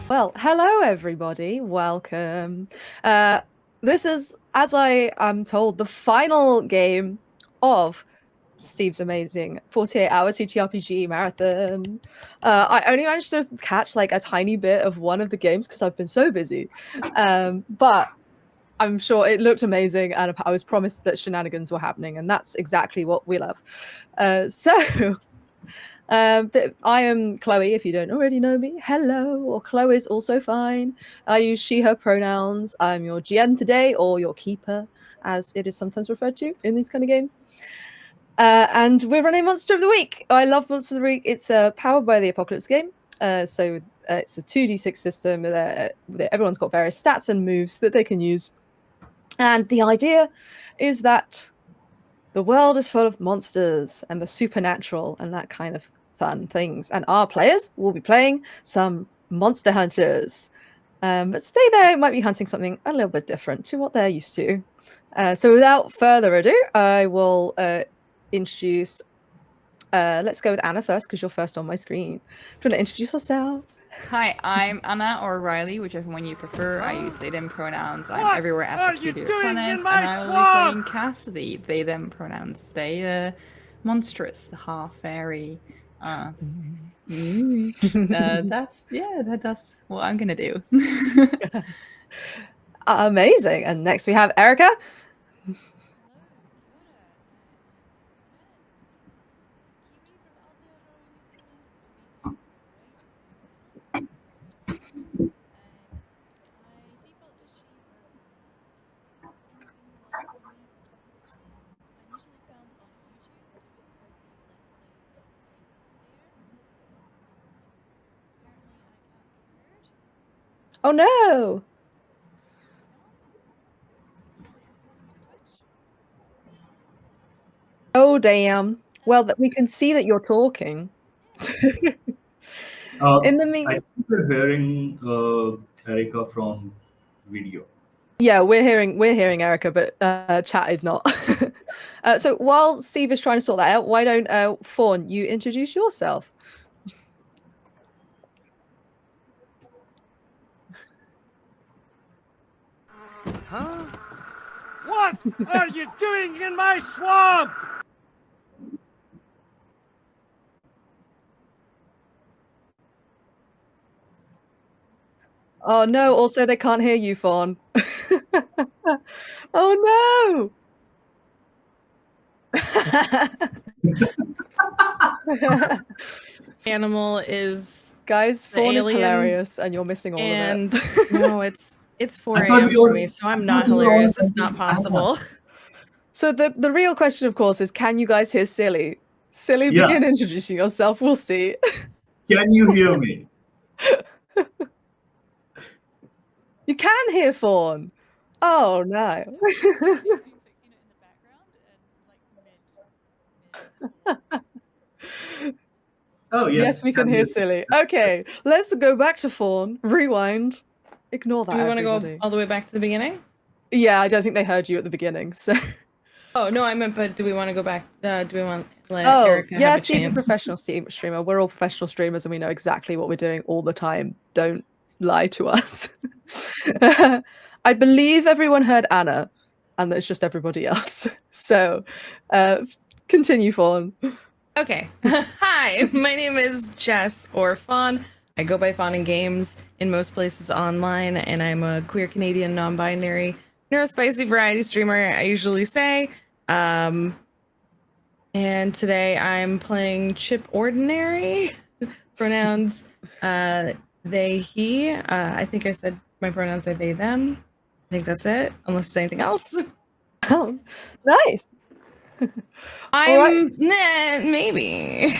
Well, hello everybody. Welcome. This is, as I am told, the final game of Steve's amazing 48-hour TTRPG marathon. I only managed to catch like a tiny bit of one of the games because I've been so busy. But I'm sure it looked amazing, and I was promised that shenanigans were happening, and that's exactly what we love. But I am Chloe, if you don't already know me. Hello, or Chloe is also fine. I use she, her pronouns. I'm your GM today, or your keeper, as it is sometimes referred to in these kind of games. And we're running Monster of the Week. I love Monster of the Week. It's powered by the Apocalypse game. So it's a 2d6 system. Everyone's got various stats and moves that they can use. And the idea is that the world is full of monsters and the supernatural and that kind of fun things. And our players will be playing some monster hunters. But today they might be hunting something a little bit different to what they're used to. So without further ado, I will introduce. Let's go with Anna first because you're first on my screen. Do you want to introduce yourself? Hi, I'm Anna or Riley, whichever one you prefer. I use they them pronouns. I'm everywhere at the Studio Planets, and I will be playing Cassidy. They them pronouns. They monstrous, the half fairy. That's what I'm gonna do. Amazing. And next we have Erica. Oh no. Oh damn. Well, we can see that you're talking. In the I mean, think we're hearing Erica from video. yeah, we're hearing Erica, but chat is not. So while Steve is trying to sort that out, why don't Fawn you introduce yourself? Huh? What are you doing in my swamp? Oh no! Also, they can't hear you, Fawn. Oh no! Animal is Guys, the Fawn is alien, hilarious, and you're missing all of and it. no, it's I 4 thought a.m. we for all. me, so I I'm not thought we were all hilarious. It's not thinking Anna. possible. So the real question, of course, is can you guys hear Silly? Silly, Yeah. begin introducing yourself. We'll see. Can you hear me? You can hear Fawn. Oh no. Oh Yes, yes, we can can hear hear Silly. me. Okay, let's go back to Fawn. Rewind. Ignore Do that, we want to go everybody. all the way back to the beginning? Yeah, I don't think they heard you at the beginning. So. Oh no, I meant, but do we want to go back? Do we want to let Oh, Erica have yeah, a Steve's a chance? professional streamer. We're all professional streamers, and we know exactly what we're doing all the time. Don't lie to us. I believe everyone heard Anna, and it's just everybody else. So, continue, Fawn. Okay. Hi, my name is Jess or Fawn. I go by Fawn in games in most places online, and I'm a queer Canadian non-binary neurospicy variety streamer. I usually say. And today I'm playing Chip Ordinary. Pronouns they, he. I think I said my pronouns are they, them. I think that's it, unless there's anything else. Oh, nice. I'm right. maybe.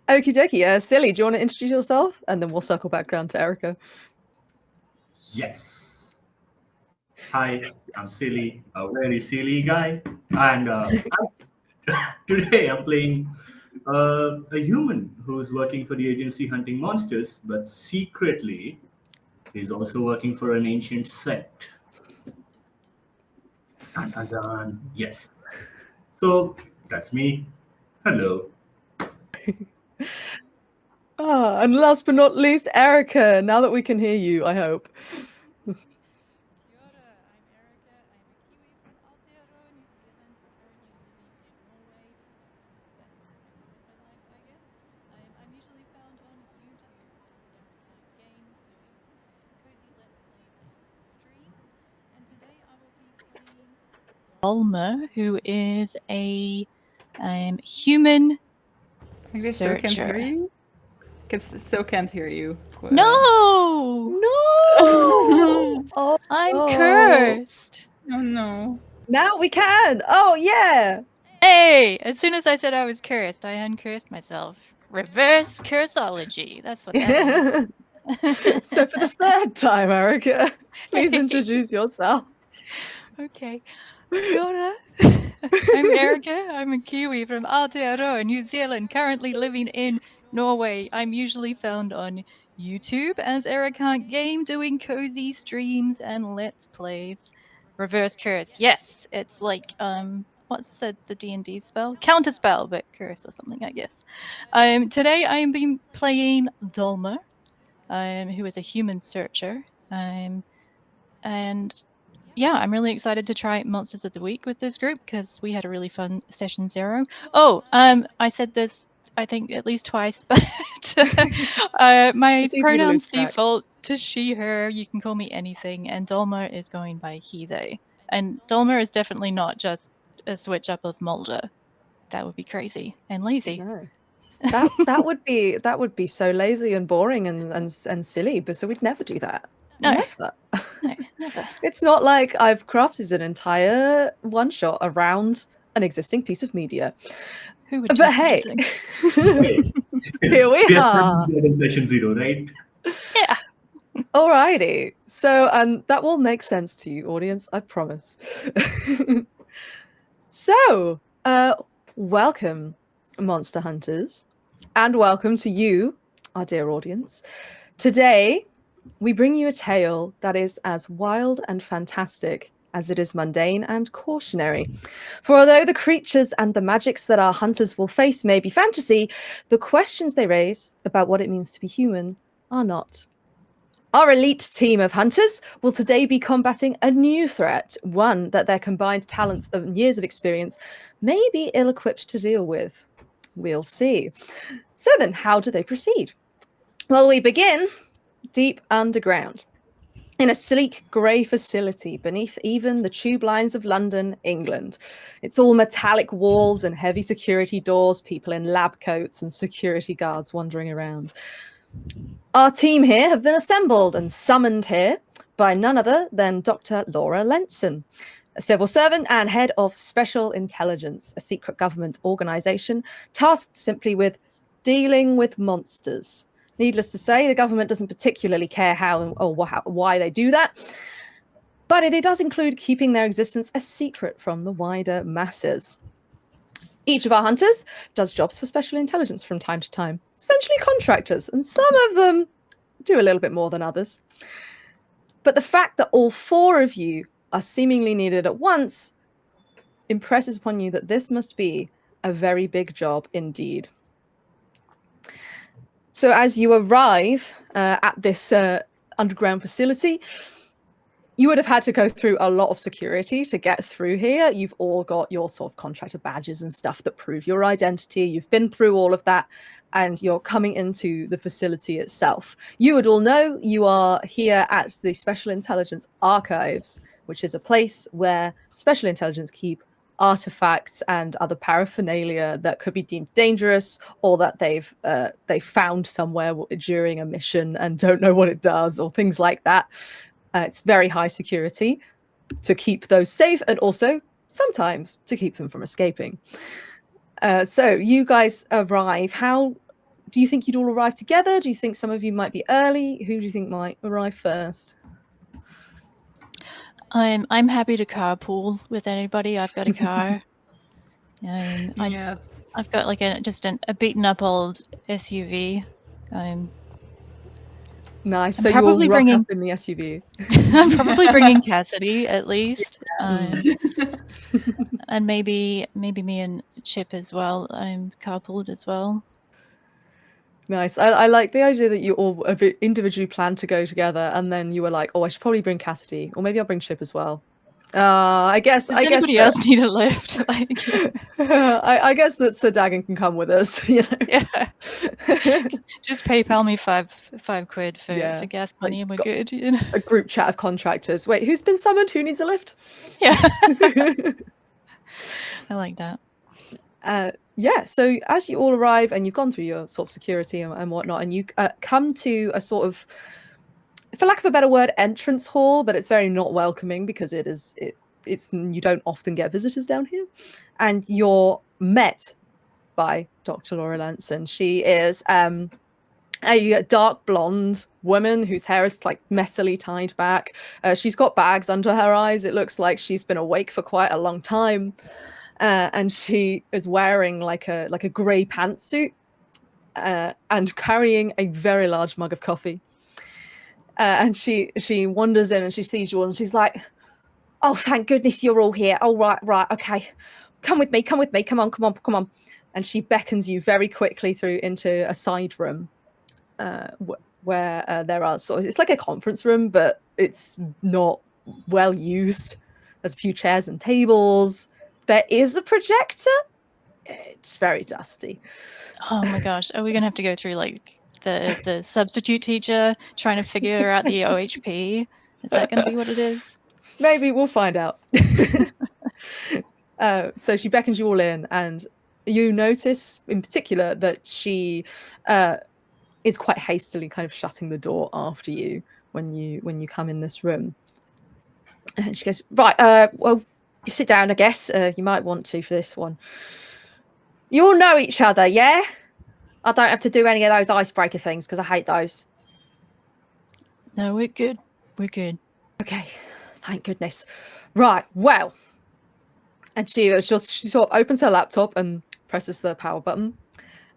Okie dokie. Silly, do you want to introduce yourself? And then we'll circle back around to Erica. Yes. Hi, I'm Silly, a very silly guy, and today I'm playing a human who's working for the agency hunting monsters, but secretly he's also working for an ancient sect. And yes. So that's me. Hello. And last but not least, Erica. Now that we can hear you, I hope. Ulmer, who is a human I guess still can't hear searcher. you. Still can't hear you. No! No! Oh, I'm no. cursed! Oh no. Now we can! Oh, yeah! Hey! As soon as I said I was cursed, I uncursed myself. Reverse cursology. That's what that is. So for the third time, Erica, please introduce yourself. Okay. Kia ora. I'm Erica. I'm a Kiwi from Aotearoa, New Zealand, currently living in Norway. I'm usually found on YouTube as Erica Game, doing cozy streams and let's plays. Reverse curse. Yes, it's like what's the D&D spell? Counter spell, but curse or something, I guess. Today I am been playing Dulmer, who is a human searcher. And yeah, I'm really excited to try Monsters of the Week with this group because we had a really fun session 0. Oh, I said this I think at least twice, but my It's easy to lose pronouns track. default to she, her. You can call me anything, and Dulmer is going by he, they. And Dulmer is definitely not just a switch up of Mulder. That would be crazy and lazy. No. That would be so lazy and boring and silly, but so we'd never do that. No. Never. No, never. It's not like I've crafted an entire one shot around an existing piece of media. Who would do But such a hey, thing? Hey. here we are. In session 0, right? Yeah. Alrighty. So, that will make sense to you, audience, I promise. So, welcome, Monster Hunters, and welcome to you, our dear audience. Today, we bring you a tale that is as wild and fantastic as it is mundane and cautionary. For although the creatures and the magics that our hunters will face may be fantasy, the questions they raise about what it means to be human are not. Our elite team of hunters will today be combating a new threat, one that their combined talents and years of experience may be ill-equipped to deal with. We'll see. So then, how do they proceed? Well, we begin deep underground, in a sleek grey facility beneath even the tube lines of London, England. It's all metallic walls and heavy security doors, people in lab coats and security guards wandering around. Our team here have been assembled and summoned here by none other than Dr. Laura Lenson, a civil servant and head of Special Intelligence, a secret government organisation tasked simply with dealing with monsters. Needless to say, the government doesn't particularly care how or why they do that, but it does include keeping their existence a secret from the wider masses. Each of our hunters does jobs for Special Intelligence from time to time, essentially contractors, and some of them do a little bit more than others. But the fact that all 4 of you are seemingly needed at once impresses upon you that this must be a very big job indeed. So as you arrive at this underground facility, you would have had to go through a lot of security to get through here. You've all got your sort of contractor badges and stuff that prove your identity. You've been through all of that, and you're coming into the facility itself. You would all know you are here at the Special Intelligence Archives, which is a place where Special Intelligence keep artifacts and other paraphernalia that could be deemed dangerous, or that they've found somewhere during a mission and don't know what it does, or things like that. It's very high security to keep those safe, and also sometimes to keep them from escaping. So you guys arrive. How do you think you'd all arrive together? Do you think some of you might be early? Who do you think might arrive first? I'm happy to carpool with anybody. I've got a car. Yeah. I've got like a beaten up old SUV. Nice. I'm So you all probably rock bringing- up in the SUV. I'm probably bringing Cassidy at least, and maybe me and Chip as well. I'm carpooled as well. Nice. I like the idea that you all individually planned to go together, and then you were like, "Oh, I should probably bring Cassidy, or maybe I'll bring Chip as well." I guess. Does I guess anybody that, else need a lift? Like, I guess that Sir Dagon can come with us. You know. yeah. Just PayPal me five quid for Yeah, gas like, money and we're got good. You know? a group chat of contractors. Wait, who's been summoned? Who needs a lift? Yeah. I like that. Yeah, so as you all arrive and you've gone through your sort of security and whatnot, and you come to a sort of, for lack of a better word, entrance hall, but it's very not welcoming because it's you don't often get visitors down here, and you're met by Dr. Laura Lanson. She is a dark blonde woman whose hair is like messily tied back. She's got bags under her eyes. It looks like she's been awake for quite a long time. And she is wearing like a grey pantsuit and carrying a very large mug of coffee. And she wanders in and she sees you all and she's like, "Oh, thank goodness you're all here. Oh, right, okay. Come with me, come on." And she beckons you very quickly through into a side room where there are it's like a conference room, but it's not well used. There's a few chairs and tables. There is a projector. It's very dusty. Oh my gosh. Are we gonna have to go through like the substitute teacher trying to figure out the OHP? Is that gonna be what it is? Maybe we'll find out. So she beckons you all in, and you notice in particular that she is quite hastily kind of shutting the door after you when you come in this room. And she goes, "Right, well, you sit down, I guess. You might want to for this one. You all know each other, yeah? I don't have to do any of those icebreaker things because I hate those." No, we're good. We're good. Okay, thank goodness. Right, well. And she sort of opens her laptop and presses the power button,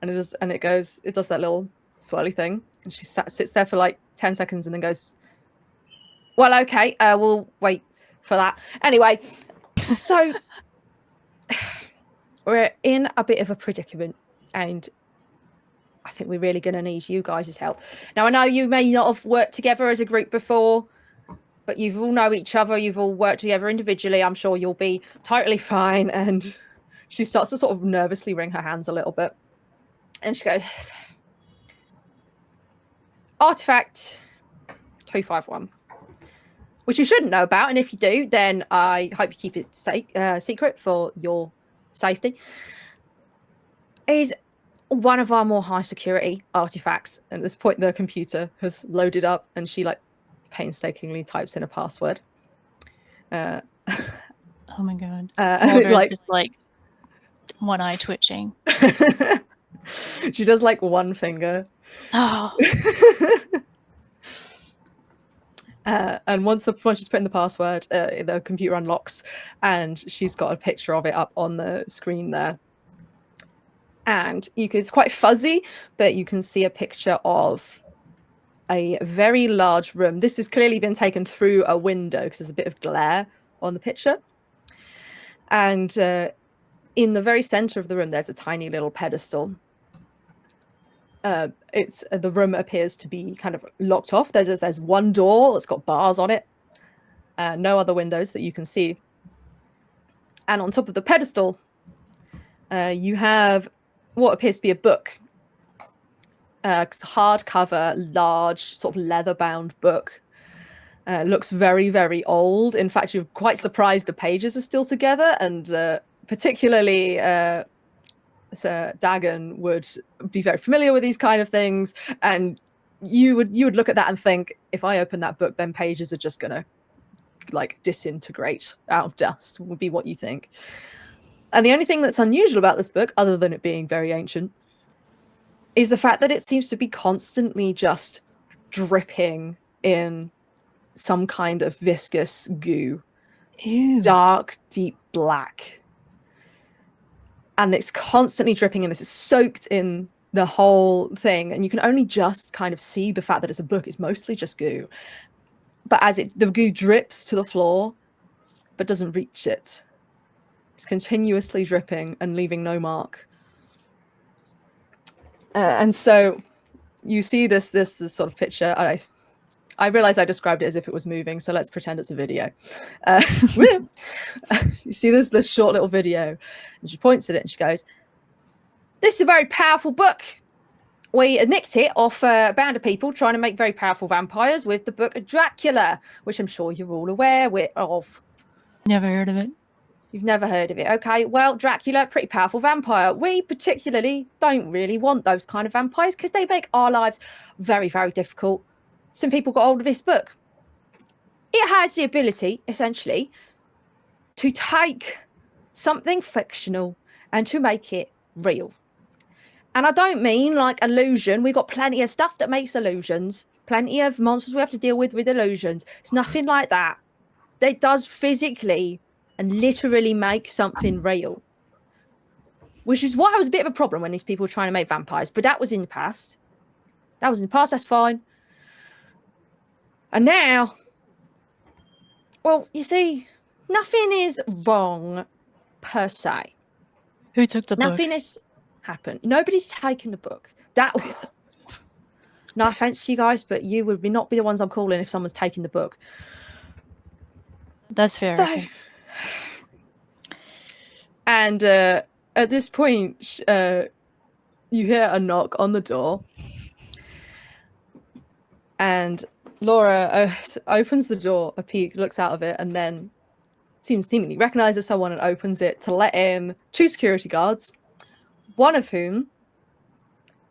and it does that little swirly thing, and she sits there for like 10 seconds and then goes, "Well, okay, we'll wait for that." Anyway, so we're in a bit of a predicament, and I think we're really going to need you guys' help. Now, I know you may not have worked together as a group before, but you all know each other. You've all worked together individually. I'm sure you'll be totally fine. And she starts to sort of nervously wring her hands a little bit. And she goes, "Artifact 251, which you shouldn't know about. And if you do, then I hope you keep it secret for your safety, is one of our more high security artifacts." And at this point, the computer has loaded up and she like painstakingly types in a password. Oh my god. Like, just like one eye twitching. she does like one finger. Oh. And once she's put in the password, the computer unlocks and she's got a picture of it up on the screen there. And it's quite fuzzy, but you can see a picture of a very large room. This has clearly been taken through a window because there's a bit of glare on the picture. And in the very center of the room, there's a tiny little pedestal. The room appears to be kind of locked off. There's one door that's got bars on it. No other windows that you can see. And on top of the pedestal, you have what appears to be a book. Hardcover, large, sort of leather-bound book. Looks very, very old. In fact, you're quite surprised the pages are still together, and particularly Sir Dagon would be very familiar with these kind of things, and you would look at that and think, if I open that book, then pages are just gonna like disintegrate out of dust, would be what you think. And the only thing that's unusual about this book, other than it being very ancient, is the fact that it seems to be constantly just dripping in some kind of viscous goo. Ew. Dark, deep black. And it's constantly dripping, and this is soaked in the whole thing. And you can only just kind of see the fact that it's a book. It's mostly just goo. But as the goo drips to the floor, but doesn't reach it. It's continuously dripping and leaving no mark. And so you see this sort of picture. I realize I described it as if it was moving, so let's pretend it's a video. You see this short little video, and she points at it and she goes, "This is a very powerful book. We nicked it off a band of people trying to make very powerful vampires with the book Dracula, which I'm sure you're all aware of." Never heard of it. You've never heard of it. Okay, well, Dracula, pretty powerful vampire. We particularly don't really want those kind of vampires because they make our lives very, very difficult. Some people got hold of this book. It has the ability, essentially, to take something fictional and to make it real. And I don't mean like illusion. We've got plenty of stuff that makes illusions. Plenty of monsters we have to deal with illusions. It's nothing like that. It does physically and literally make something real. Which is why I was a bit of a problem when these people were trying to make vampires. But that was in the past. That's fine. And now, well, you see, nothing is wrong per se. Who took the book? Nothing has happened. Nobody's taken the book. No offense to you guys, but you would not be the ones I'm calling if someone's taking the book. That's fair. So, and at this point, you hear a knock on the door, and Laura opens the door, a peek, looks out of it, and then seemingly recognizes someone and opens it to let in 2 security guards, one of whom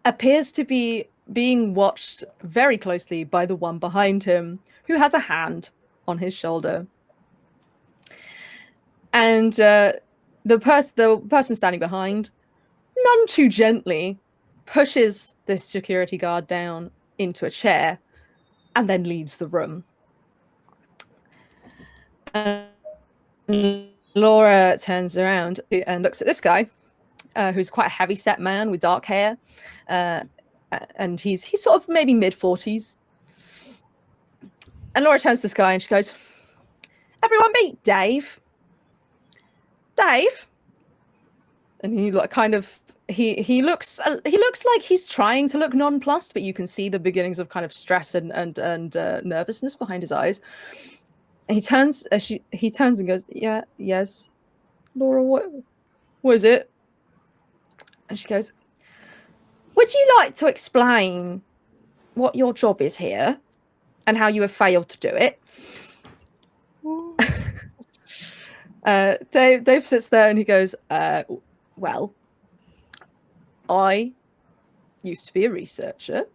appears to be being watched very closely by the one behind him, who has a hand on his shoulder. And the person standing behind, none too gently, pushes this security guard down into a chair and then leaves the room. And Laura turns around and looks at this guy, who's quite a heavy-set man with dark hair, and he's sort of maybe mid-40s. And Laura turns to this guy and she goes, "Everyone meet Dave. Dave." And he like kind of he looks like he's trying to look nonplussed, but you can see the beginnings of kind of stress and nervousness behind his eyes. And he turns and goes, "Yeah, yes, Laura, what is it?" And she goes, "Would you like to explain what your job is here and how you have failed to do it?" Dave sits there and he goes, "Well, I used to be a researcher,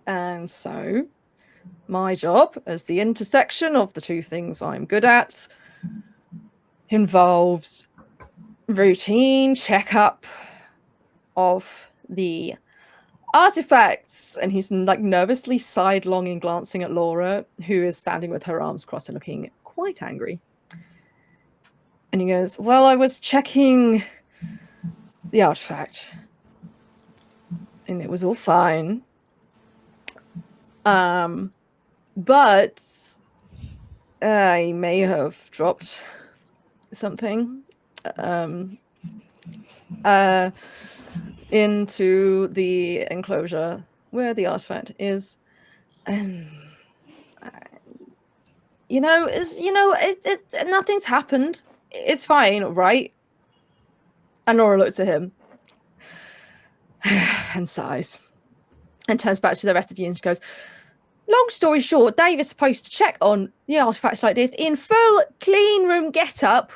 and so my job as the intersection of the 2 things I'm good at involves routine checkup of the artifacts." And he's like nervously sidelong and glancing at Laura, who is standing with her arms crossed and looking quite angry. And he goes, "Well, I was checking the artifact and it was all fine. But I may have dropped something into the enclosure where the artifact is. Nothing's happened. It's fine, right?" And Laura looks at him and sighs and turns back to the rest of you and she goes, "Long story short, Dave is supposed to check on the artifacts like this in full clean room get-up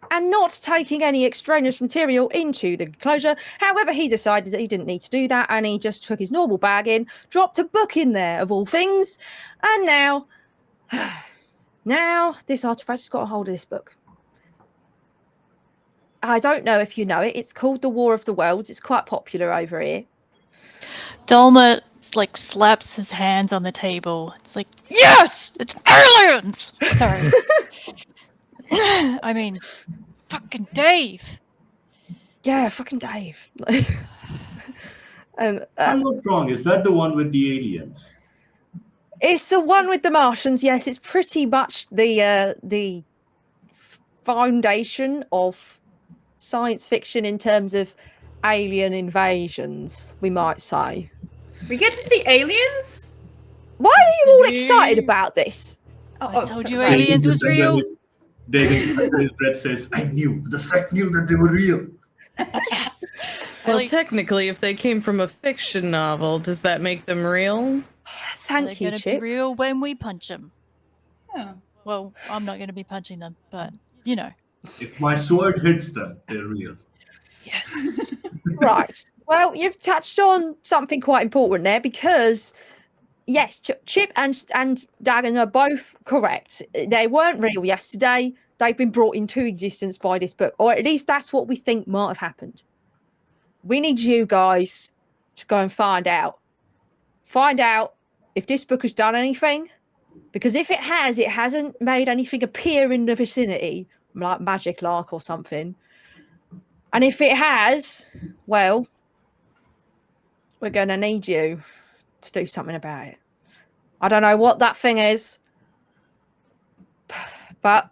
and not taking any extraneous material into the enclosure. However, he decided that he didn't need to do that and he just took his normal bag in, dropped a book in there of all things, and now this artifact has got a hold of this book. I don't know if you know it. It's called The War of the Worlds. It's quite popular over here." Dalma like slaps his hands on the table. It's like, "Yes, it's aliens." Sorry. I mean, fucking Dave. Yeah, fucking Dave. And I'm not wrong. Is that the one with the aliens? it's the one with the Martians. Yes, it's pretty much the foundation of science fiction in terms of alien invasions, we might say. We get to see aliens? Why are you all Did excited we? about this? I told you right. aliens was real. David under his breath says, I knew. The sect knew that they were real. Yes. Well, Really? technically, if they came from a fiction novel, does that make them real? They're Thank you, gonna be Chip. real when we punch them. Yeah. Well, I'm not gonna be punching them, but you know. If my sword hits them, they're real. Yes. Right. Well, you've touched on something quite important there because, yes, Chip and Dagon are both correct. They weren't real yesterday. They've been brought into existence by this book, or at least that's what we think might have happened. We need you guys to go and find out. Find out if this book has done anything, because if it has, it hasn't made anything appear in the vicinity, like magic lark or something. And if it has, well, we're going to need you to do something about it. I don't know what that thing is, but,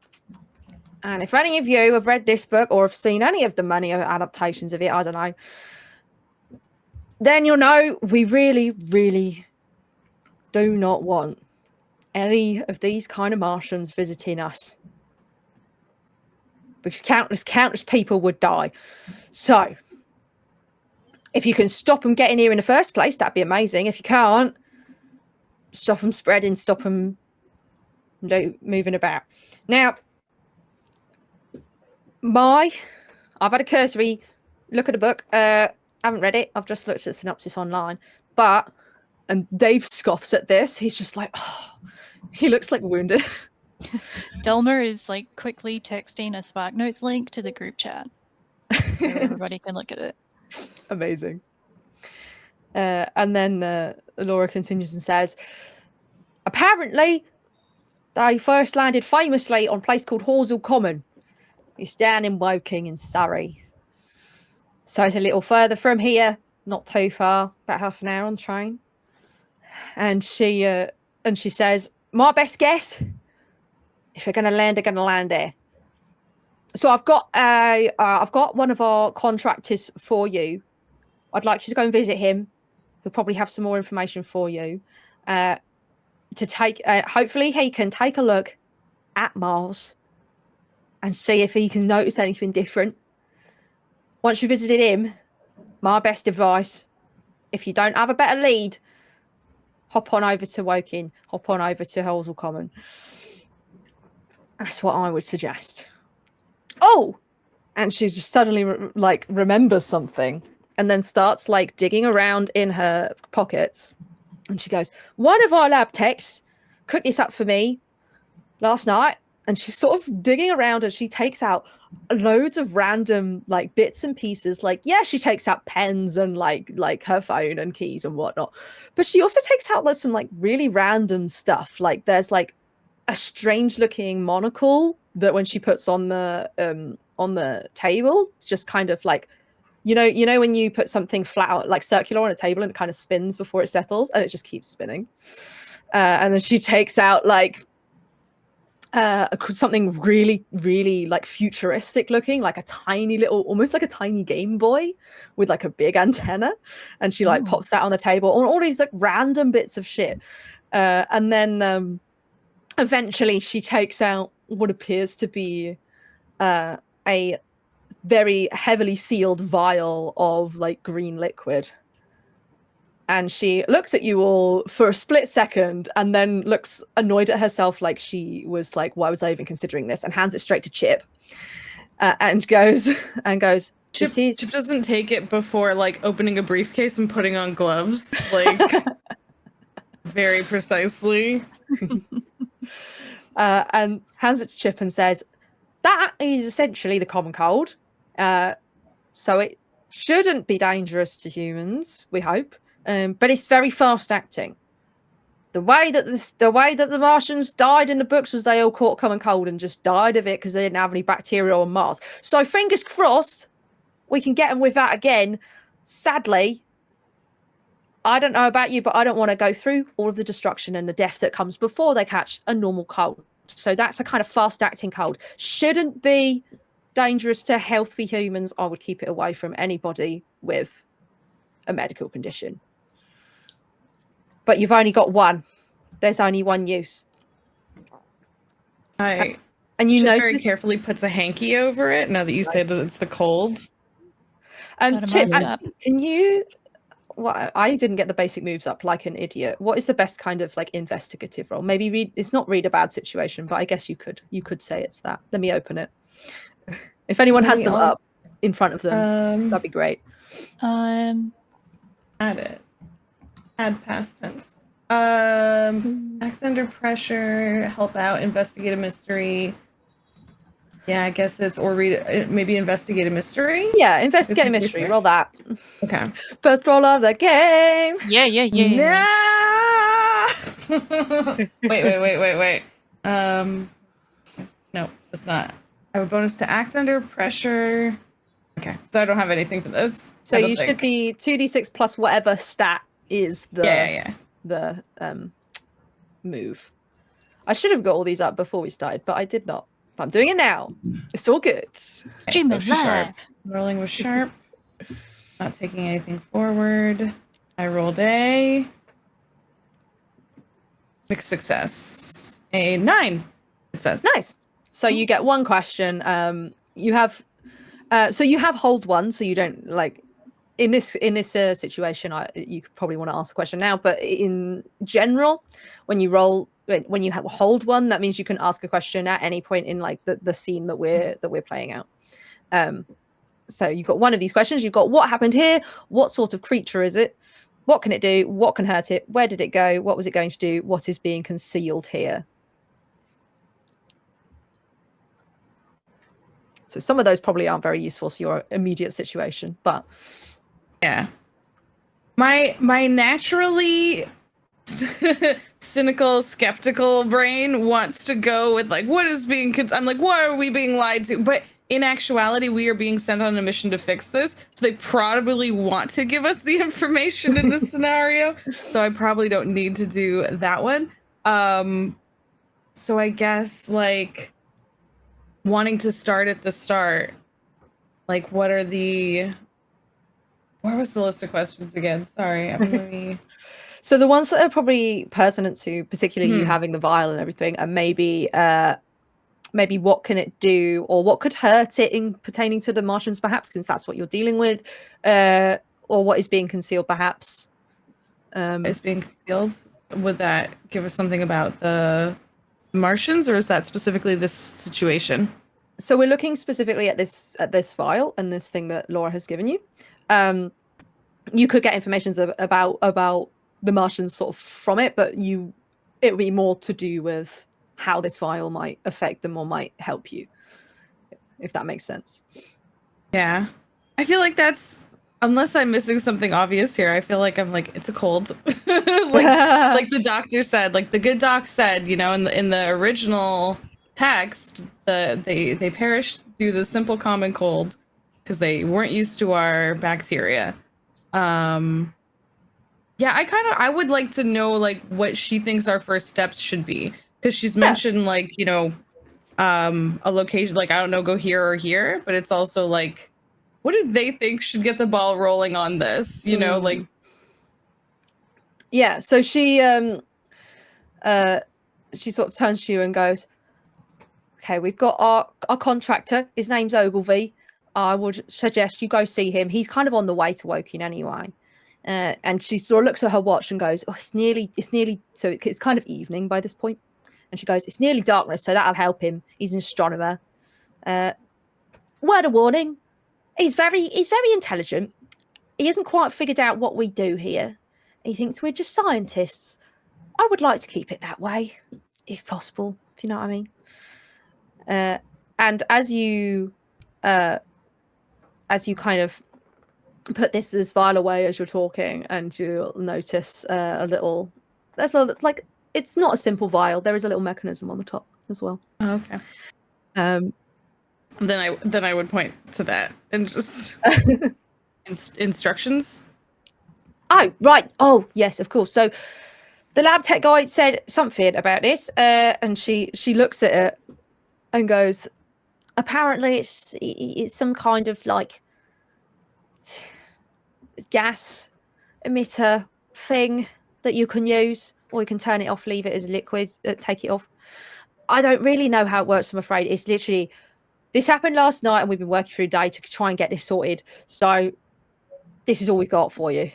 and if any of you have read this book or have seen any of the many adaptations of it, I don't know, then you'll know we really, really do not want any of these kind of Martians visiting us, because countless people would die. So if you can stop them getting here in the first place, that'd be amazing. If you can't, stop them spreading, stop them moving about. Now, I've had a cursory look at the book. I haven't read it. I've just looked at the synopsis online. And Dave scoffs at this. He's just like, oh, he looks like wounded. Delmer is like quickly texting a SparkNotes link to the group chat, so everybody can look at it. Amazing. And then Laura continues and says, apparently, they first landed famously on a place called Horsell Common. It's down in Woking in Surrey. So it's a little further from here, not too far, about half an hour on the train. And she says, my best guess, if they're going to land, they're going to land there. So I've got one of our contractors for you. I'd like you to go and visit him. He'll probably have some more information for you. To take, hopefully he can take a look at Mars and see if he can notice anything different. Once you visited him, my best advice, if you don't have a better lead, hop on over to Woking, hop on over to Horsell Common. That's what I would suggest. Oh, and she just suddenly remembers something and then starts like digging around in her pockets. And she goes, one of our lab techs cooked this up for me last night. And she's sort of digging around and she takes out loads of random like bits and pieces. Like, yeah, she takes out pens and like her phone and keys and whatnot. But she also takes out like some like really random stuff. Like there's like a strange looking monocle that when she puts on the table, just kind of like, you know when you put something flat out, like circular on a table and it kind of spins before it settles and it just keeps spinning. And then she takes out like something really, really like futuristic looking, like a tiny little, almost like a tiny Game Boy with like a big antenna. And she like pops that on the table and all these like random bits of shit. And then eventually she takes out what appears to be a very heavily sealed vial of like green liquid. And she looks at you all for a split second and then looks annoyed at herself, like she was like, why was I even considering this? And hands it straight to Chip. And goes, Chip doesn't take it before like opening a briefcase and putting on gloves, like very precisely. And hands it to Chip and says, that is essentially the common cold. So it shouldn't be dangerous to humans, we hope. But it's very fast acting. The way that the Martians died in the books was they all caught common cold and just died of it because they didn't have any bacteria on Mars. So fingers crossed, we can get them with that again. Sadly, I don't know about you, but I don't want to go through all of the destruction and the death that comes before they catch a normal cold. So that's a kind of fast acting cold. Shouldn't be dangerous to healthy humans. I would keep it away from anybody with a medical condition. but you've only got one. There's only one use. I And you very notice carefully puts a hanky over it. Now that you say that it's the cold. Got a Chip, mask up. can you? Well, I didn't get the basic moves up like an idiot. What is the best kind of like investigative role? Maybe read. It's not read a bad situation, but I guess you could say it's that. Let me open it. If anyone has them up in front of them, that'd be great. Add it. Add past tense. Act under pressure. Help out. Investigate a mystery. Yeah, I guess it's or read maybe investigate a mystery. Yeah, investigate a mystery. Roll that. Okay. First roll of the game. Yeah. No! wait. No, it's not. I have a bonus to act under pressure. Okay, so I don't have anything for this. So you should be 2d6 plus whatever stat is the move. I should have got all these up before we started, but I did not. But I'm doing it now. It's all good. Streaming live. Sharp. Rolling with sharp. Not taking anything forward. I rolled a mixed success. A 9. It says. Nice. So you get one question. You have hold one, so you don't like in this situation. You could probably want to ask a question now, but in general, when you have hold one, that means you can ask a question at any point in like the scene that we're playing out. So you've got one of these questions. You've got what happened here, what sort of creature is it, what can it do, what can hurt it, where did it go, what was it going to do, what is being concealed here. So some of those probably aren't very useful to your immediate situation, but yeah, my naturally cynical, skeptical brain wants to go with like, what is being? I'm like, what are we being lied to? But in actuality, we are being sent on a mission to fix this. So they probably want to give us the information in this scenario. So I probably don't need to do that one. So I guess like wanting to start at the start, like what are the, where was the list of questions again? Sorry, I'm So the ones that are probably pertinent to particularly you having the vial and everything, and maybe what can it do, or what could hurt it in pertaining to the Martians, perhaps, since that's what you're dealing with, or what is being concealed, perhaps. Is being concealed. Would that give us something about the Martians, or is that specifically this situation? So we're looking specifically at this vial and this thing that Laura has given you. You could get information about the Martians sort of from it, but it would be more to do with how this vial might affect them or might help you, if that makes sense. Yeah, I feel like that's, unless I'm missing something obvious here, I feel like I'm like, it's a cold. like the doctor said, like the good doc said, you know, in the original text, they perished due to the simple common cold because they weren't used to our bacteria. Yeah, I would like to know like what she thinks our first steps should be, because she's mentioned like, you know, a location, like I don't know, go here or here, but it's also like, what do they think should get the ball rolling on this? You know, like. Yeah, so she sort of turns to you and goes, okay, we've got our contractor. His name's Ogilvy. I would suggest you go see him. He's kind of on the way to Woking anyway. And she sort of looks at her watch and goes, oh, it's nearly, so it's kind of evening by this point. And she goes, it's nearly darkness, so that'll help him. He's an astronomer. Word of warning, he's very intelligent. He hasn't quite figured out what we do here. He thinks we're just scientists. I would like to keep it that way, if possible, if you know what I mean. And as you kind of put this vial away as you're talking, and you'll notice it's not a simple vial. There is a little mechanism on the top as well. Oh, okay. Then I would point to that and just instructions. Oh, right. Oh, yes, of course. So the lab tech guy said something about this, and she looks at it and goes, apparently it's some kind of like gas emitter thing that you can use, or you can turn it off, leave it as liquid, take it off. I don't really know how it works, I'm afraid. It's literally, this happened last night and we've been working through the day to try and get this sorted. So this is all we've got for you.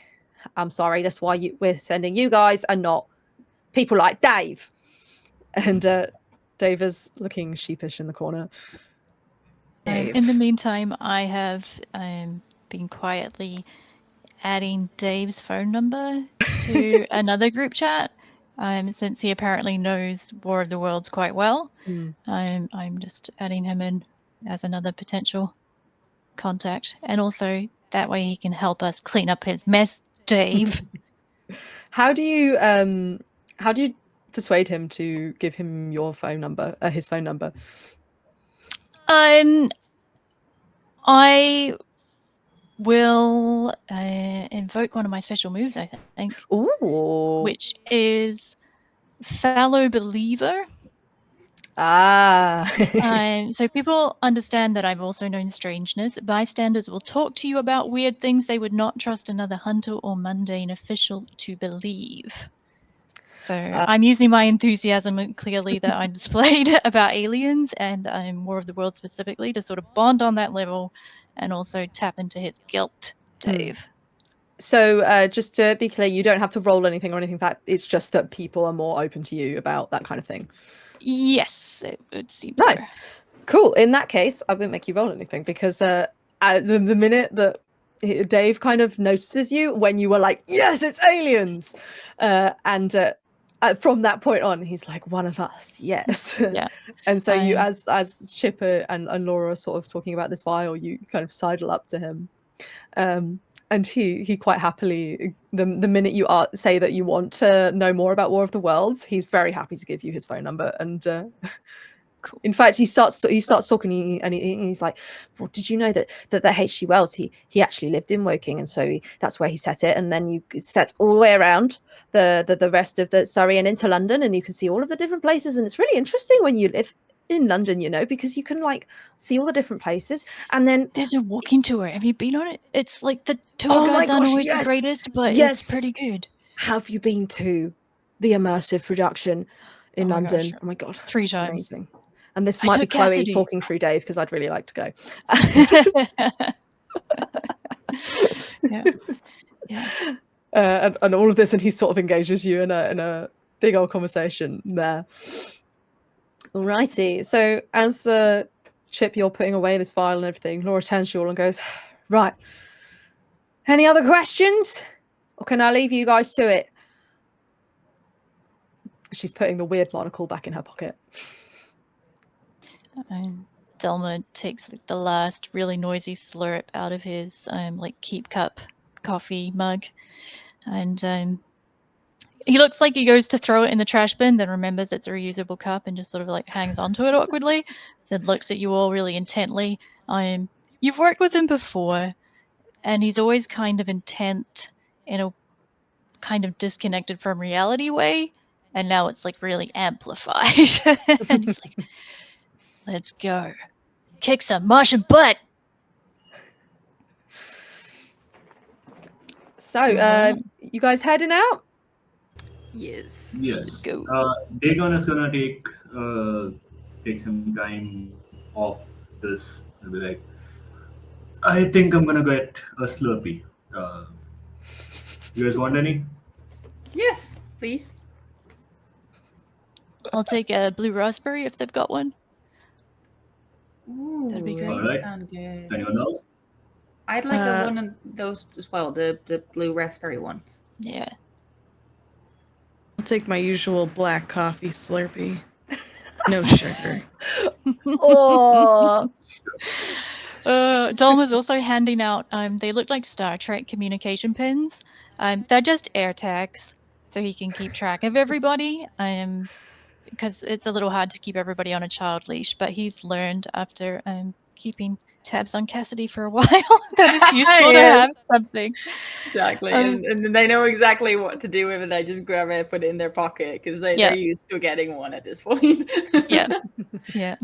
I'm sorry. That's why we're sending you guys and not people like Dave. And Dave is looking sheepish in the corner. In the meantime, I have been quietly adding Dave's phone number to another group chat. Since he apparently knows War of the Worlds quite well, I'm just adding him in as another potential contact, and also that way he can help us clean up his mess, Dave. How do you persuade him to give him your phone number, his phone number? I will invoke one of my special moves, I think. Ooh. Which is Fellow Believer. So people understand that I've also known strangeness. Bystanders will talk to you about weird things they would not trust another hunter or mundane official to believe. So I'm using my enthusiasm clearly that I displayed about aliens and War of the Worlds specifically to sort of bond on that level and also tap into his guilt, Dave. So just to be clear, you don't have to roll anything or anything like that. It's just that people are more open to you about that kind of thing. Yes, it seems nice. So. Cool. In that case, I won't make you roll anything because the minute that Dave kind of notices you when you were like, yes, it's aliens. And from that point on, he's like, one of us, yes. Yeah. And so you, as Chipper and Laura are sort of talking about this vial, you kind of sidle up to him. And he quite happily, the minute you say that you want to know more about War of the Worlds, he's very happy to give you his phone number. And cool. In fact, he starts talking, and he's like, "Well, did you know that H.G. Wells he actually lived in Woking, and so that's where he set it. And then you set all the way around the rest of the Surrey and into London, and you can see all of the different places. And it's really interesting when you live in London, you know, because you can like see all the different places. And then there's a walking tour. Have you been on it? It's like the tour guides aren't always the greatest, but it's pretty good. Have you been to the immersive production in London? Oh my god, 3 times. Amazing. And this might be Chloe Cassidy. talking through Dave because I'd really like to go. Yeah. And all of this, and he sort of engages you in a big old conversation there. Alrighty. So as Chip, you're putting away this file and everything, Laura turns to you all and goes, right. Any other questions? Or can I leave you guys to it? She's putting the weird monocle back in her pocket. Delma takes like the last really noisy slurp out of his like keep cup coffee mug, and he looks like he goes to throw it in the trash bin, then remembers it's a reusable cup and just sort of like hangs onto it awkwardly. Then looks at you all really intently. You've worked with him before, and he's always kind of intent in a kind of disconnected from reality way, and now it's like really amplified. And he's like, let's go. Kick some Martian butt. So, you guys heading out? Yes. Yes. Go. Dagon is gonna take some time off this. I'll be like, I think I'm gonna get a Slurpee. You guys want any? Yes, please. I'll take a blue raspberry if they've got one. Ooh, that'd be great. All right. Sound good. Anyone else? I'd like one of those as well, the blue raspberry ones. Yeah. I'll take my usual black coffee Slurpee. No sugar. Oh. Dalma's also handing out, they look like Star Trek communication pins. They're just air tags, so he can keep track of everybody. Because it's a little hard to keep everybody on a child leash, but he's learned after keeping tabs on Cassidy for a while that it's useful to have something. Exactly, and they know exactly what to do with it. They just grab it, put it in their pocket because they're used to getting one at this point. Yeah.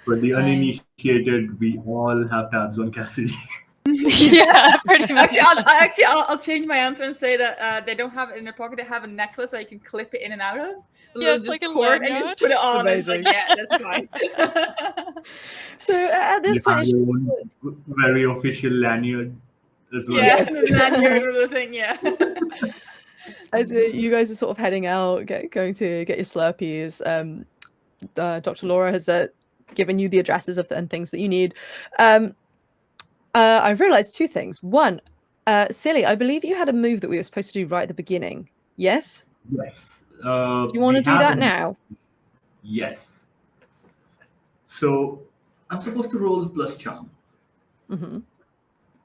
For the uninitiated, we all have tabs on Cassidy. Yeah, pretty much. I'll change my answer and say that they don't have it in their pocket. They have a necklace that you can clip it in and out of. Yeah, it's like a cord, and you lanyard. just put it on. And it's Amazing. like, yeah, that's fine. So at this You point, have it's your own very official lanyard as well. Yeah, Yes. the lanyard or the thing. Yeah. as you guys are sort of heading out, going to get your Slurpees, Dr. Laura has given you the addresses and things that you need. I realized two things. One, Silly, I believe you had a move that we were supposed to do right at the beginning. Yes? Yes. Do you want to do that now? Yes. So I'm supposed to roll plus charm. Mm-hmm.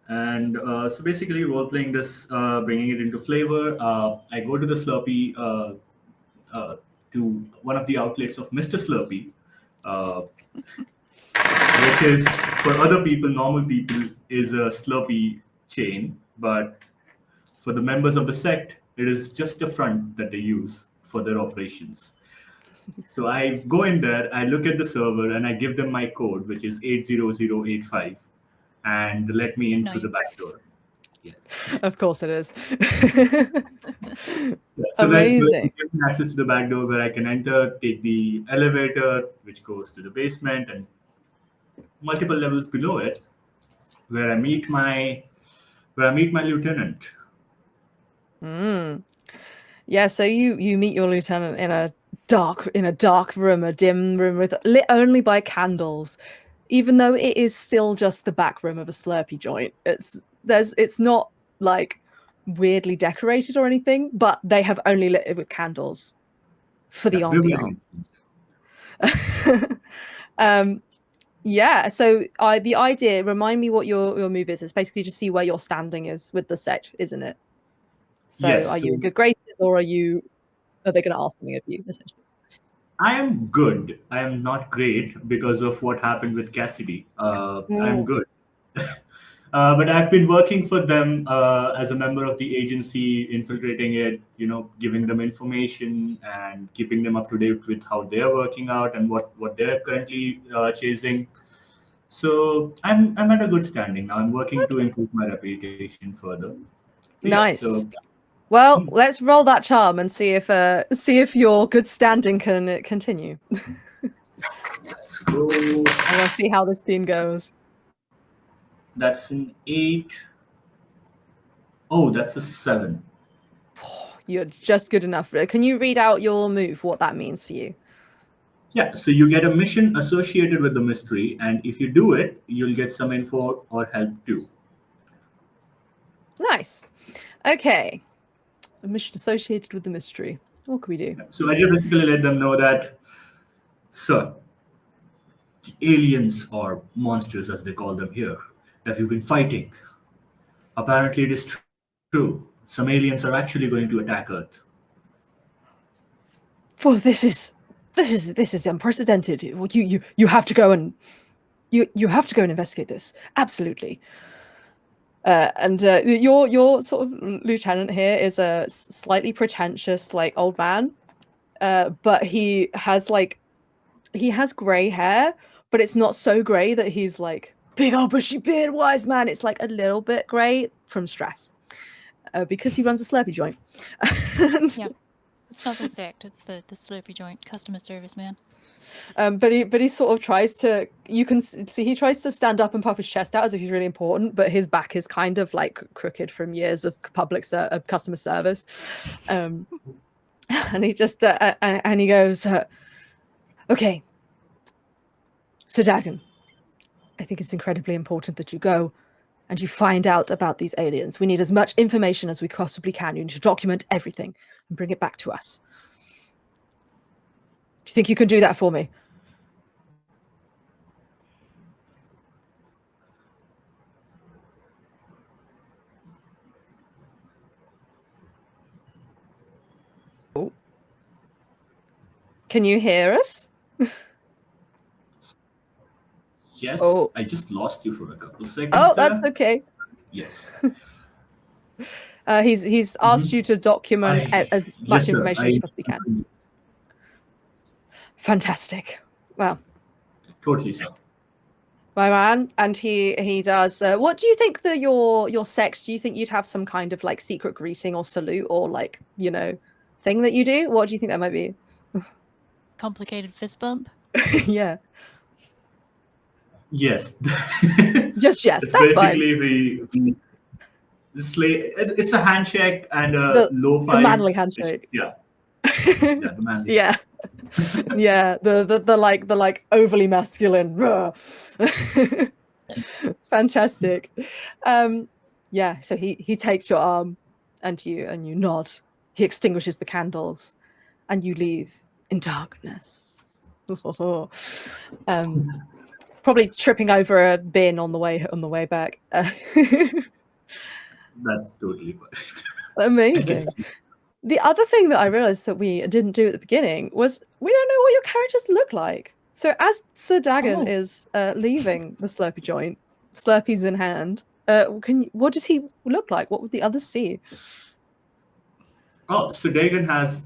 And so basically, role playing this, bringing it into flavor. I go to the Slurpee, to one of the outlets of Mr. Slurpee, which is for other people, normal people, is a Slurpee chain, but for the members of the sect, it is just a front that they use for their operations. So I go in there, I look at the server, and I give them my code, which is 80085, and let me in through the back door. Yes. Of course it is. Yeah, so Amazing. they give me access to the back door where I can enter, take the elevator, which goes to the basement, and multiple levels below it, where I meet my lieutenant. Yeah, so you meet your lieutenant in a dark room, a dim room lit only by candles, even though it is still just the back room of a Slurpee joint. It's not like weirdly decorated or anything, but they have only lit it with candles for the ambiance. Yeah, so the idea, remind me what your move is. It's basically just see where your standing is with the sect, isn't it? So Yes, are you in good graces, or are they going to ask something of you, essentially? I am good. I am not great because of what happened with Cassidy. I'm good. But I've been working for them as a member of the agency, infiltrating it, giving them information and keeping them up to date with how they're working out and what they're currently chasing. So I'm at a good standing now. I'm working to improve my reputation further. Nice. Yeah, so, well, let's roll that charm and see if your good standing can continue. let's go. I want to see how this scene goes. That's an 8. Oh, that's a 7. You're just good enough. Can you read out your move, what that means for you? Yeah, so you get a mission associated with the mystery, and if you do it, you'll get some info or help too. Nice. Okay. A mission associated with the mystery. What can we do? So I just basically let them know that, sir, the aliens or monsters, as they call them here, that we've been fighting, apparently it is true. Some aliens are actually going to attack Earth. Well, this is unprecedented. You have to go and you have to go and investigate this. Absolutely. And your sort of lieutenant here is a slightly pretentious, like, old man, but he has gray hair, but it's not so gray that he's like big old bushy beard, wise man. It's like a little bit gray from stress, because he runs a Slurpee joint. Yeah. It's not the sect, it's the Slurpee joint customer service man. But he sort of tries to, you can see he tries to stand up and puff his chest out as if he's really important, but his back is kind of like crooked from years of customer service. And he just and he goes, okay, so Dagon, I think it's incredibly important that you go and you find out about these aliens. We need as much information as we possibly can. You need to document everything and bring it back to us. Do you think you can do that for me? Oh. Can you hear us? Yes, Oh. I just lost you for a couple of seconds. Oh, that's okay. Yes. He's asked you to document as much information as you possibly can. Fantastic. Well, Totally, sir. my man, and he does. What do you think your sex? Do you think you'd have some kind of like secret greeting or salute or like thing that you do? What do you think that might be? Complicated fist bump. Yeah, Yes. just yes, It's that's fine. basically it's a handshake and a The low the five. manly handshake. Yeah, the manly. Yeah. Yeah, the like overly masculine. Fantastic. Yeah, so he takes your arm and you nod. He extinguishes the candles and you leave in darkness. Probably tripping over a bin on the way back. That's totally fine. I can Amazing. see. The other thing that I realized that we didn't do at the beginning was we don't know what your characters look like. So as Sir Dagon Oh. is leaving the Slurpee joint, Slurpees in hand, what does he look like? What would the others see? Oh, so Dagon has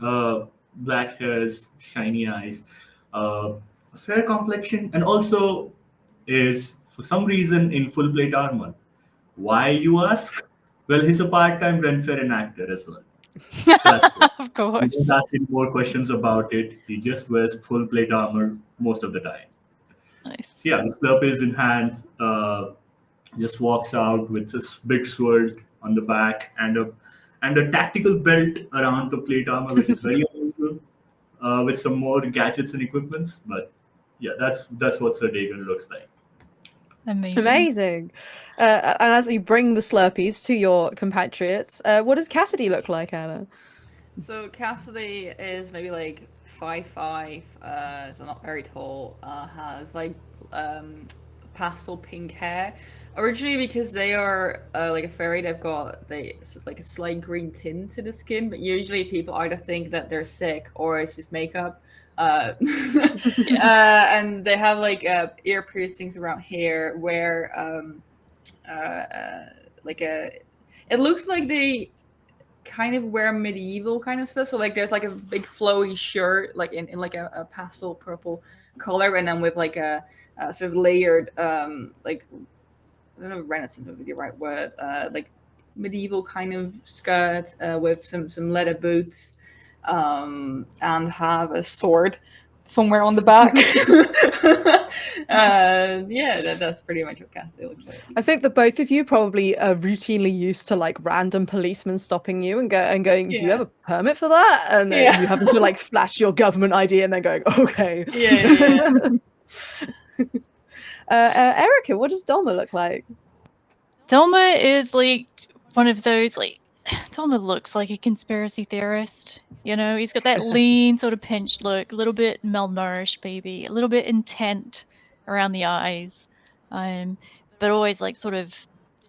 black hairs, shiny eyes, a fair complexion, and also is for some reason in full plate armor. Why, you ask? Well, he's a part-time Renfair actor as well. That's why. Of You course. don't ask him more questions about it. He just wears full plate armor most of the time. Nice. So yeah, the slurp is in hand, just walks out with this big sword on the back and a tactical belt around the plate armor, which is very unusual, with some more gadgets and equipments. But yeah, that's what Sir Dagon looks like. Amazing. Amazing. And as you bring the Slurpees to your compatriots, what does Cassidy look like, Anna? So Cassidy is maybe like 5'5", so not very tall. Has like pastel pink hair. Originally, because they are like a fairy, they've got like a slight green tint to the skin. But usually, people either think that they're sick or it's just makeup. And they have like ear piercings around here, where like a. It looks like they kind of wear medieval kind of stuff. So like there's like a big flowy shirt like in like a pastel purple color, and then with like a sort of layered like I don't know if Renaissance would be the right word, like medieval kind of skirt with some leather boots, and have a sword somewhere on the back. Yeah, that's pretty much what Cassidy looks like. I think that both of you probably are routinely used to like random policemen stopping you and going, "Do you Yeah. have a permit for that?" And Yeah. you having to like flash your government ID and then going, "Okay." Yeah. Erica, what does Doma look like? Delma is like one of those like Delma looks like a conspiracy theorist. You know, he's got that lean, sort of pinched look, a little bit malnourished, maybe, a little bit intent around the eyes, but always like sort of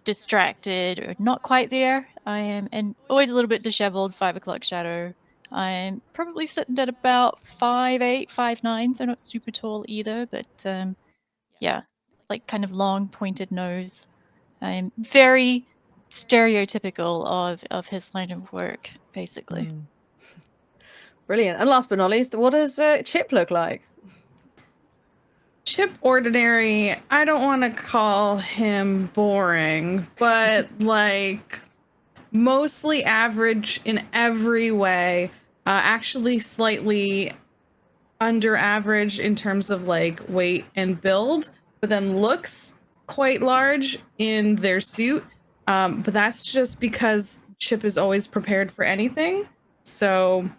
distracted or not quite there. And always a little bit disheveled, 5 o'clock shadow. I'm probably sitting at about 5'8", 5'9", so not super tall either, but yeah, like kind of long pointed nose. I'm very stereotypical of his line of work, basically. Brilliant. And last but not least, what does Chip look like? Chip Ordinary, I don't want to call him boring, but like mostly average in every way. Actually, slightly under average in terms of like weight and build, but then looks quite large in their suit. But that's just because Chip is always prepared for anything. So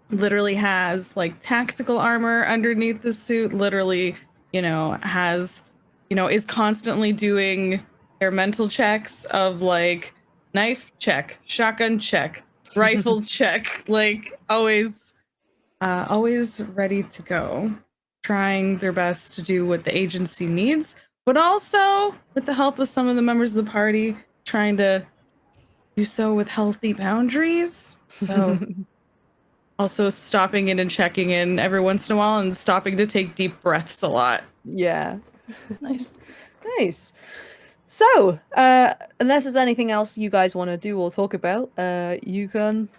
literally has like tactical armor underneath the suit, literally, has, is constantly doing their mental checks of like knife check, shotgun check, rifle check, like always ready to go, trying their best to do what the agency needs, but also with the help of some of the members of the party, trying to do so with healthy boundaries. So also stopping in and checking in every once in a while and stopping to take deep breaths a lot. Yeah. Nice. Nice. So, unless there's anything else you guys want to do or talk about, you can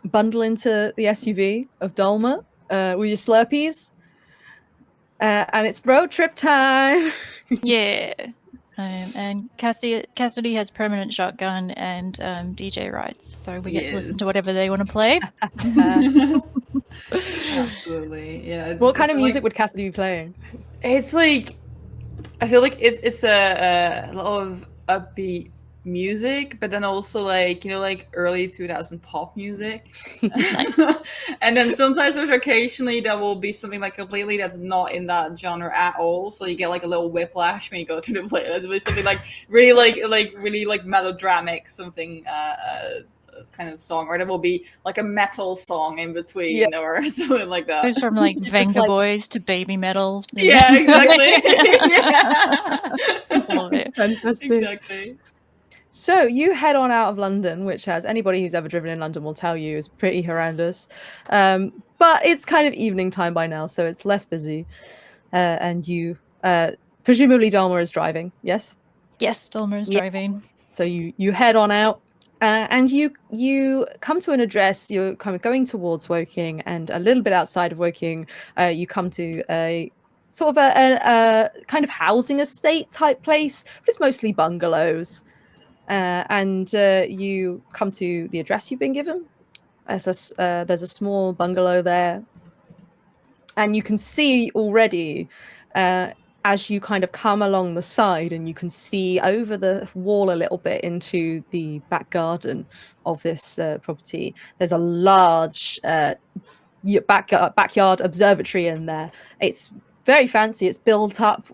bundle into the SUV of Dolma with your Slurpees And it's road trip time. Yeah. And Cassidy has permanent shotgun and DJ rides, so we get to listen to Yes. whatever they want to play. Absolutely. Yeah. What kind of like- music would Cassidy be playing? It's like I feel like it's a lot of upbeat music, but then also like like early 2000 pop music. And then sometimes occasionally there will be something like completely that's not in that genre at all. So you get like a little whiplash when you go to the playlist with something like really melodramatic something kind of song, or there will be like a metal song in between or something like that. Goes from like Venga like- Boys to baby metal. Yeah, exactly. Yeah. Love it. Fantastic. Exactly. So you head on out of London, which, as anybody who's ever driven in London will tell you, is pretty horrendous. But it's kind of evening time by now, so it's less busy. And you, presumably, Dalma is driving. Yes. Yes, Dolmer is Yeah. driving. So you head on out, and you come to an address. You're kind of going towards Woking, and a little bit outside of Woking, you come to a sort of a kind of housing estate type place. But it's mostly bungalows. And you come to the address you've been given. There's a small bungalow there, and you can see already as you kind of come along the side, and you can see over the wall a little bit into the back garden of this property. There's a large backyard observatory in there. It's very fancy. It's built up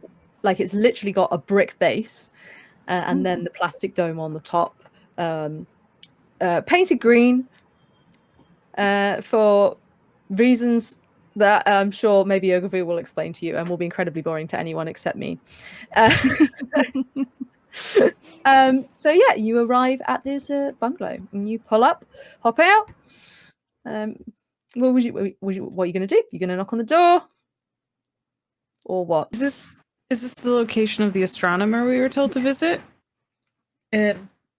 like it's literally got a brick base. And then the plastic dome on the top, painted green for reasons that I'm sure maybe Ogilvy will explain to you and will be incredibly boring to anyone except me. So yeah, you arrive at this bungalow and you pull up, hop out. What are you going to do? You're going to knock on the door, or what? Is this the location of the astronomer we were told to visit?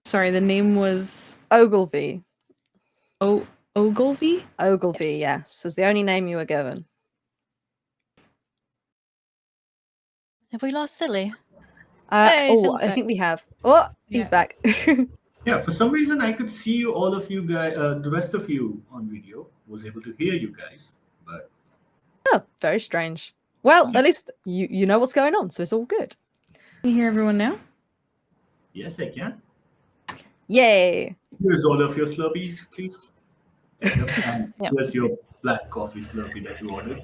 Sorry, the name was Ogilvy. Ogilvy? Ogilvy, yes, is the only name you were given. Have we lost Silly? Hey, Oh, Sil's I back. think we have. Oh, he's Yeah. back. Yeah, for some reason I could see you, all of you guys, the rest of you on video. Was able to hear you guys, but Oh, very strange. Well, at least you know what's going on, so it's all good. Can you hear everyone now? yes, I can. Yay! Here's all of your Slurpees, please. And Yep. here's your black coffee Slurpee that you ordered.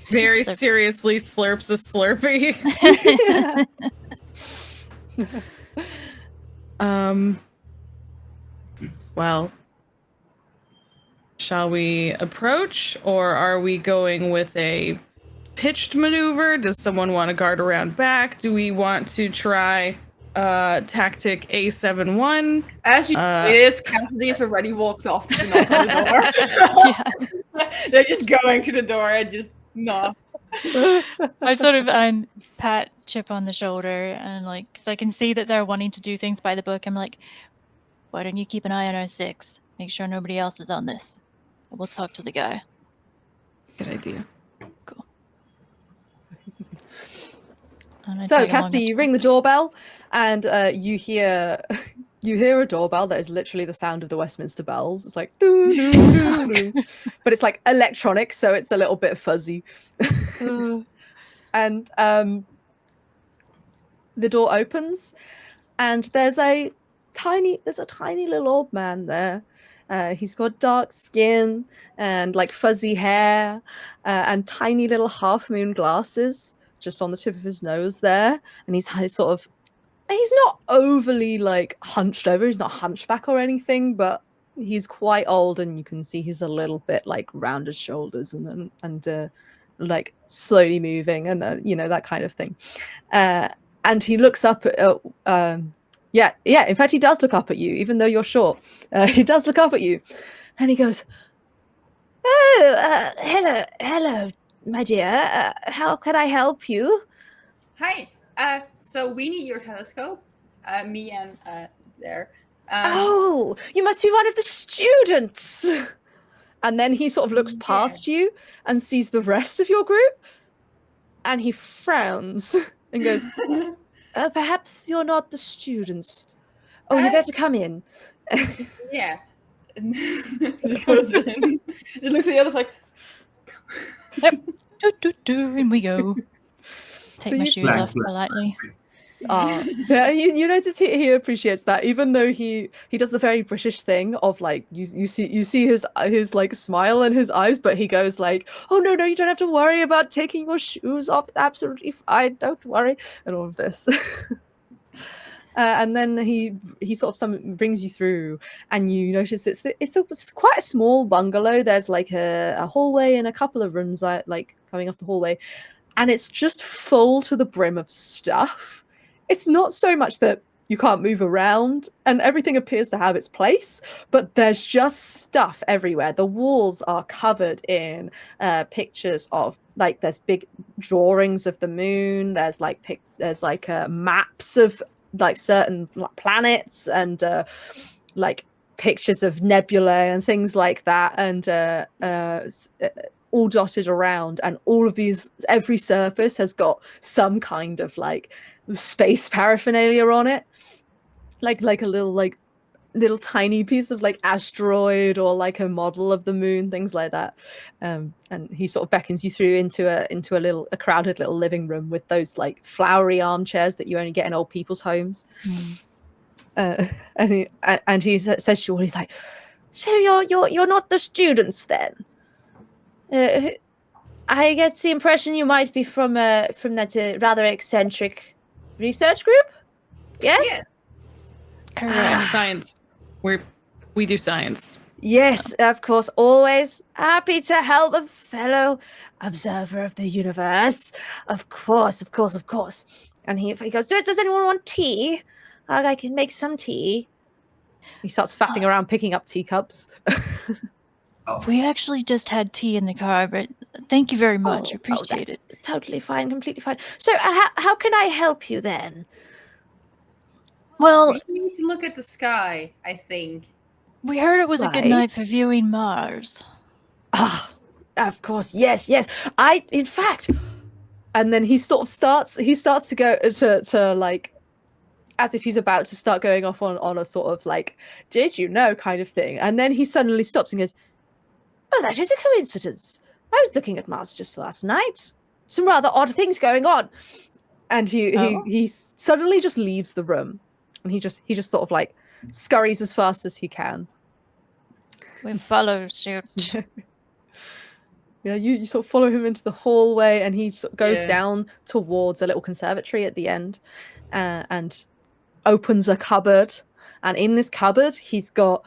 Very Slurp. seriously slurps a Slurpee. Well, shall we approach, or are we going with a pitched maneuver? Does someone want to guard around back? Do we want to try tactic A71? As you Uh, say this, Cassidy has already walked off to knock on the door. They're just going to the door and just knock. I sort of pat Chip on the shoulder and like, because I can see that they're wanting to do things by the book. I'm like, why don't you keep an eye on our 6? Make sure nobody else is on this. We'll talk to the guy. Good idea. Cool. And I So, tag along Cassidy, up you to ring the it. doorbell, and you hear a doorbell that is literally the sound of the Westminster bells. It's like doo, doo, doo, doo. But it's like electronic, so it's a little bit fuzzy. And the door opens, and there's a tiny little old man there. He's got dark skin and like fuzzy hair and tiny little half moon glasses just on the tip of his nose there. And he's not overly like hunched over. He's not hunchback or anything, but he's quite old, and you can see he's a little bit like round his shoulders and like slowly moving and that kind of thing. And he looks up at yeah, in fact he does look up at you, even though you're short. He does look up at you, and he goes, "Oh, hello, my dear. How can I help you?" Hi. So we need your telescope. Me and there. Oh, you must be one of the students. And then he sort of looks past you and sees the rest of your group, and he frowns and goes, perhaps you're not the students. Oh, you better come in. Yeah. Just goes in. Just looks at the others like, Yep. In we go. Take So my you- shoes Blank, off blank. politely. But you notice he appreciates that, even though he does the very British thing of like you see his like smile in his eyes, but he goes like, oh no, you don't have to worry about taking your shoes off, absolutely fine, don't worry, and all of this. And then he sort of brings you through, and you notice it's quite a small bungalow. There's like a hallway and a couple of rooms like coming off the hallway, and it's just full to the brim of stuff. It's not so much that you can't move around and everything appears to have its place, but there's just stuff everywhere. The walls are covered in pictures of like there's big drawings of the moon. There's like maps of like certain planets and like pictures of nebulae and things like that, and all dotted around, and all of these, every surface has got some kind of like space paraphernalia on it, like a little tiny piece of like asteroid or like a model of the moon, things like that. And he sort of beckons you through into a crowded little living room with those like flowery armchairs that you only get in old people's homes. And he says to you all, he's like, so you're not the students then? I get the impression you might be from that rather eccentric research group. Yes. yeah. Correct. Science. We do science. Yes, of course. Always happy to help a fellow observer of the universe. Of course. And he goes, does anyone want tea? I can make some tea. He starts faffing around picking up teacups. We actually just had tea in the car, but thank you very much. Appreciate it. Totally fine, completely fine. So how can I help you then? Well, We need to look at the sky, I think. we heard it was a good Right. night for viewing Mars. Ah, of course, yes. In fact, and then he starts to go to like, as if he's about to start going off on a sort of like, did you know kind of thing. And then he suddenly stops and goes, oh, that is a coincidence. I was looking at Mars just last night. Some rather odd things going on. And he suddenly just leaves the room. And he just sort of like scurries as fast as he can. We follow suit. Yeah, you sort of follow him into the hallway, and he sort of goes Yeah. down towards a little conservatory at the end, and opens a cupboard. And in this cupboard, he's got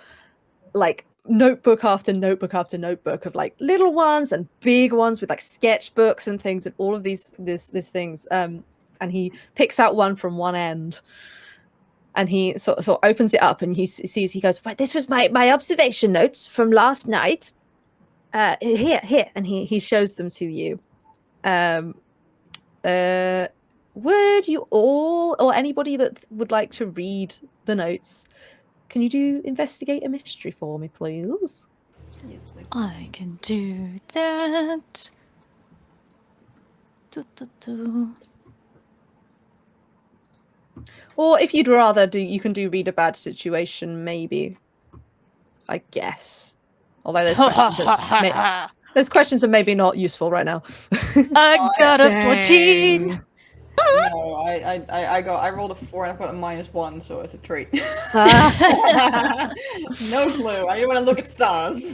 like notebook after notebook after notebook of like little ones and big ones with like sketchbooks and things and all of these things. And he picks out one from one end. And he sort of opens it up, and he sees, he goes, right, this was my observation notes from last night. Here, and he shows them to you. Would you all, or anybody that would like to read the notes, can you do investigate a mystery for me, please? Yes, like, I can do that. Or if you'd rather do, you can do read a bad situation, maybe. I guess. Although those questions are maybe not useful right now. I got a 14. Dang. no, I rolled a 4 and I put a -1, so it's a trait. No clue. I didn't want to look at stars.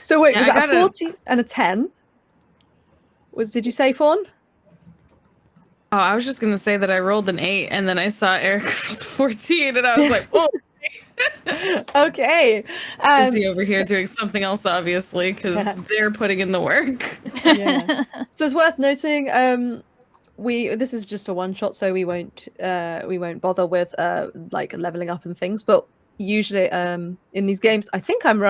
So wait, Yeah, was I that a got a- 14 and a 10? Did you say, Fawn? Oh, I was just gonna say that I rolled an 8, and then I saw Eric rolled 14, and I was like, "Oh, Okay. is he over here doing something else?" Obviously, because they're putting in the work. Yeah. So it's worth noting, this is just a one shot, so we won't bother with like leveling up and things, but usually in these games, I think I'm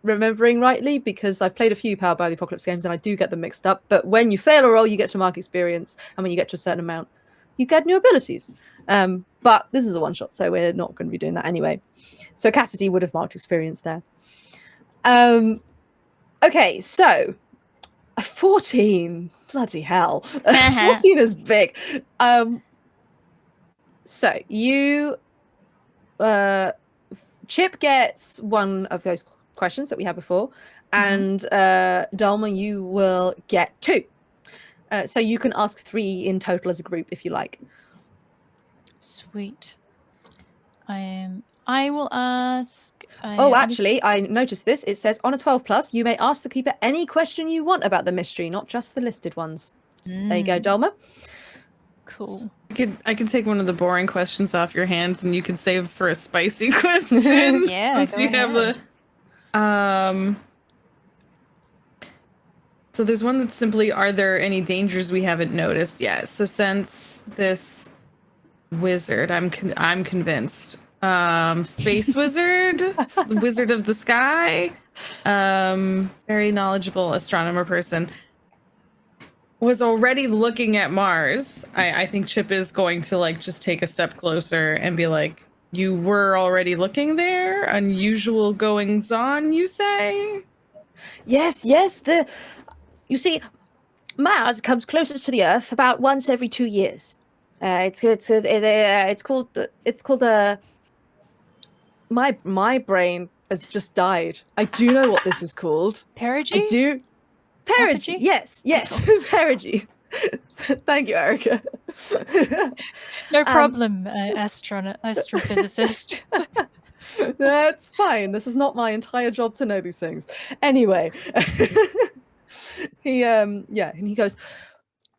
remembering rightly, because I've played a few Powered by the Apocalypse games and I do get them mixed up, but when you fail a roll, you get to mark experience, and when you get to a certain amount, you get new abilities. But this is a one shot, so we're not going to be doing that anyway. So Cassidy would have marked experience there. Okay, so 14. Bloody hell. 14 is big. So you Chip gets one of those questions that we had before, and Dalma, you will get 2. So you can ask 3 in total as a group if you like. Sweet. I will ask. Actually, I noticed this. It says on a 12 plus, you may ask the keeper any question you want about the mystery, not just the listed ones. There you go, Dalma. Cool. I could take one of the boring questions off your hands, and you can save for a spicy question. Yeah, since go you have ahead. So there's one that's simply, are there any dangers we haven't noticed yet? So since this wizard, I'm convinced, space wizard, wizard of the sky, very knowledgeable astronomer person, was already looking at Mars. I think Chip is going to like just take a step closer and be like, you were already looking there? Unusual goings on, you say? Yes. You see, Mars comes closest to the Earth about once every 2 years. It's called my brain has just died. I do know what this is called. Perigee? I do. Perigee. Apogee? Yes. Perigee. Thank you, Erica. No problem, astrophysicist. That's fine. This is not my entire job to know these things. Anyway, and he goes,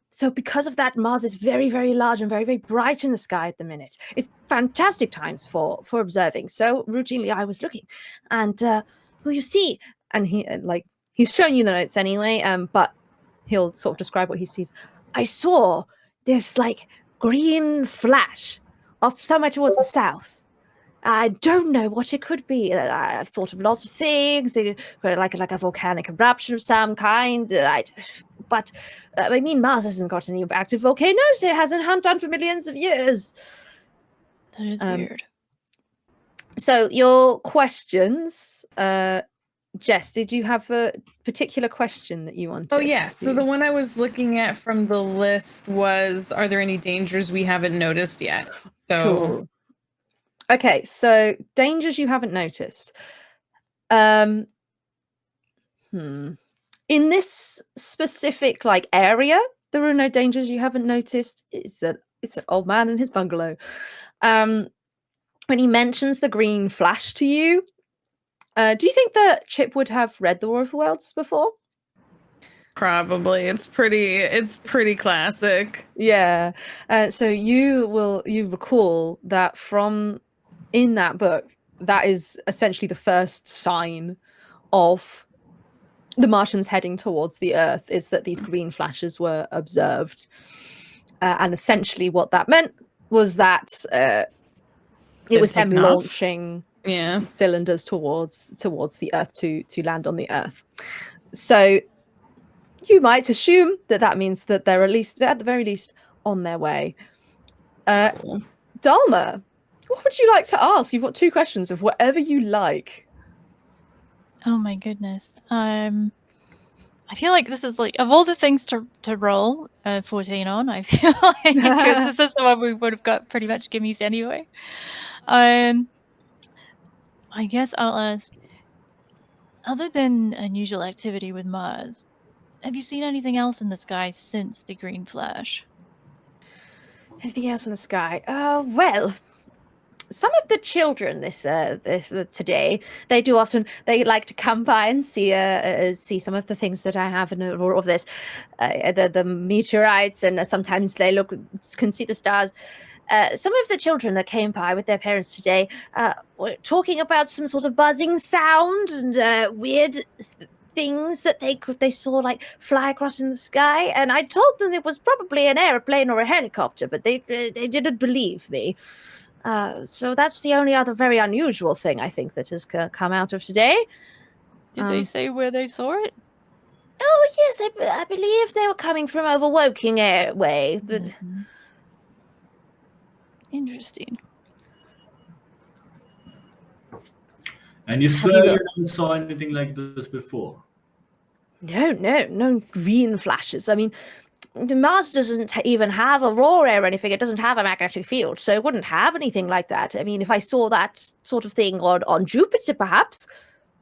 so because of that, Mars is very, very large and very, very bright in the sky at the minute. It's fantastic times for observing. So routinely I was looking, and well, you see, and he's shown you the notes anyway, but he'll sort of describe what he sees. I saw this like green flash off somewhere towards the south. I don't know what it could be. I've thought of lots of things, like a volcanic eruption of some kind. But I mean, Mars hasn't got any active volcanoes. It hasn't done for millions of years. That is weird. So your questions, Jess, did you have a particular question that you wanted? Oh, yeah. So the one I was looking at from the list was, are there any dangers we haven't noticed yet? So. Cool. Okay, so dangers you haven't noticed. In this specific like area, there are no dangers you haven't noticed. It's an old man in his bungalow. When he mentions the green flash to you, do you think that Chip would have read the War of the Worlds before? Probably. It's pretty classic. Yeah. So you recall that from in that book, that is essentially the first sign of the Martians heading towards the Earth, is that these green flashes were observed. And essentially what that meant was that it was them launching cylinders towards the Earth to land on the Earth. So you might assume that means that they're at the very least on their way. Dalma, what would you like to ask? You've got 2 questions of whatever you like. Oh my goodness. I feel like this is like, of all the things to roll 14 on, I feel like this is the one we would have got pretty much gimmies anyway. I guess I'll ask, other than unusual activity with Mars, have you seen anything else in the sky since the green flash? Anything else in the sky? Well, some of the children today, they like to come by and see some of the things that I have in all of this, the meteorites, and sometimes they can see the stars. Some of the children that came by with their parents today were talking about some sort of buzzing sound and weird things that they saw like fly across in the sky, and I told them it was probably an airplane or a helicopter, but they didn't believe me. So that's the only other very unusual thing I think that has come out of today. Did they say where they saw it? Oh yes, I believe they were coming from over Woking Airway. Mm-hmm. Interesting. And you swear you never saw anything like this before? No green flashes. I mean, Mars doesn't even have aurora or anything. It doesn't have a magnetic field, so it wouldn't have anything like that. I mean, if I saw that sort of thing on Jupiter, perhaps,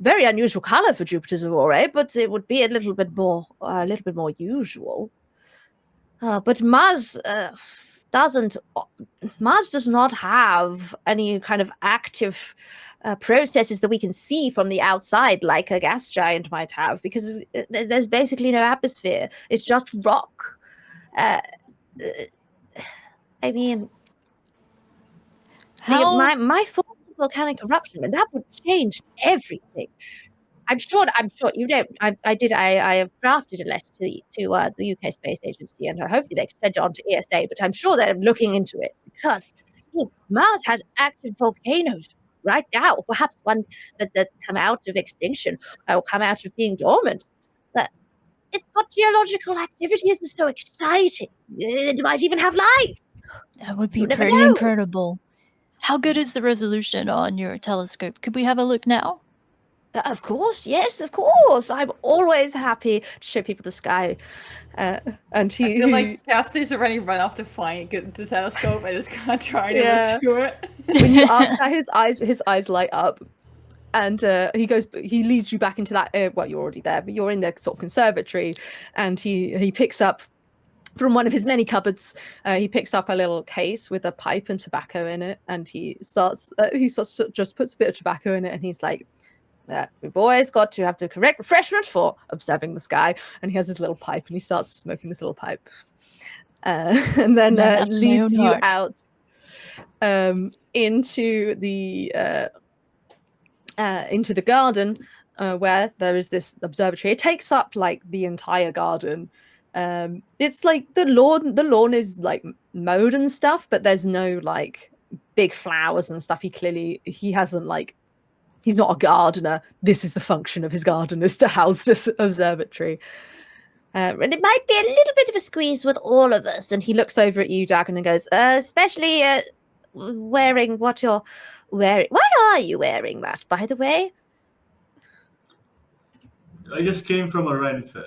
very unusual color for Jupiter's aurora, but it would be a little bit more usual. But Mars doesn't. Mars does not have any kind of active processes that we can see from the outside, like a gas giant might have, because there's basically no atmosphere. It's just rock. I mean, my thoughts of volcanic eruption, and that would change everything. I'm sure. You know. I have drafted a letter to the UK Space Agency, and hopefully they can send it on to ESA. But I'm sure they're looking into it because if Mars had active volcanoes right now, perhaps one that's come out of extinction or come out of being dormant. But it's got geological activity. It's so exciting. It might even have life. That would be You never pretty know. incredible. How good is the resolution on your telescope? Could we have a look now? Of course, yes, of course. I'm always happy to show people the sky. And he, I feel like Cassidy's already run off to find the telescope and is kind of trying to look through it. when you ask that, his eyes light up, and he leads you back into that. Well, you're already there, but you're in the sort of conservatory, and he picks up from one of his many cupboards. He picks up a little case with a pipe and tobacco in it, and he starts just puts a bit of tobacco in it, and he's like, we've always got to have the correct refreshment for observing the sky. And he has his little pipe, and he starts smoking this little pipe, and then leads you out into the garden, where there is this observatory. It takes up like the entire garden. It's like the lawn is like mowed and stuff, but there's no like big flowers and stuff. He hasn't like. He's not a gardener. This is the function of his garden, is to house this observatory. And it might be a little bit of a squeeze with all of us. And he looks over at you, Dagon, and goes, especially wearing what you're wearing. Why are you wearing that, by the way? I just came from a Ren fair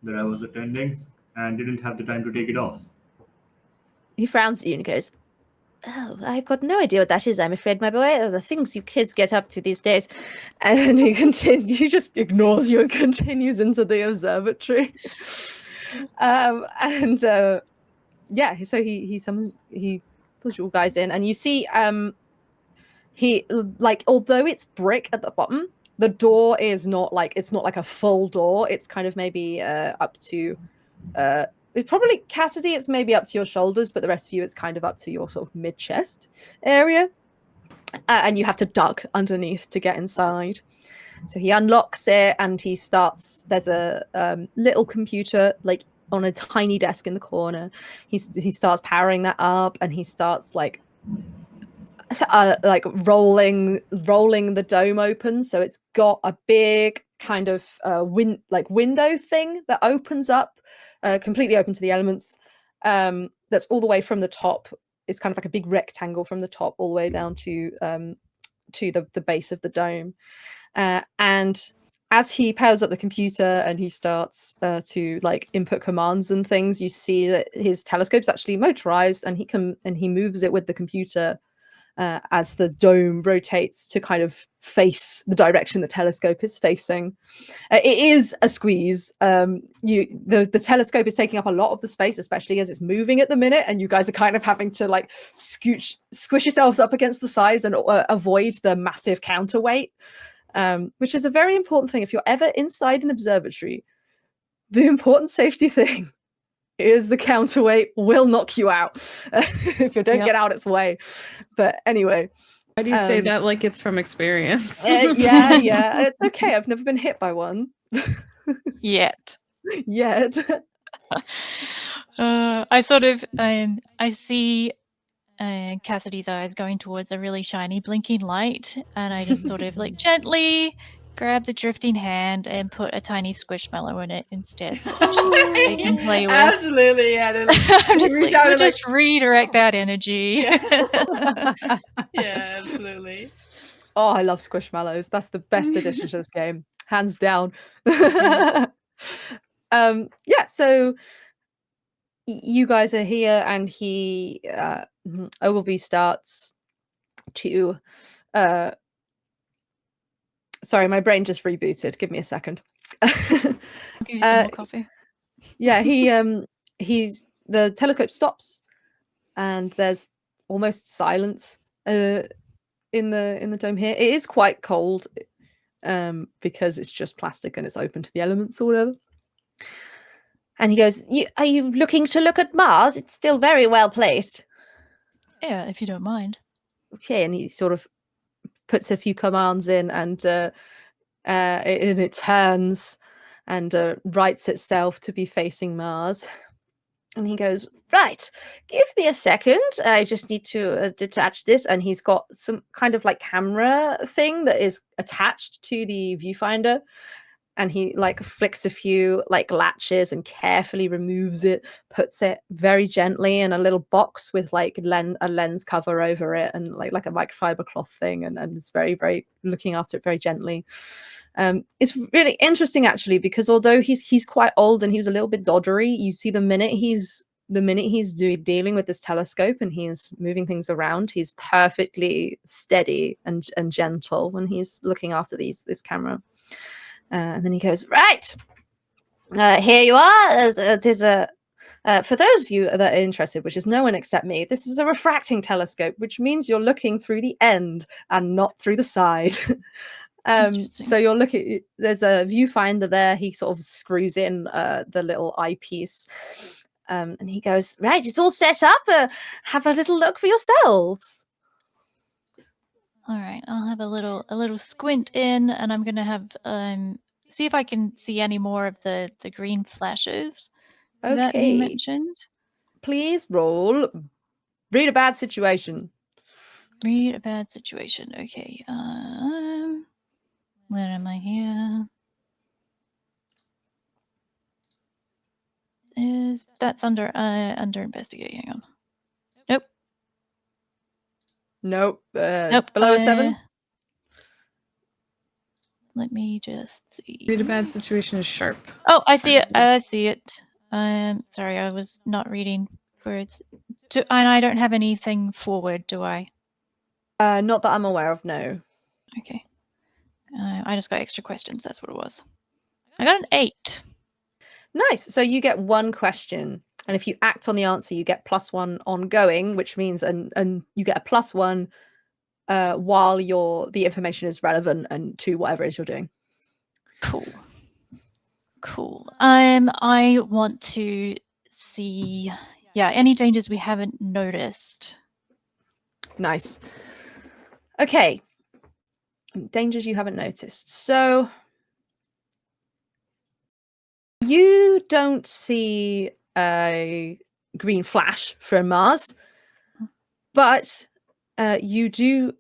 that I was attending and didn't have the time to take it off. He frowns at you and goes, oh, I've got no idea what that is, I'm afraid, my boy. The things you kids get up to these days. And he just ignores you and continues into the observatory. So he pulls you all guys in, and you see he, like, although it's brick at the bottom, the door is not like, it's not like a full door. It's kind of maybe up to it's probably, Cassidy, it's maybe up to your shoulders, but the rest of you, it's kind of up to your sort of mid-chest area. And you have to duck underneath to get inside. So he unlocks it, and he starts, there's a little computer like on a tiny desk in the corner. He starts powering that up, and he starts like rolling the dome open. So it's got a big kind of window thing that opens up, completely open to the elements. That's all the way from the top. It's kind of like a big rectangle from the top all the way down to the base of the dome. And as he powers up the computer and he starts to like input commands and things, you see that his telescope's actually motorized, and he moves it with the computer as the dome rotates to kind of face the direction the telescope is facing. It is a squeeze. The telescope is taking up a lot of the space, especially as it's moving at the minute, and you guys are kind of having to like squish yourselves up against the sides and avoid the massive counterweight, which is a very important thing. If you're ever inside an observatory, the important safety thing is the counterweight will knock you out if you don't get out its way. But anyway, why do you say that like it's from experience? Yeah, it's okay. I've never been hit by one Yet. I sort of I see Cassidy's eyes going towards a really shiny blinking light, and I just sort of like gently grab the drifting hand and put a tiny squishmallow in it instead. They can play with. Absolutely, yeah. Just redirect that energy. Yeah, absolutely. Oh, I love squishmallows. That's the best addition to this game, hands down. Yeah, so you guys are here, and he Ogilvy starts to sorry, my brain just rebooted. Give me a second. I'll give you some more coffee. Yeah, he's the telescope stops, and there's almost silence in the dome here. It is quite cold because it's just plastic and it's open to the elements or whatever. And he goes, "Are you looking to look at Mars? It's still very well placed." Yeah, if you don't mind. Okay, and he sort of puts a few commands in, and it turns and rights itself to be facing Mars. And he goes, "Right, give me a second. I just need to detach this." And he's got some kind of like camera thing that is attached to the viewfinder. And he like flicks a few like latches and carefully removes it, puts it very gently in a little box with like a lens cover over it, and like a microfiber cloth thing, and is very, very looking after it very gently. It's really interesting actually, because although he's quite old and he was a little bit doddery, you see the minute he's dealing with this telescope and he's moving things around, he's perfectly steady and gentle when he's looking after this camera. And then he goes, "Right, here you are. It is for those of you that are interested, which is no one except me, this is a refracting telescope, which means you're looking through the end and not through the side." So you're looking, there's a viewfinder there. He sort of screws in the little eyepiece. And he goes, "Right, it's all set up. Have a little look for yourselves." All right, I'll have a little squint in, and I'm gonna have see if I can see any more of the green flashes that he Okay. mentioned. Please roll. Read a bad situation. Read a bad situation. Okay. Where am I here? That's under investigate? Hang on. Nope. Nope. Nope. Below a 7. Let me just see. Read a bad situation is sharp. Oh, I see it. I see it. Sorry, I was not reading words. And I don't have anything forward, do I? Not that I'm aware of, no. Okay. I just got extra questions. That's what it was. I got an 8. Nice. So you get one question, and if you act on the answer, you get +1 ongoing, which means and you get a +1 while the information is relevant and to whatever it is you're doing. Cool. I want to see, any dangers we haven't noticed. Nice. Okay. Dangers you haven't noticed. So you don't see a green flash from Mars, but what you do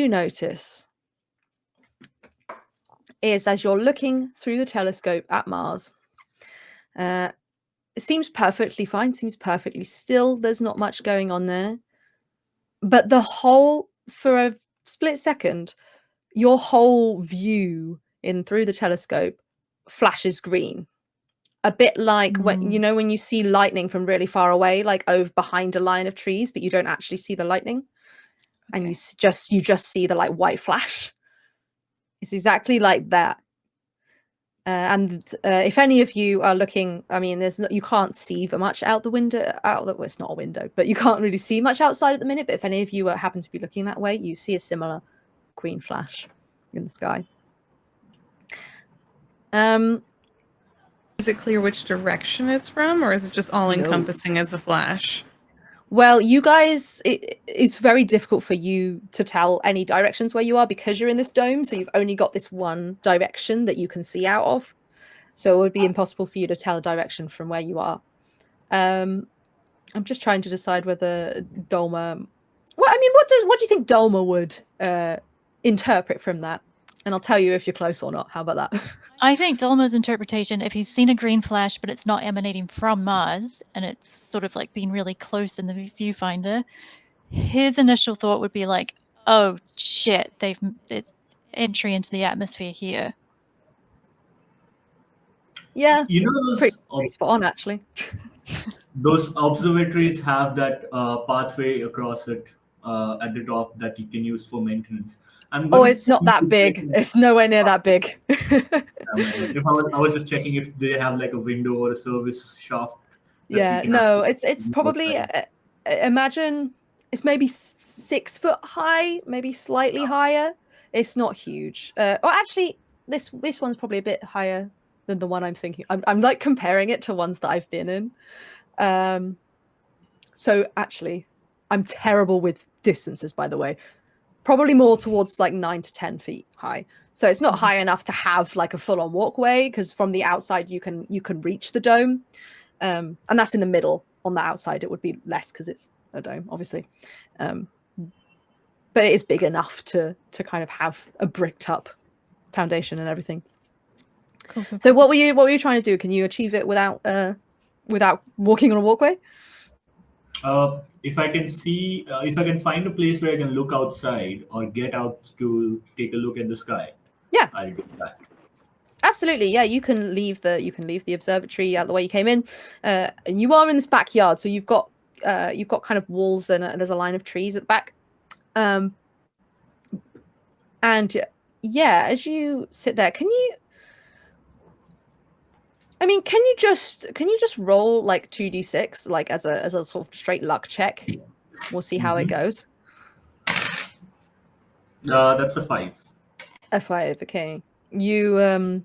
notice is, as you're looking through the telescope at Mars, it seems perfectly fine, seems perfectly still. There's not much going on there. But for a split second, your whole view through the telescope flashes green. A bit like when you see lightning from really far away, like over behind a line of trees, but you don't actually see the lightning. Okay. And you just see the like white flash. It's exactly like that. And if any of you are looking, I mean, you can't see much out the window. Well, it's not a window, but you can't really see much outside at the minute. But if any of you happen to be looking that way, you see a similar green flash in the sky. Is it clear which direction it's from, or is it just all-encompassing as a flash? Well, you guys, it's very difficult for you to tell any directions where you are because you're in this dome. So you've only got this one direction that you can see out of. So it would be impossible for you to tell a direction from where you are. I'm just trying to decide whether Dolma... Well, I mean, what do you think Dolma would interpret from that? And I'll tell you if you're close or not. How about that? I think Dolma's interpretation, if he's seen a green flash, but it's not emanating from Mars, and it's sort of like being really close in the viewfinder, his initial thought would be like, "Oh shit, it's entry into the atmosphere here." Yeah, You know pretty spot on actually. those observatories have that pathway across it at the top that you can use for maintenance. I'm Oh, gonna it's not see that if they big. can- It's nowhere near that big. I mean, if I was just checking if they have like a window or a service shaft that we Yeah, can no, actually it's view probably outside. imagine it's maybe 6 foot high, maybe slightly higher. It's not huge. Or actually, this one's probably a bit higher than the one I'm thinking. I'm like comparing it to ones that I've been in. So actually, I'm terrible with distances, by the way. Probably more towards like 9 to 10 feet high. So it's not high enough to have like a full-on walkway, because from the outside you can reach the dome. And that's in the middle. On the outside it would be less because it's a dome, obviously. But it is big enough to kind of have a bricked up foundation and everything. Cool. So what were you trying to do? Can you achieve it without walking on a walkway? If I can see, if I can find a place where I can look outside or get out to take a look at the sky, Yeah. I'll do that. Absolutely, yeah. You can leave the observatory out the way you came in, and you are in this backyard. So you've got kind of walls and there's a line of trees at the back, and yeah, as you sit there, can you just roll like 2d6 like as a sort of straight luck check? We'll see how it goes. That's a 5. A 5, okay. You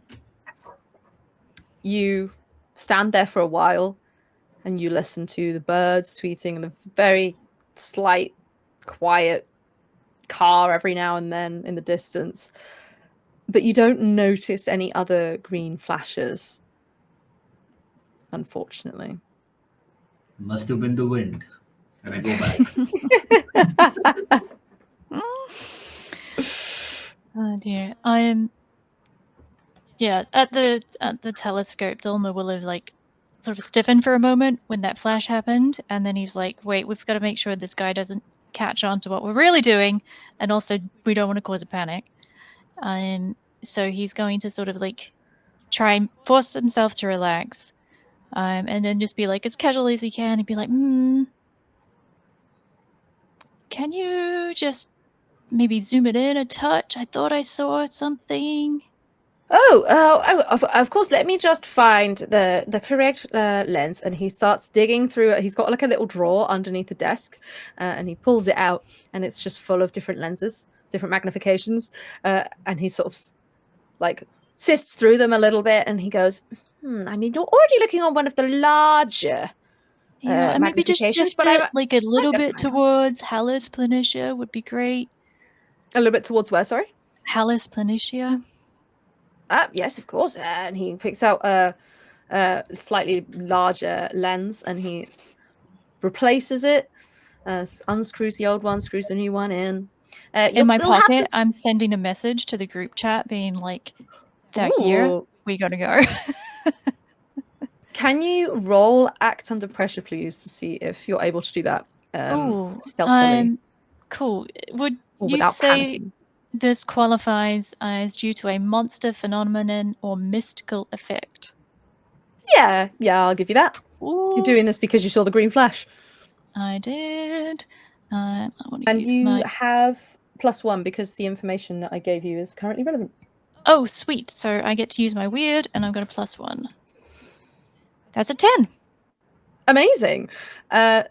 stand there for a while and you listen to the birds tweeting and the very slight quiet car every now and then in the distance, but you don't notice any other green flashes, unfortunately. Must have been the wind. And I go back. Oh dear. Yeah, at the telescope, Dulma will have like sort of stiffened for a moment when that flash happened, and then he's like, "Wait, we've got to make sure this guy doesn't catch on to what we're really doing, and also we don't want to cause a panic." And so he's going to sort of like try and force himself to relax, and then just be like as casual as he can, and be like, "Can you just maybe zoom it in a touch? I thought I saw something." Of course. Let me just find the correct lens. And he starts digging through it. He's got like a little drawer underneath the desk, and he pulls it out, and it's just full of different lenses, different magnifications. And he sort of like sifts through them a little bit, and he goes, I mean, you're already looking on one of the larger Yeah, and maybe just magnifications, shift but it like a little gonna bit find out. towards Hallis Planitia would be great. A little bit towards where, sorry? Hallis Planitia. Yes, of course. And he picks out a slightly larger lens, and he replaces it, unscrews the old one, screws the new one in. In my you'll have pocket, to... I'm sending a message to the group chat being like, "They're here. Ooh. We gotta go." Can you roll act under pressure, please, to see if you're able to do that stealthily Cool. Would or you without say panicking? this qualifies as due to a monster phenomenon or mystical effect? Yeah, I'll give you that. Ooh, You're doing this because you saw the green flash. I did. I want to And use you my... have +1 because the information that I gave you is currently relevant. Oh, sweet. So I get to use my weird, and I've got a +1. That's a 10. Amazing.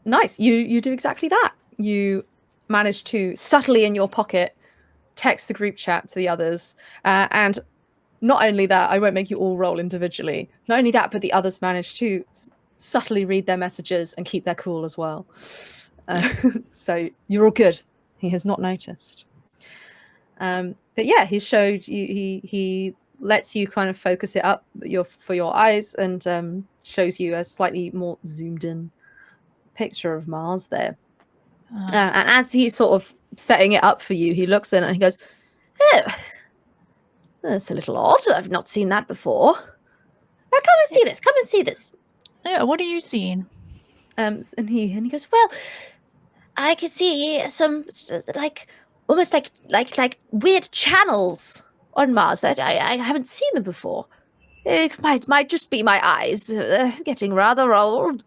Nice. You do exactly that. You manage to subtly in your pocket text the group chat to the others, and not only that, I won't make you all roll individually. Not only that, but the others manage to subtly read their messages and keep their cool as well. So you're all good. He has not noticed. But yeah, he showed you. He lets you kind of focus it up for your eyes, and shows you a slightly more zoomed in picture of Mars there. And as he's sort of setting it up for you, he looks in and he goes, "Oh, that's a little odd. I've not seen that before. Now come and see this. Come and see this." Yeah, what are you seeing? And he goes, "Well, I can see some almost like weird channels on Mars that I haven't seen them before." It might just be my eyes. Getting rather old.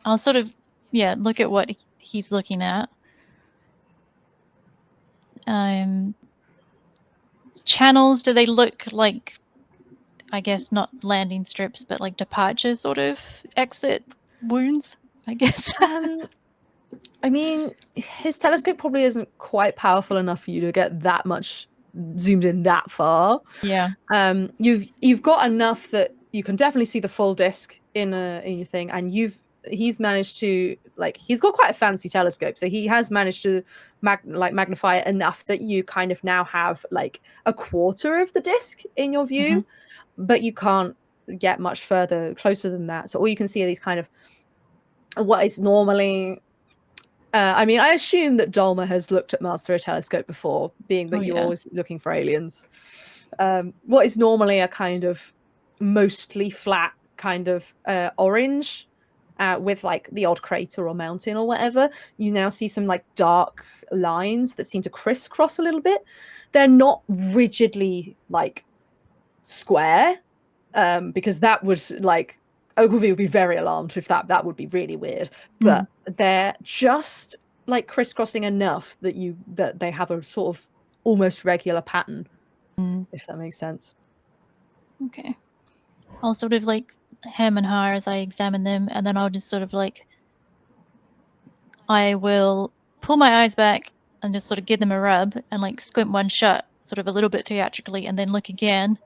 I'll sort of, look at what he's looking at. Channels, do they look like, I guess not landing strips, but like departure sort of exit wounds, I guess? I mean, his telescope probably isn't quite powerful enough for you to get that much zoomed in that far. Yeah. You've got enough that you can definitely see the full disc in your thing, and he's managed to, like, he's got quite a fancy telescope, so he has managed to magnify it enough that you kind of now have like a quarter of the disc in your view, but you can't get much further closer than that. So all you can see are these kind of what is normally I mean, I assume that Dolma has looked at Mars through a telescope before, being that you're always looking for aliens. What is normally a kind of mostly flat kind of orange with like the odd crater or mountain or whatever, you now see some like dark lines that seem to crisscross a little bit. They're not rigidly like square, because that would like Ogilvy would be very alarmed if that would be really weird. But they're just like crisscrossing enough that they have a sort of almost regular pattern, if that makes sense. Okay. I'll sort of like hem and haw as I examine them, and then I'll just sort of like, I will pull my eyes back and just sort of give them a rub and like squint one shut, sort of a little bit theatrically, and then look again, and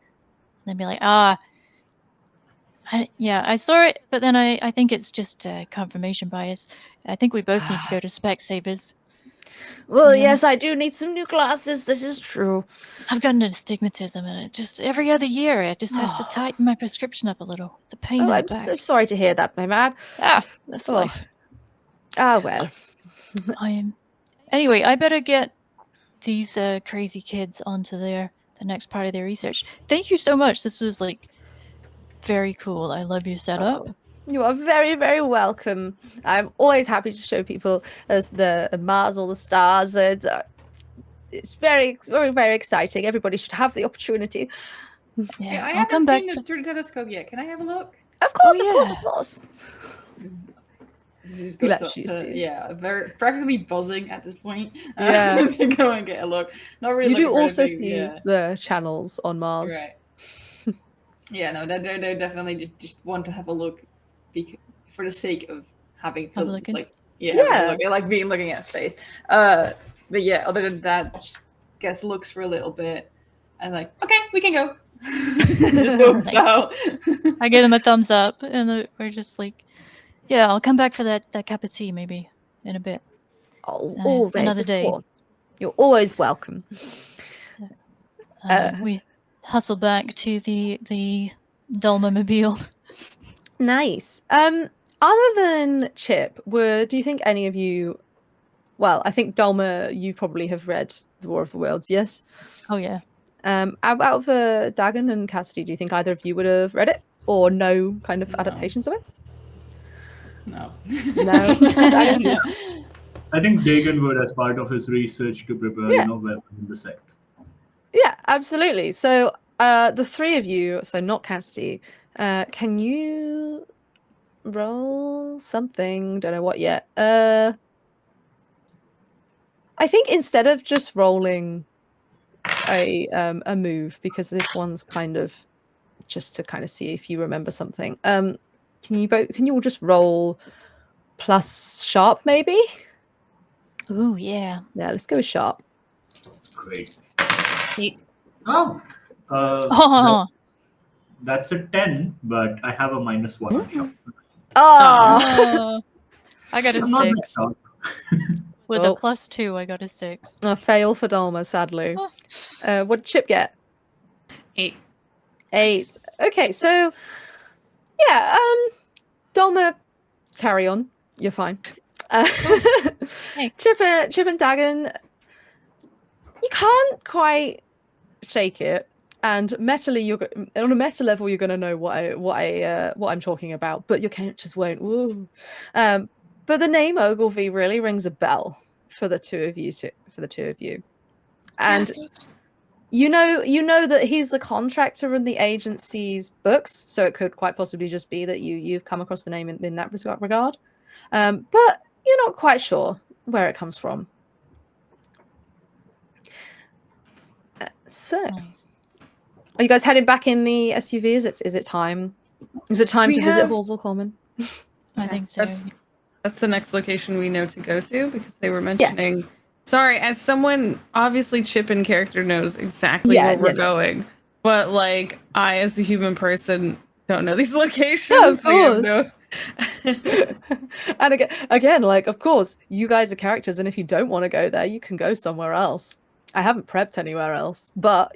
then be like, I saw it, but then I think it's just confirmation bias. I think we both need to go to Specsavers. Well, yes, I do need some new glasses. This is true. I've gotten into astigmatism, and it just every other year it just has to tighten my prescription up a little. It's a pain in the back. I'm so sorry to hear that, my man. That's life. Well. Anyway, I better get these crazy kids onto the next part of their research. Thank you so much. This was like very cool. I love your setup. You are very, very welcome. I'm always happy to show people as the Mars or the stars. It's very, very, very exciting. Everybody should have the opportunity. Yeah, I haven't seen the telescope yet. Can I have a look? Of course, of course. Just very practically buzzing at this point. To go and get a look. Not really. You do also see the channels on Mars. Right. Yeah, no, they definitely just want to have a look, for the sake of having to look, looking at space. But yeah, other than that, just guess looks for a little bit, and like, okay, we can go. So I give them a thumbs up, and we're just like, yeah, I'll come back for that cup of tea maybe in a bit. Always, another day. Of course. You're always welcome. We hustle back to the Dolma-mobile. Nice. Other than Chip, do you think any of you? Well, I think Dolma, you probably have read The War of the Worlds, yes? Oh yeah. Out of Dagon and Cassidy, do you think either of you would have read it or know kind of adaptations of it? No. I think Dagon would, as part of his research to prepare, weapons in the sect. Yeah, absolutely. So the three of you, so not Cassidy, can you roll something? Don't know what yet. I think instead of just rolling a move, because this one's kind of just to kind of see if you remember something. Can you all just roll plus sharp maybe? Ooh, yeah. Yeah, let's go with sharp. Great. 8. That's a 10, but I have a -1 on sharp. I got a 6. With a +2, I got a 6. A fail for Dolma, sadly. What did Chip get? 8. 8. Okay, so yeah, Dolma, carry on. You're fine. Chip and Dagon, you can't quite shake it, and mentally, on a meta level, you're going to know what I'm talking about, but your characters won't. Woo. But the name Ogilvy really rings a bell for the two of you. And you know that he's a contractor in the agency's books, so it could quite possibly just be that you've come across the name in that regard. But you're not quite sure where it comes from. So, Nice. are you guys heading back in the SUV? Is it time? Is it time We to visit have- Horsell Common? I think so. That's the next location we know to go to because they were mentioning. Yes. Sorry, as someone obviously Chip in character knows exactly where we're going, but like I as a human person don't know these locations. Yeah, of course. And again, like of course, you guys are characters, and if you don't want to go there, you can go somewhere else. I haven't prepped anywhere else, but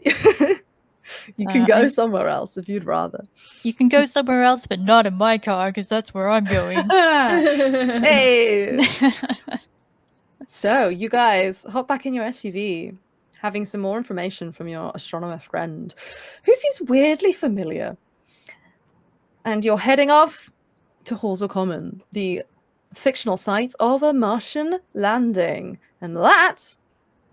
you can go somewhere else if you'd rather. You can go somewhere else, but not in my car, because that's where I'm going. Hey! So, you guys hop back in your SUV, having some more information from your astronomer friend, who seems weirdly familiar. And you're heading off to Horsell Common, the fictional site of a Martian landing. And that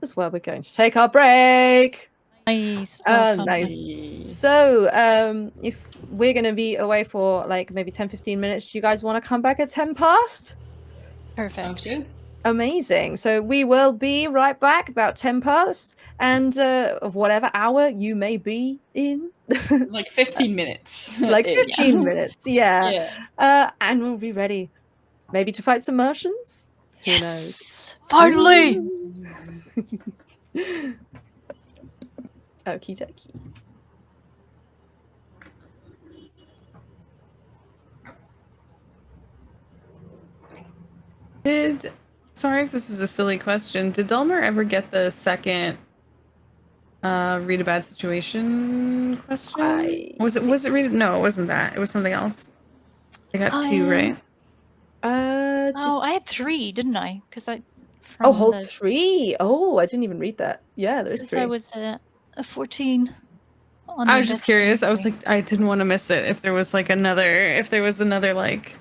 is where we're going to take our break. Nice. Nice. So, if we're going to be away for like maybe 10-15 minutes, do you guys want to come back at 10 past? Perfect. Sounds good. Amazing. So we will be right back about 10 past, and of whatever hour you may be in. Like 15 minutes. Like 15 minutes, yeah. Yeah. And we'll be ready maybe to fight some Martians. Who knows? Finally! Okie dokie. Sorry if this is a silly question. Did Delmer ever get the second read a bad situation question? Was it read? No, it wasn't that. It was something else. I got 2, right? I had 3, didn't I? Because I. Hold 3. Oh, I didn't even read that. Yeah, there's 3. I was a 14. I was just curious. I was like, I didn't want to miss it. If there was another like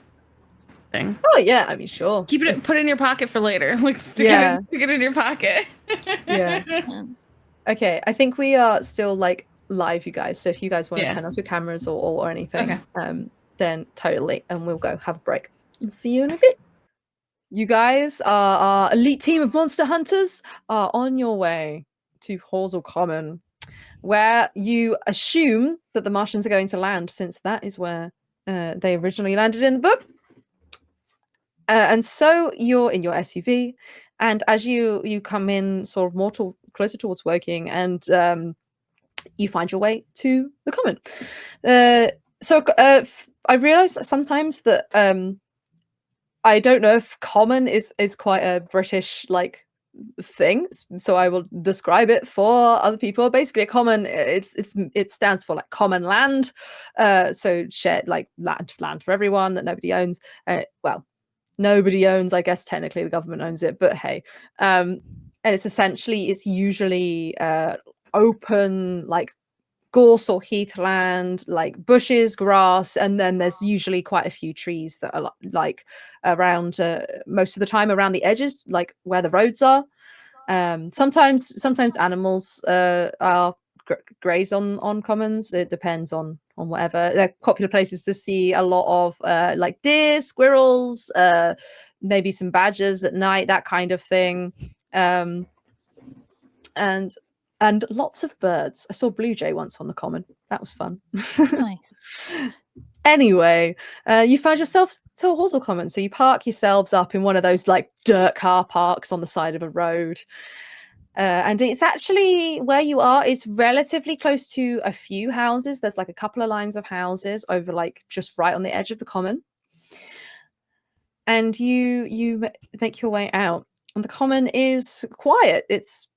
thing. Oh yeah, I mean sure. Keep it. Put it in your pocket for later. Like stick it in your pocket. Yeah. Okay, I think we are still like live, you guys. So if you guys want to turn off your cameras or anything, then totally, and we'll go have a break. And see you in a bit. You guys, our elite team of monster hunters, are on your way to Horsell Common, where you assume that the Martians are going to land, since that is where they originally landed in the book. And so you're in your SUV, and as you come in sort of more closer towards Woking, and you find your way to the Common. I realize sometimes that I don't know if Common is quite a British like thing, so I will describe it for other people. Basically, a common it stands for like common land, so shared like land for everyone that nobody owns. Well, nobody owns, I guess technically the government owns it, but hey, and it's usually open like gorse or heathland, like bushes, grass, and then there's usually quite a few trees that are like around most of the time around the edges, like where the roads are. Sometimes animals are graze on commons. It depends on whatever. They're popular places to see a lot of like deer, squirrels, maybe some badgers at night, that kind of thing. And lots of birds. I saw a blue jay once on the common. That was fun. Nice. Anyway, you found yourself to a Horsell Common, so you park yourselves up in one of those like dirt car parks on the side of a road. And it's actually where you are is relatively close to a few houses. There's like a couple of lines of houses over like just right on the edge of the common. And you make your way out. And the common is quiet. It's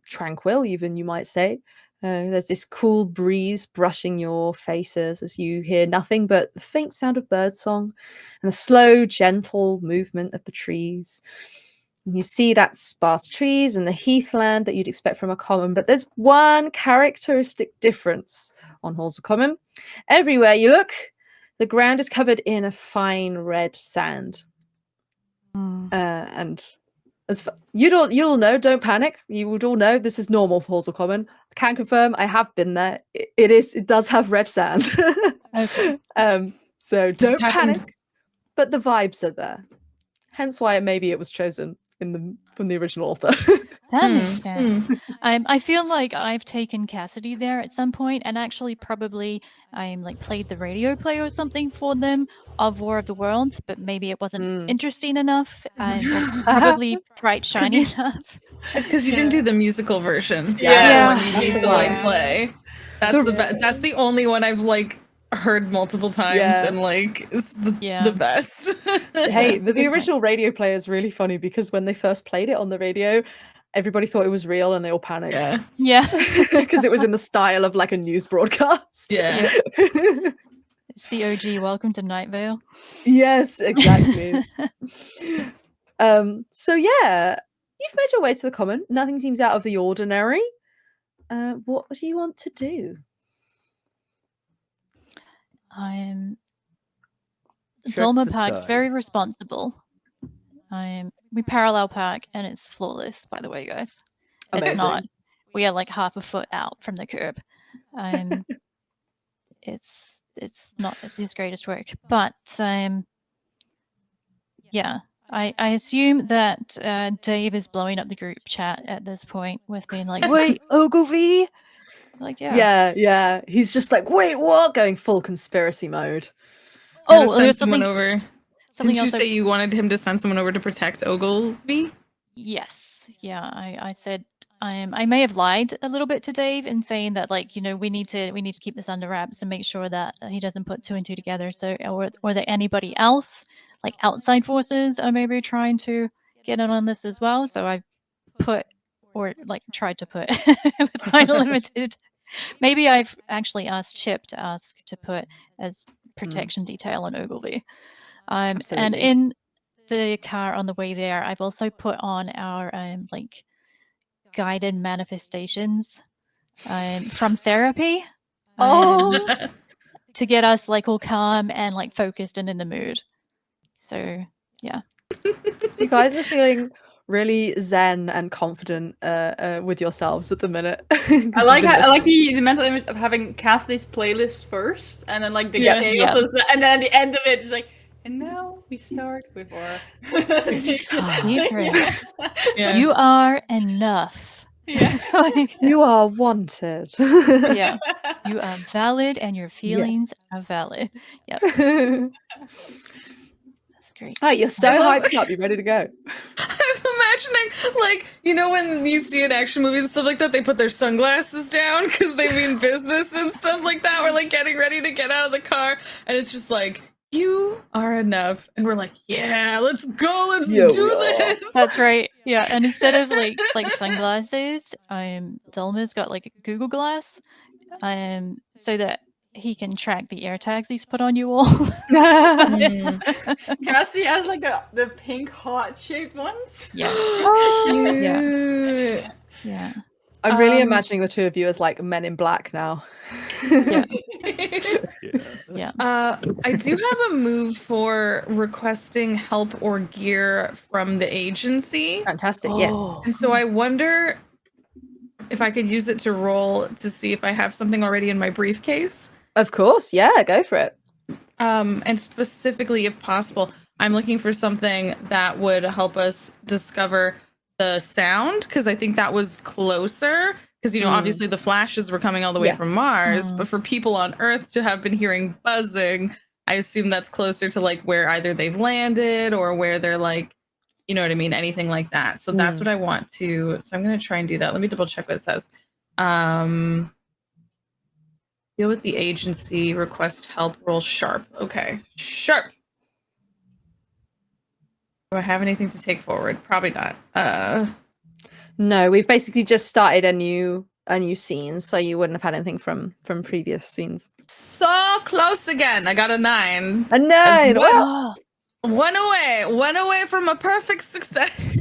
tranquil, even, you might say. There's this cool breeze brushing your faces as you hear nothing but the faint sound of birdsong and the slow, gentle movement of the trees. And you see that sparse trees and the heathland that you'd expect from a common, but there's one characteristic difference on Horsell Common. Everywhere you look, the ground is covered in a fine red sand. And you'll know, don't panic. You would all know this is normal for Horsell Common. can confirm I have been there. It does have red sand. Okay. So Just don't happened- panic. But the vibes are there. Hence why maybe it was chosen from the original author. That Hmm, makes sense. I feel like I've taken Cassidy there at some point, and actually probably like played the radio play or something for them of War of the Worlds, but maybe it wasn't Mm. interesting enough, or probably bright shiny you- enough. It's because you didn't do the musical version. Yeah. That's the Yeah. one you That's need the to one. like play. That's that's the only one I've like heard multiple times Yeah. and like it's Yeah. the best. Hey, the original radio play is really funny because when they first played it on the radio, everybody thought it was real and they all panicked. Yeah. Yeah. Because it was in the style of like a news broadcast. Yeah. It's the OG Welcome to Night Vale. Yes, exactly. So yeah, you've made your way to the common. Nothing seems out of the ordinary. What do you want to do? Check Dolma the Park's sky. very responsible. We parallel park and it's flawless, by the way, guys. Amazing. It's not. We are like half a foot out from the curb. It's not his greatest work, but yeah. I assume that Dave is blowing up the group chat at this point with being like, "Wait, Ogilvy!" Like, yeah. Yeah. He's just like, wait, what? Going full conspiracy mode. Gotta Oh, send there's someone something. over. Something Didn't you else. say you wanted him to send someone over to protect Ogilvy? Yes, yeah. I said I may have lied a little bit to Dave in saying that, like, we need to keep this under wraps and make sure that he doesn't put two and two together. So, or that anybody else, like outside forces, are maybe trying to get in on this as well. So I put, or like tried to put, with my limited. Maybe I've actually asked Chip to ask to put as protection detail on Ogilvy. And Absolutely. in the car on the way there, I've also put on our like guided manifestations from therapy Oh, to get us like all calm and like focused and in the mood. So yeah. so you guys are feeling really zen and confident with yourselves at the minute. I like the mental image of having Cassidy's playlist first, and then like the Yeah. chaos, and then at the end of it, it's like, and now we start with our Deep breath. Yeah. You are enough. Yeah. Like, You are wanted. yeah. You are valid and your feelings are valid. Yep. That's great. Oh, you're so I love- hyped up. You're ready to go. I'm imagining, like, when you see in action movies and stuff like that, they put their sunglasses down because they mean business and stuff like that. We're like getting ready to get out of the car, and it's just like, you are enough, and we're like, yeah, let's go, let's Yeah, do we are. this. That's right. Yeah, and instead of like sunglasses, Delma's got like a Google Glass, so that he can track the air tags he's put on you all. Cassidy has like the pink heart shaped ones. Yeah, Cute. yeah. I'm really imagining the two of you as like Men in Black now. Yeah. Yeah. Yeah. I do have a move for requesting help or gear from the agency. Fantastic. Yes. Oh. And so I wonder if I could use it to roll to see if I have something already in my briefcase. Of course. Yeah, go for it. And specifically, if possible, I'm looking for something that would help us discover the sound, because I think that was closer. Because, obviously the flashes were coming all the way Yes. from Mars, but for people on Earth to have been hearing buzzing, I assume that's closer to like where either they've landed or where they're like, you know what I mean? Anything like that. So that's what I want to. So I'm going to try and do that. Let me double check what it says. Deal with the agency, request help, roll sharp. Okay. Sharp. Do I have anything to take forward? Probably not. No, we've basically just started a new scene, so you wouldn't have had anything from previous scenes. So close again. I got a 9. A 9. That's Well, One away from a perfect success.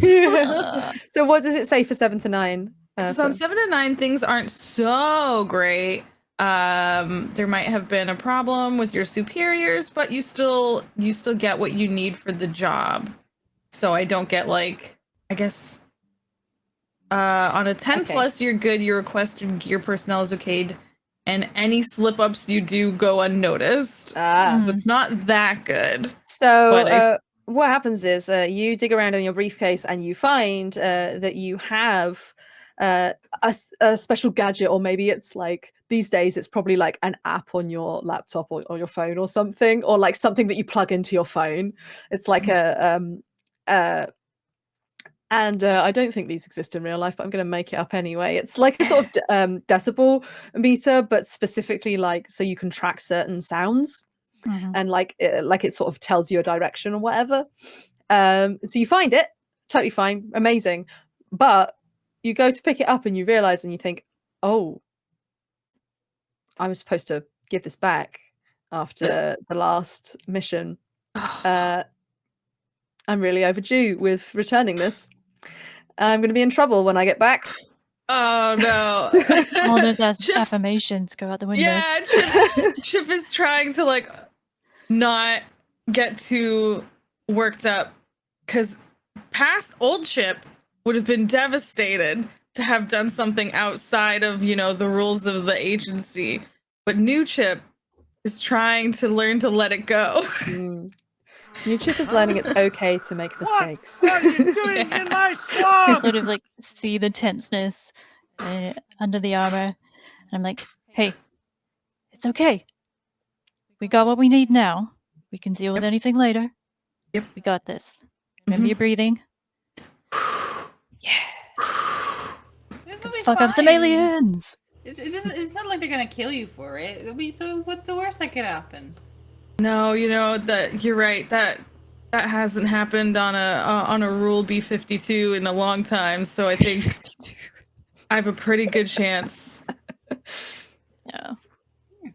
so what does it say for 7 to 9? So on 7 to 9, things aren't so great. There might have been a problem with your superiors, but you still get what you need for the job. So I don't get like, I guess, On a 10 Okay. plus, you're good. Your requested gear personnel is okayed, and any slip ups you do go unnoticed. Ah. It's not that good. So But what happens is you dig around in your briefcase and you find that you have a special gadget, or maybe it's like these days it's probably like an app on your laptop or your phone or something, or like something that you plug into your phone. It's like and I don't think these exist in real life, but I'm going to make it up anyway. It's like a sort of decibel meter, but specifically like so you can track certain sounds. And like it sort of tells you a direction or whatever. So you find it, totally fine, amazing. But you go to pick it up and you realize and you think, oh, I was supposed to give this back after the last mission. I'm really overdue with returning this. I'm going to be in trouble when I get back. Oh no! All those affirmations go out the window. Yeah, Chip is trying to like not get too worked up because past old Chip would have been devastated to have done something outside of the rules of the agency, but new Chip is trying to learn to let it go. New Chip is learning it's okay to make mistakes. What are you doing in my swamp? Sort of like see the tenseness under the armor, and I'm like, hey, it's okay. We got what we need now. We can deal with anything later. Yep. We got this. Remember your breathing. Yeah. This will be Fuck up some fine. aliens. It's not like they're gonna kill you for it. It'll be so. What's the worst that could happen? No, that you're right. That hasn't happened on a Rule B52 in a long time. So I think I have a pretty good chance. Yeah.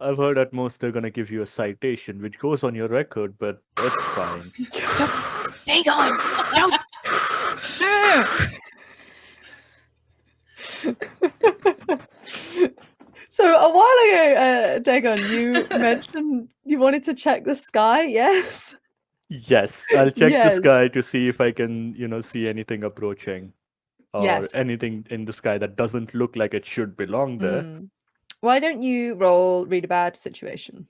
I've heard at most they're gonna give you a citation, which goes on your record, but that's fine. Dagon! No! So a while ago, Dagon, you mentioned you wanted to check the sky, yes? Yes, I'll check the Yes. sky to see if I can, see anything approaching. Or Yes. anything in the sky that doesn't look like it should belong there. Why don't you roll read a bad situation?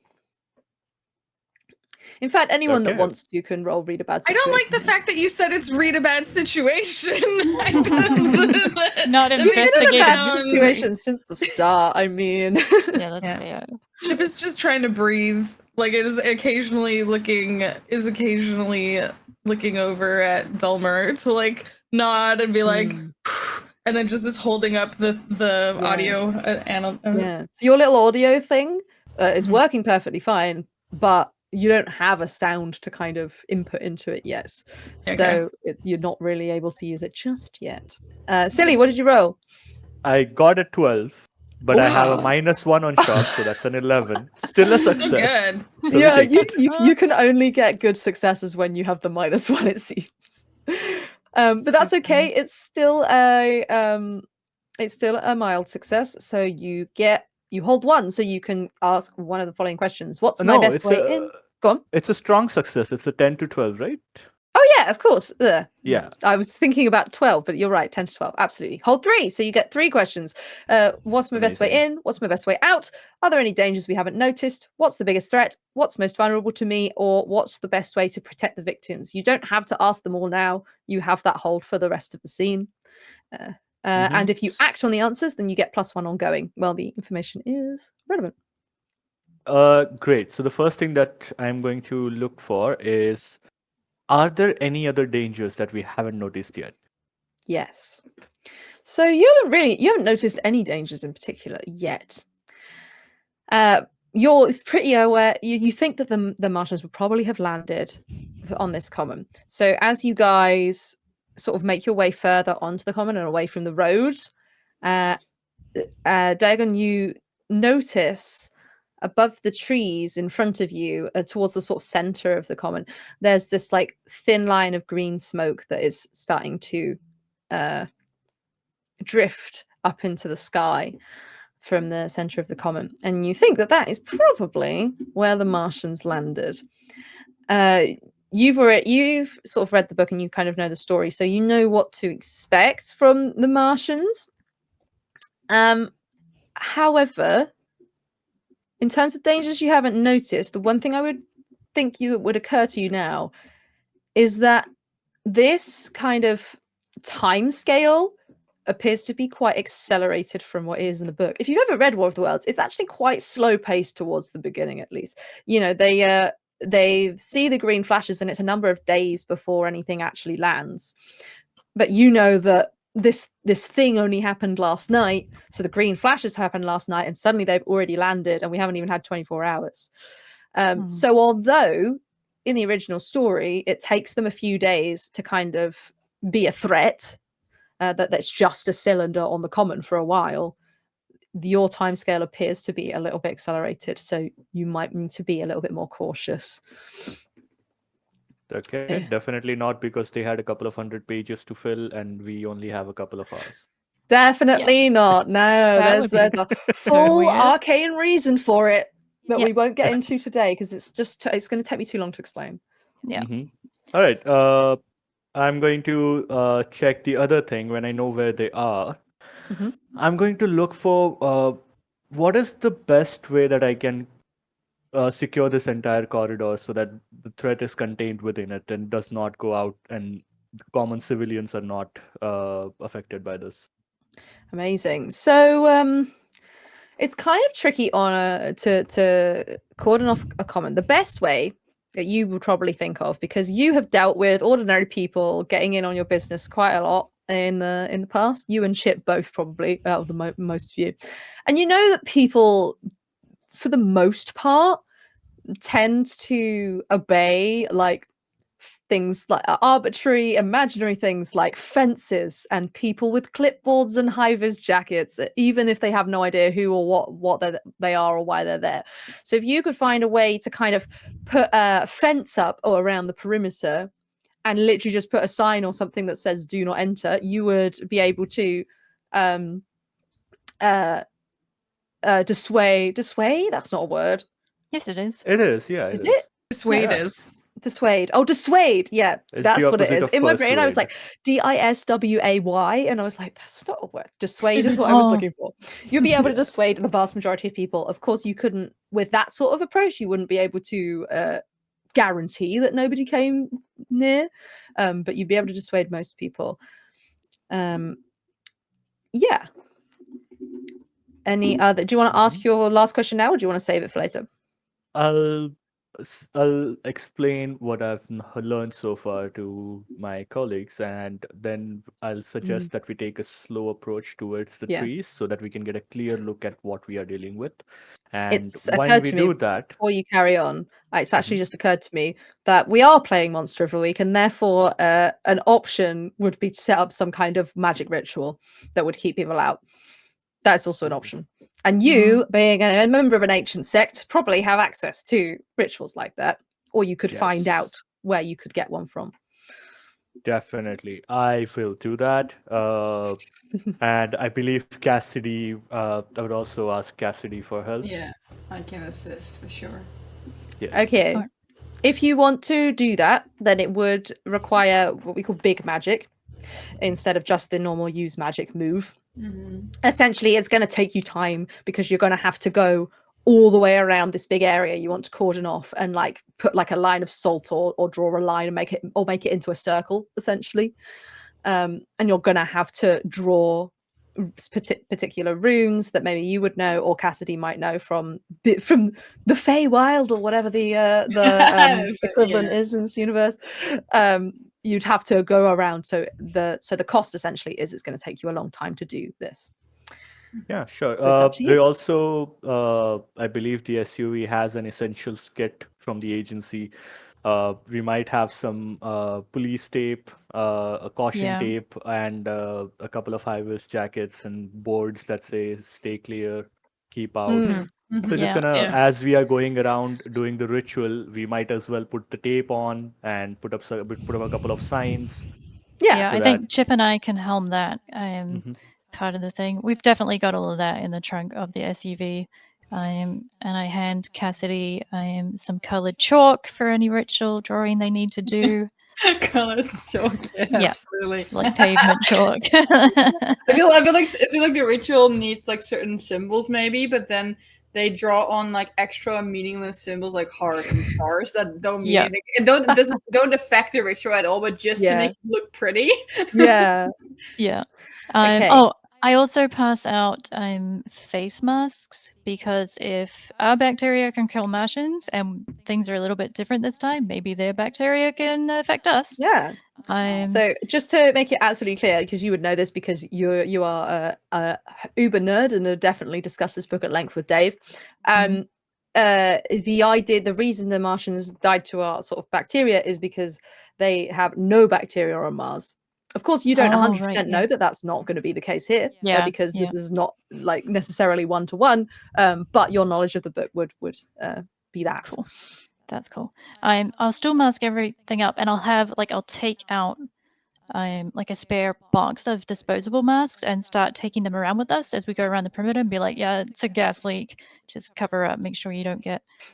In fact, anyone that Okay. wants to can roll read a bad I situation. don't like the fact that you said it's read a bad situation. Not We've been in a investigating. bad situation since the start. I mean, Yeah, that's fair. Chip is just trying to breathe. Like it is occasionally looking over at Dulmer to like nod and be like, and then just is holding up the audio. yeah. So your little audio thing is working perfectly fine, but you don't have a sound to kind of input into it yet. So you're not really able to use it just yet. Silly, what did you roll? I got a 12, but I have a Wow. -1 on shock, so that's an 11. Still a success. Good. So Yeah, we take it. you can only get good successes when you have the -1, it seems. But that's okay. It's still a mild success. So you hold 1, so you can ask one of the following questions. What's my best way in? Go on. It's a strong success. It's a 10 to 12, right? Oh yeah, of course. Yeah. I was thinking about 12, but you're right, 10 to 12. Absolutely. Hold 3, so you get 3 questions. What's my best way in? What's my best way out? Are there any dangers we haven't noticed? What's the biggest threat? What's most vulnerable to me? Or what's the best way to protect the victims? You don't have to ask them all now. You have that hold for the rest of the scene. And if you act on the answers, then you get +1 ongoing. Well, the information is relevant. Great. So the first thing that I'm going to look for is, are there any other dangers that we haven't noticed yet? Yes. So you haven't noticed any dangers in particular yet. You're pretty aware. You think that the Martians would probably have landed on this common. So as you guys sort of make your way further onto the common and away from the road, Dagon, you notice above the trees in front of you, towards the sort of center of the common, there's this like thin line of green smoke that is starting to drift up into the sky from the center of the common, and you think that is probably where the Martians landed. you've sort of read the book and you kind of know the story, so you know what to expect from the Martians. However, in terms of dangers you haven't noticed, the one thing I would think you would occur to you now is that this kind of time scale appears to be quite accelerated from what is in the book. If you've ever read War of the Worlds, it's actually quite slow paced towards the beginning, at least. You know, they see the green flashes and it's a number of days before anything actually lands. But you know that this thing only happened last night, so the green flashes happened last night and suddenly they've already landed and we haven't even had 24 hours. So although in the original story it takes them a few days to kind of be a threat, that's just a cylinder on the common for a while, your timescale appears to be a little bit accelerated, so you might need to be a little bit more cautious. Okay, Yeah. definitely not because they had a couple of 100 pages to fill and we only have a couple of hours. Definitely not. No, That would there's be a so full weird. arcane reason for it that Yep. we won't get into today because it's going to take me too long to explain. Yeah. All right. I'm going to check the other thing when I know where they are. Mhm. I'm going to look for what is the best way that I can secure this entire corridor so that the threat is contained within it and does not go out and common civilians are not affected by this. Amazing. So it's kind of tricky on to cordon off a common. The best way that you would probably think of, because you have dealt with ordinary people getting in on your business quite a lot in the past. You and Chip both probably out of the most of you, and you know that people, for the most part, tend to obey like things like arbitrary imaginary things like fences and people with clipboards and high-vis jackets, even if they have no idea who or what they are or why they're there. So if you could find a way to kind of put a fence up or around the perimeter and literally just put a sign or something that says do not enter, you would be able to um dissuade, that's not a word. Yes, it is. It is, yeah, Is it it? is. Dissuade Yeah. is. Dissuade. Oh, dissuade. Yeah, It's that's the what it opposite is. of In my brain, I was persuade. like disway, and I was like, that's not a word. Dissuade is what I was Oh. looking for. You'd be able to dissuade the vast majority of people. Of course, you couldn't, with that sort of approach, you wouldn't be able to guarantee that nobody came near, but you'd be able to dissuade most people. Yeah. Any other? Do you want to ask your last question now, or do you want to save it for later? I'll explain what I've learned so far to my colleagues, and then I'll suggest that we take a slow approach towards the Yeah. trees so that we can get a clear look at what we are dealing with. And It's while occurred we to me do that, before you carry on. It's actually just occurred to me that we are playing Monster of the Week, and therefore an option would be to set up some kind of magic ritual that would keep people out. That's also an option. And you, being a member of an ancient sect, probably have access to rituals like that, or you could find Yes. out where you could get one from. Definitely, I will do that. And I believe Cassidy, I would also ask Cassidy for help. Yeah, I can assist for sure. Yes. Okay. Alright. If you want to do that, then it would require what we call big magic instead of just the normal use magic move. Essentially, it's going to take you time because you're going to have to go all the way around this big area you want to cordon off and like put like a line of salt or draw a line and make it into a circle essentially. And you're going to have to draw particular runes that maybe you would know or Cassidy might know from the Feywild or whatever the equivalent is in this universe. You'd have to go around, so the cost essentially is it's going to take you a long time to do this. Yeah, sure. So it's up to They you. also, I believe the SUV has an essentials kit from the agency. We might have some police tape, a caution Yeah. tape, and a couple of high-vis jackets and boards that say "Stay clear, keep out." So just Yeah. gonna, as we are going around doing the ritual, we might as well put the tape on and put up a couple of signs. Yeah, I that- think Chip and I can helm that Mhm. part of the thing. We've definitely got all of that in the trunk of the SUV. And I hand Cassidy some colored chalk for any ritual drawing they need to do. Colors chalk, yeah, Yeah. absolutely. Like pavement chalk. I feel like the ritual needs like certain symbols maybe, but then they draw on like extra meaningless symbols like heart and stars that don't mean Yeah. anything. It don't affect the ritual at all, but just to Yeah. make it look pretty. Yeah. Yeah. Okay. Oh, I also pass out face masks because if our bacteria can kill Martians and things are a little bit different this time, maybe their bacteria can affect us. Yeah. I'm So just to make it absolutely clear, because you would know this because you are a uber nerd and have definitely discussed this book at length with Dave. The reason the Martians died to our sort of bacteria is because they have no bacteria on Mars. Of course, you don't 100% right, know yeah. that that's not going to be the case here, Yeah, because yeah. this is not like necessarily one to one. But your knowledge of the book would be that. Cool. That's cool. I'll still mask everything up, and I'll take out like a spare box of disposable masks and start taking them around with us as we go around the perimeter and be like, yeah, it's a gas leak. Just cover up, make sure you don't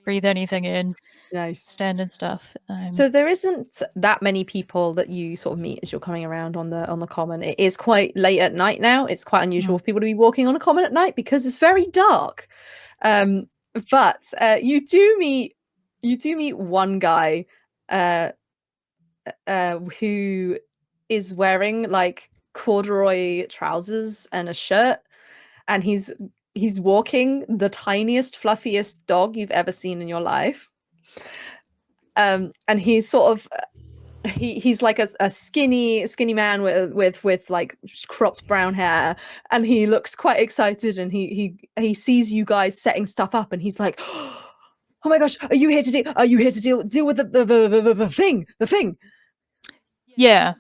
breathe anything in. Nice. Standard stuff. So there isn't that many people that you sort of meet as you're coming around on the common. It is quite late at night now. It's quite unusual for people to be walking on a common at night because it's very dark. But you do meet one guy who is wearing like corduroy trousers and a shirt, and he's walking the tiniest, fluffiest dog you've ever seen in your life. And he's sort of he's like a skinny man with like cropped brown hair, and he looks quite excited, and he sees you guys setting stuff up, and he's like, oh my gosh, are you here to deal with the thing? Yeah.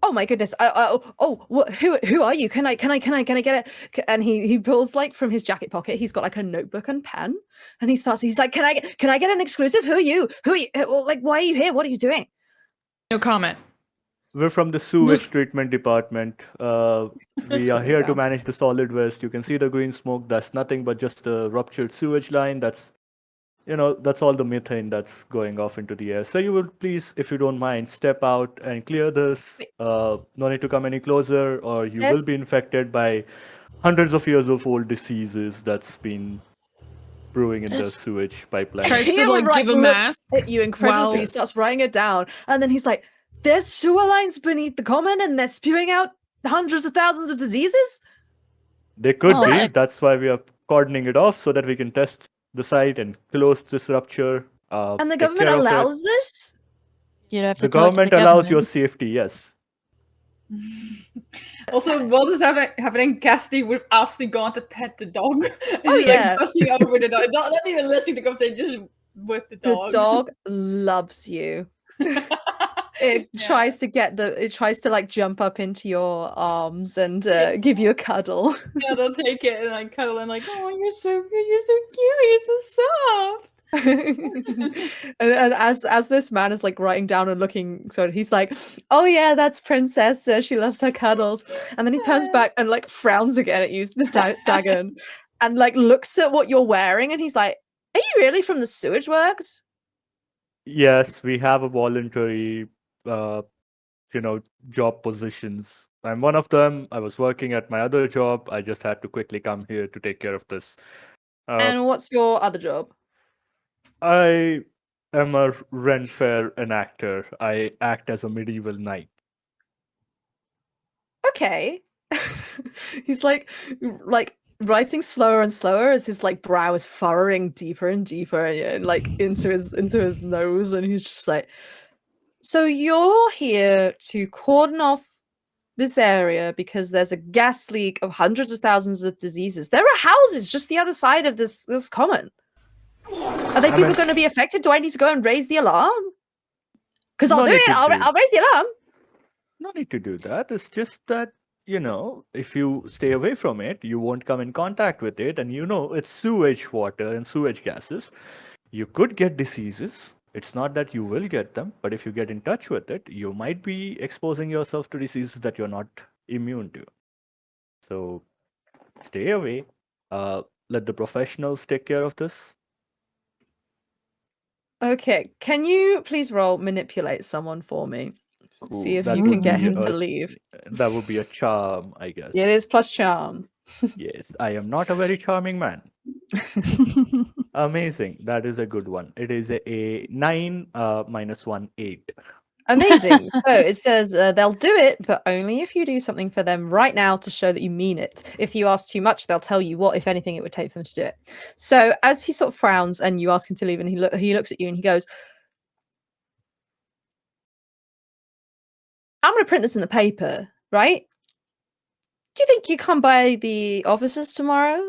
Oh my goodness. Who are you? Can I get it? And he pulls like from his jacket pocket, he's got like a notebook and pen, and he's like, can I get an exclusive? Who are you? Like, why are you here? What are you doing? No comment. We're from the sewage treatment department. We are here to manage the solid waste. You can see the green smoke. That's nothing but just a ruptured sewage line. That's all the methane that's going off into the air. So you will please, if you don't mind, step out and clear this. No need to come any closer, or you will be infected by hundreds of years of old diseases that's been brewing in the sewage pipeline. Tries He to like give a looks mask. at you incredulously, while- starts writing it down, and then he's like, there's sewer lines beneath the common and they're spewing out hundreds of thousands of diseases? They could Oh, be. I- That's why we are cordoning it off so that we can test the site and close this rupture. And the take government care of it. allows this? You'd have to The talk to government the allows your government. safety, yes. Also, while this happening, Cassidy would have actually gone to pet the dog. And Oh, he's yeah. like brushing over the dog, not even listening to the conversation, just with the The dog. dog loves you. It tries to like jump up into your arms and give you a cuddle. Yeah, they'll take it and like cuddle and like, oh, you're so good, you're so cute, you're so soft. and as this man is like writing down and looking, so he's like, oh yeah, that's Princess, she loves her cuddles. And then he turns back and like frowns again at you, this Dagon, and like looks at what you're wearing, and he's like, are you really from the sewage works? Yes, we have a voluntary, job positions. I'm one of them. I was working at my other job. I just had to quickly come here to take care of this. And what's your other job? I am a Ren Fair enactor. I act as a medieval knight. Okay. He's like writing slower and slower as his like brow is furrowing deeper and deeper, and like into his nose, and he's just like, so you're here to cordon off this area because there's a gas leak of hundreds of thousands of diseases. There are houses just the other side of this common. Are they people going to be affected? Do I need to go and raise the alarm? Because I'll do it. I'll raise the alarm. No need to do that. It's just that, if you stay away from it, you won't come in contact with it. And it's sewage water and sewage gases. You could get diseases. It's not that you will get them, but if you get in touch with it, you might be exposing yourself to diseases that you're not immune to. So stay away. let the professionals take care of this. Okay, can you please roll manipulate someone for me? See if That you can would get be him to leave. that would be a charm, I guess. It is plus charm. Yes, I am not a very charming man. Amazing. That is a good one. It is a 9 minus 1, 8. Amazing. So it says they'll do it, but only if you do something for them right now to show that you mean it. If you ask too much, they'll tell you what, if anything, it would take for them to do it. So as he sort of frowns and you ask him to leave, and he looks at you and he goes, "I'm going to print this in the paper, right? Do you think you come by the offices tomorrow?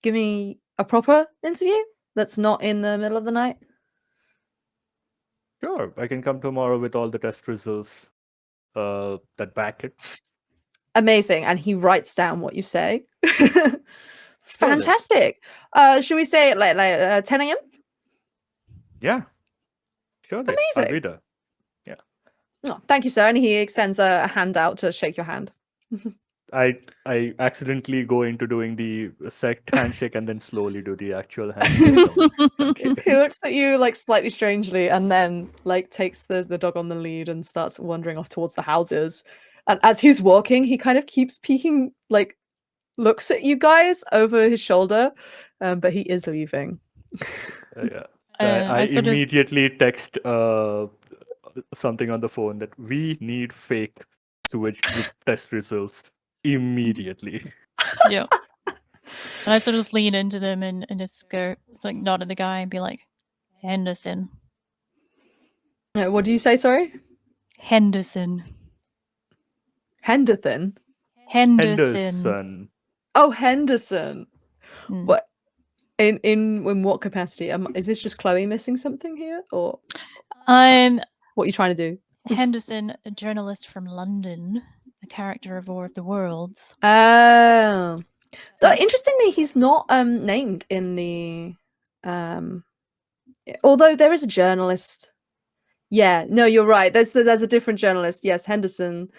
Give me a proper interview that's not in the middle of the night?" Sure, I can come tomorrow with all the test results that back it. Amazing. And he writes down what you say. Fantastic. Should we say like 10 a.m.? Yeah, sure. I'll Amazing. be there. Yeah. Oh, thank you, sir. And he extends a hand out to shake your hand. I accidentally go into doing the sect handshake and then slowly do the actual handshake. He looks at you like slightly strangely and then like takes the dog on the lead and starts wandering off towards the houses. And as he's walking, he kind of keeps peeking, like looks at you guys over his shoulder, but he is leaving. Yeah. I I sort of- immediately text something on the phone that we need fake sewage test results immediately. Yeah. And I sort of lean into them and just go, it's like nod at the guy and be like, Henderson. What do you say, sorry? Henderson. Henderson? Henderson. Oh, Henderson. Mm. What? In what capacity? Is this just Chloe missing something here? Or I'm what are you trying to do? Henderson, a journalist from London, a character of War of the Worlds. Oh. So interestingly, he's not named in the although there is a journalist. Yeah, no, you're right. There's a different journalist. Yes, Henderson.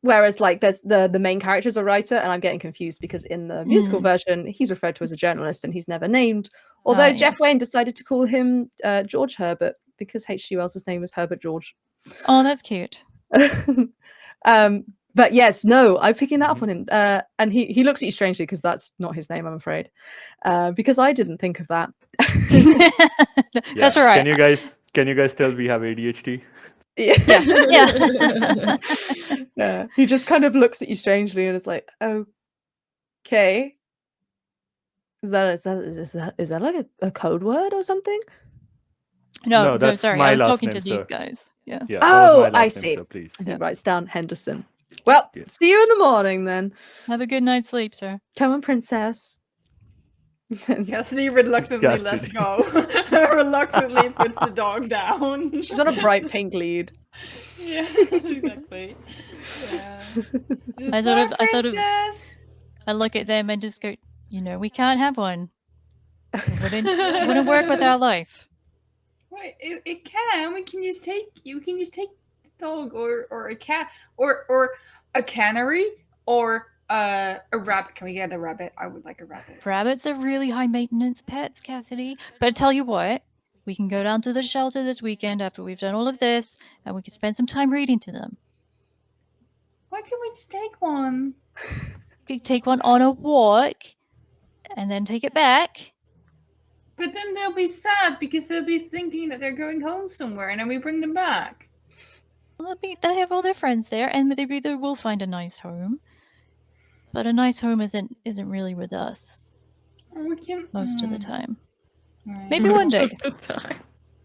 Whereas like there's the main character is a writer, and I'm getting confused because in the musical version he's referred to as a journalist and he's never named. Although Right. Jeff Wayne decided to call him George Herbert because H.G. Wells' name was Herbert George. Oh, that's cute. But yes, no, I'm picking that up on him. And he looks at you strangely because that's not his name, I'm afraid. Because I didn't think of that. That's all right. Can you guys tell we have ADHD? Yeah. Yeah. He just kind of looks at you strangely and is like, okay. Is that like a code word or something? No, that's sorry. my I was last talking name, to these sir. guys. Yeah. Yeah. that was Oh, my I last name, see. sir, please. He Yeah. writes down Henderson. Well, Yeah. see you in the morning then. Have a good night's sleep, sir. Come on, princess. Cassidy reluctantly lets Cassidy. go. Reluctantly puts the dog down. She's on a bright pink lead. Yeah, exactly. Yeah. I thought of- Princess! I look at them and just go, we can't have one. It wouldn't work with our life. Wait, it can. You can just take the dog or a cat or a canary or a rabbit. Can we get a rabbit? I would like a rabbit. Rabbits are really high maintenance pets, Cassidy. But I tell you what, we can go down to the shelter this weekend after we've done all of this, and we can spend some time reading to them. Why can't we just take one? We could take one on a walk, and then take it back. But then they'll be sad because they'll be thinking that they're going home somewhere, and then we bring them back. Well, they have all their friends there, and maybe they will find a nice home. But a nice home isn't really with us We can most of the time. Right. Maybe one day. Most of the time.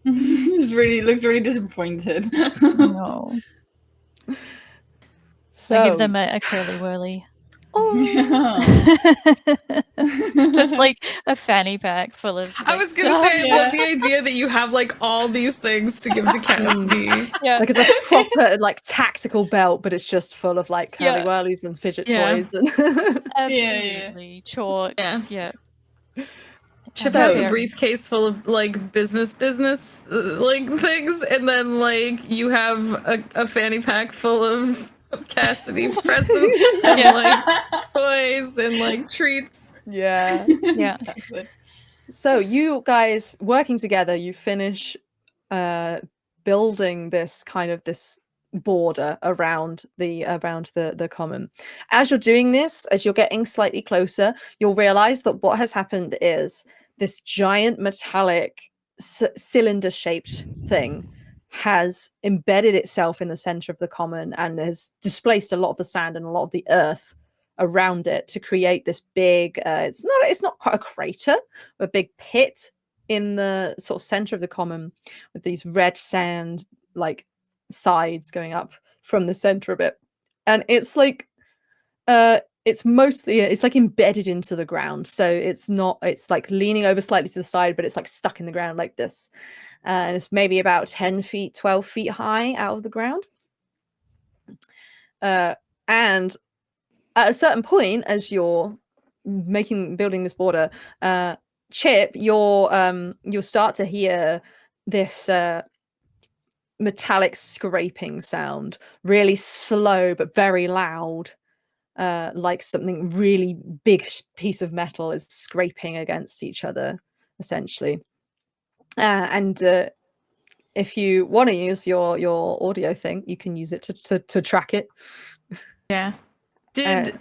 He looks really disappointed. No. So I give them a curly whirly. Yeah. Just like a fanny pack full of. I like, was gonna stuff. say, I love the idea that you have like all these things to give to Cassidy. Yeah. like it's a proper like tactical belt, but it's just full of like curly Yeah. whirlies and fidget Yeah. toys and Absolutely. Chalk. Yeah. Yeah. Chip So- has a briefcase full of like business like things, and then like you have a fanny pack full of Cassidy presents and like toys and like treats. Yeah. Yeah. Exactly. So you guys working together, you finish building this border around the common. As you're doing this, as you're getting slightly closer, you'll realize that what has happened is this giant metallic cylinder shaped thing has embedded itself in the center of the common and has displaced a lot of the sand and a lot of the earth around it to create this big it's not quite a crater, a big pit in the sort of center of the common with these red sand like sides going up from the center of it. And it's like it's like embedded into the ground, so it's like leaning over slightly to the side, but it's like stuck in the ground like this. And it's maybe about 10 feet 12 feet high out of the ground. And at a certain point, as you're building this border, Chip, you'll start to hear this metallic scraping sound, really slow but very loud, like something really big piece of metal is scraping against each other, essentially. And if you want to use your audio thing, you can use it to track it. Yeah. Did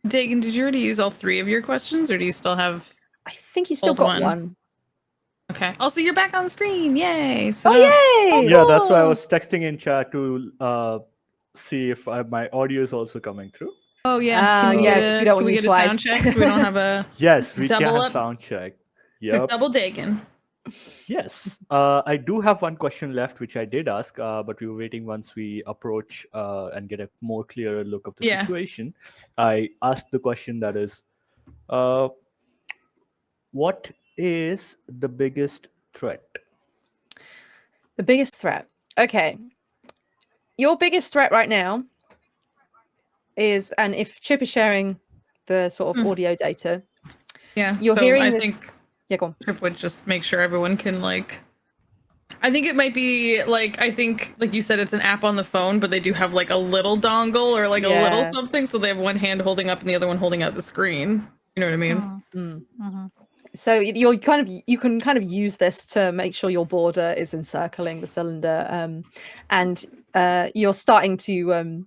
Dagan, did you already use all 3 of your questions, or do you still have? I think you still Old got one. one. Okay. Also, you're back on the screen. Yay! So Oh yay! Yeah, that's why I was texting in chat to see if my audio is also coming through. Oh yeah. Can we yeah, get 'cause a, we don't can want we you get a sound twice. check so we don't have a Yes, we Double can up. sound check. Yep. double Dagan? Yes. I do have one question left, which I did ask, but we were waiting once we approach and get a more clearer look of the Yeah. situation. I asked the question that is, what is the biggest threat? The biggest threat. Okay. Your biggest threat right now is, and if Chip is sharing the sort of audio data, Yeah. you're so hearing I this. think Yeah, go on. Trip would just make sure everyone can like. I think it might be like, I think like you said, it's an app on the phone, but they do have like a little dongle or like a little Yeah. something, so they have one hand holding up and the other one holding out the screen. You know what I mean? Mm. So you can kind of use this to make sure your border is encircling the cylinder, and you're starting to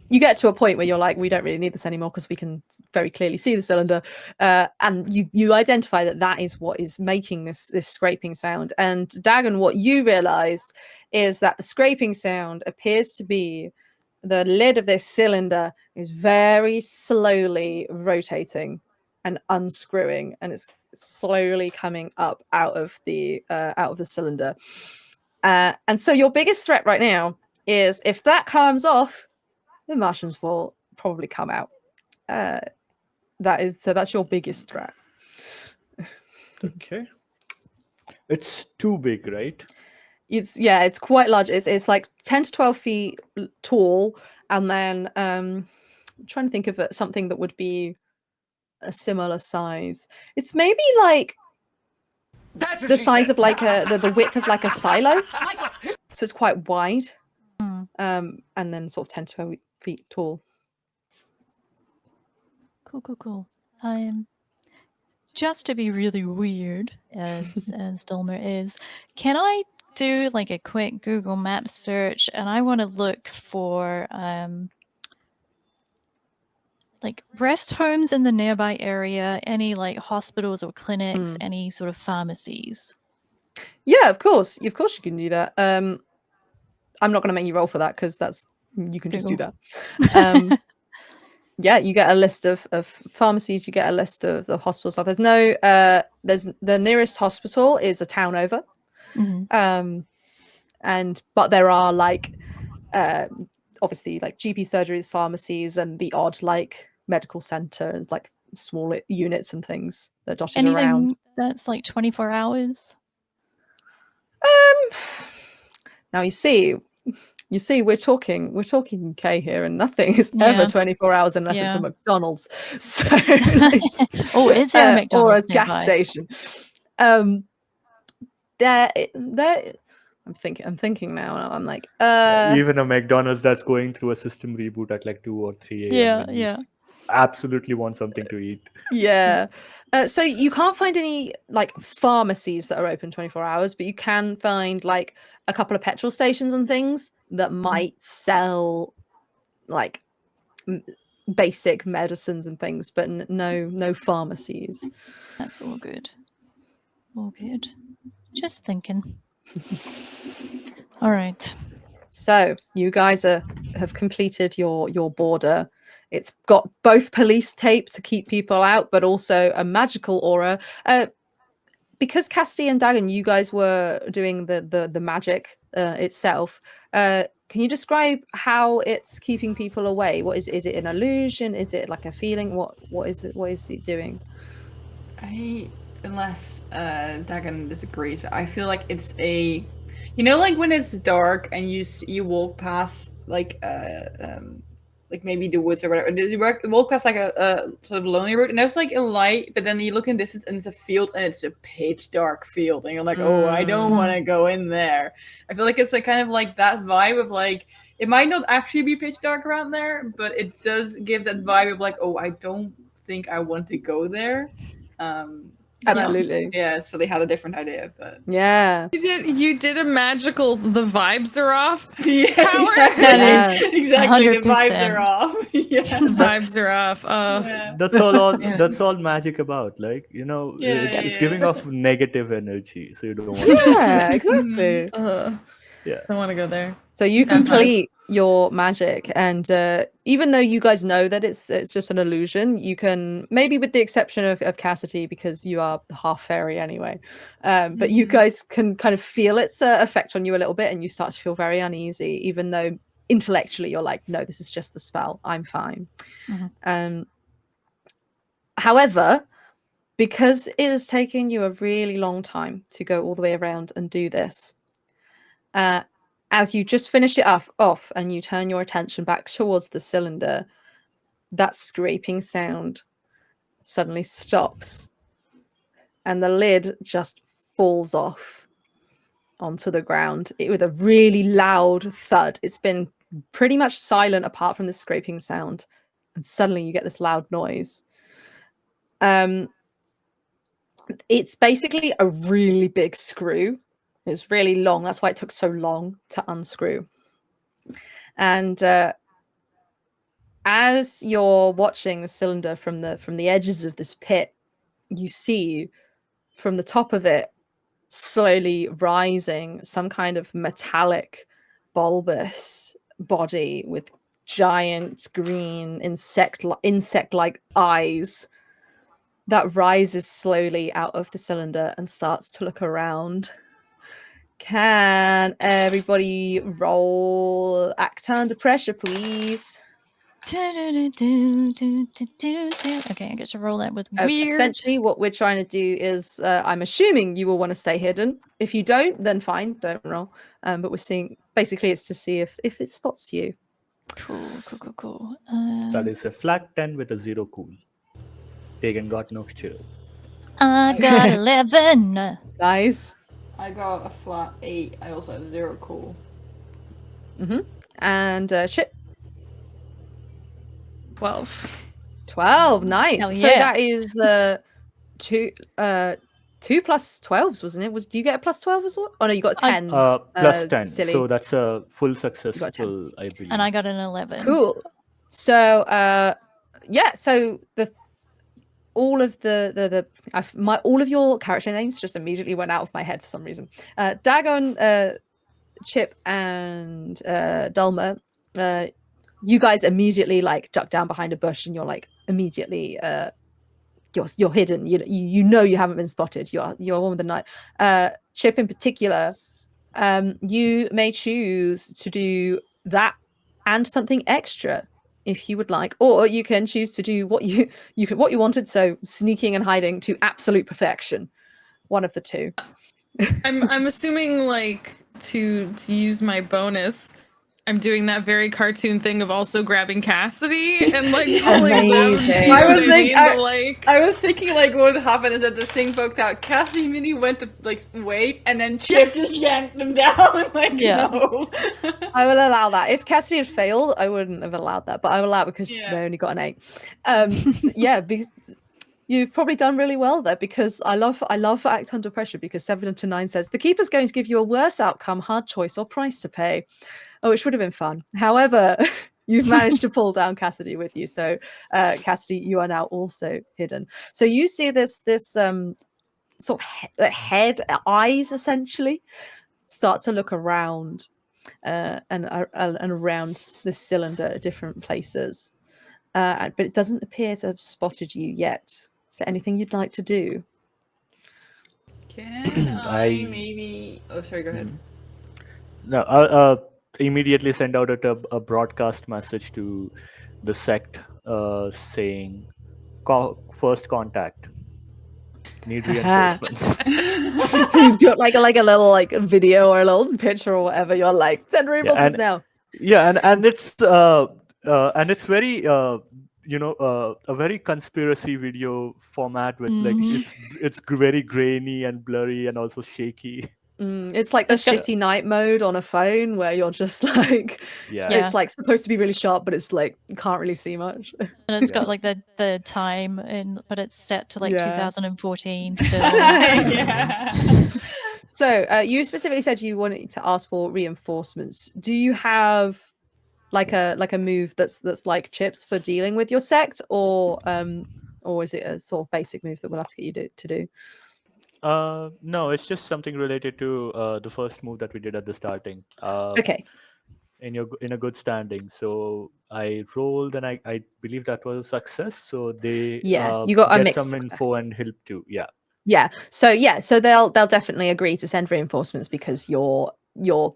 you get to a point where you're like, we don't really need this anymore because we can very clearly see the cylinder, and you identify that is what is making this scraping sound. And Dagon, what you realize is that the scraping sound appears to be the lid of this cylinder is very slowly rotating and unscrewing, and it's slowly coming up out of the cylinder. And so your biggest threat right now is if that comes off, the Martians will probably come out. That's your biggest threat. Okay. It's too big, right? It's quite large. It's like 10 to 12 feet tall, and then I'm trying to think of something that would be a similar size. It's maybe like the size of like the width of like a silo, so it's quite wide, and then sort of 10 to 12 feet tall. Cool. Just to be really weird, as Dolmer is, can I do like a quick Google Maps search, and I want to look for like rest homes in the nearby area, any like hospitals or clinics, any sort of pharmacies? Yeah, of course you can do that. I'm not going to make you roll for that because you can just do that. Yeah, you get a list of pharmacies, you get a list of the hospitals. So there's the nearest hospital is a town over. But there are like obviously like GP surgeries, pharmacies, and the odd like medical center and like small units and things that are dotted Anything around. that's like 24 hours? Now you see we're talking UK here, and nothing is ever 24 hours unless it's a McDonald's. So oh, is there a McDonald's or a nearby? gas station? I'm thinking now, and I'm like, Even a McDonald's that's going through a system reboot at like 2 or 3 a.m. Yeah, when you yeah. absolutely want something to eat. yeah. So you can't find any like pharmacies that are open 24 hours, but you can find like a couple of petrol stations and things that might sell like basic medicines and things, but no pharmacies. That's all good. All good. Just thinking. All right. So you guys have completed your border. It's got both police tape to keep people out, but also a magical aura. Because Casti and Dagon, you guys were doing the magic itself. Can you describe how it's keeping people away? What is it an illusion? Is it like a feeling? What is it? What is it doing? Unless Dagon disagrees, I feel like it's a, like when it's dark and you walk past like maybe the woods or whatever, and you walk past like a sort of lonely road, and there's like a light, but then you look in distance and it's a field, and it's a pitch dark field, and you're like, oh, I don't want to go in there. I feel like it's like kind of like that vibe of like, it might not actually be pitch dark around there, but it does give that vibe of like, oh, I don't think I want to go there. Absolutely. Yeah, so they had a different idea, but yeah. You did a magical the vibes are off yeah, power. exactly. That is exactly. The vibes 100%. are off. yeah. Vibes are off. Yeah. That's all magic about. Like, it's giving off negative energy, so you don't want Yeah, exactly. Yeah. I want to go there. So you That's complete your magic, and even though you guys know that it's just an illusion, you can, maybe with the exception of Cassidy, because you are half fairy anyway, but you guys can kind of feel its effect on you a little bit, and you start to feel very uneasy, even though intellectually you're like, no, this is just the spell, I'm fine. However, because it has taken you a really long time to go all the way around and do this, as you just finish it off and you turn your attention back towards the cylinder, that scraping sound suddenly stops and the lid just falls off onto the ground with a really loud thud. It's been pretty much silent apart from the scraping sound, and suddenly you get this loud noise. It's basically a really big screw. It's really long. That's why it took so long to unscrew. And as you're watching the cylinder from the edges of this pit, you see from the top of it slowly rising some kind of metallic bulbous body with giant green insect-like eyes that rises slowly out of the cylinder and starts to look around. Can everybody roll act under pressure, please? Okay, I get to roll that with weird. Essentially, what we're trying to do is, I'm assuming you will want to stay hidden. If you don't, then fine, don't roll. But we're seeing, basically, it's to see if it spots you. Cool. That is a flat 10 with a 0 cool. Tegan got no chill. I got 11. Guys. I got a flat 8. I also have 0 cool. And Chip? 12. 12, nice. Hell So yeah. that is 2 plus 12s, wasn't it? Do you get a plus 12 as well? Oh no, you got a 10. Plus 10. silly. So that's a full got 10. successful, I believe. And I got an 11. Cool. So yeah, so all of all of your character names just immediately went out of my head for some reason. Dagon, Chip, and Dulma, you guys immediately like duck down behind a bush, and you're like immediately you're hidden. You know you haven't been spotted. You're one with the night. Chip in particular, you may choose to do that and something extra if you would like, or you can choose to do what you wanted, so sneaking and hiding to absolute perfection. One of the two. I'm assuming like to use my bonus, I'm doing that very cartoon thing of also grabbing Cassidy and like pulling Amazing. them. You know I was what like, I mean? The, like, I was thinking like what would happen is that the thing poked out. Cassie immediately went to like wave, and then Chip just yanked them down. Like Yeah. no. I will allow that. If Cassidy had failed, I wouldn't have allowed that, but I will allow it because Yeah. they only got an 8. Yeah, because you've probably done really well there, because I love Act Under Pressure, because 7 to 9 says the keeper's going to give you a worse outcome, hard choice, or price to pay. Oh, which would have been fun. However, you've managed to pull down Cassidy with you. So Cassidy, you are now also hidden. So you see this sort of head, eyes essentially, start to look around and around the cylinder at different places. But it doesn't appear to have spotted you yet. Is there anything you'd like to do? Can I maybe? Oh, sorry. Go ahead. No, immediately send out a broadcast message to the sect saying, first contact, need reinforcements. So you've got like a little like video or a little picture or whatever. You're like, send reinforcements now. Yeah, and it's very a very conspiracy video format with like it's very grainy and blurry and also shaky. It's like the It's got- shitty night mode on a phone where you're just like, Yeah. it's like supposed to be really sharp, but it's like you can't really see much. And it's Yeah. got like the time in, but it's set to like Yeah. 2014 still. Yeah. So you specifically said you wanted to ask for reinforcements. Do you have like a move that's like Chips for dealing with your sect, or is it a sort of basic move that we'll have to get you to do? No, it's just something related to the first move that we did at the starting. Okay. In a good standing. So I rolled, and I believe that was a success. So they Yeah, you got a get mixed some success. info and help too. Yeah. Yeah. So they'll definitely agree to send reinforcements because you're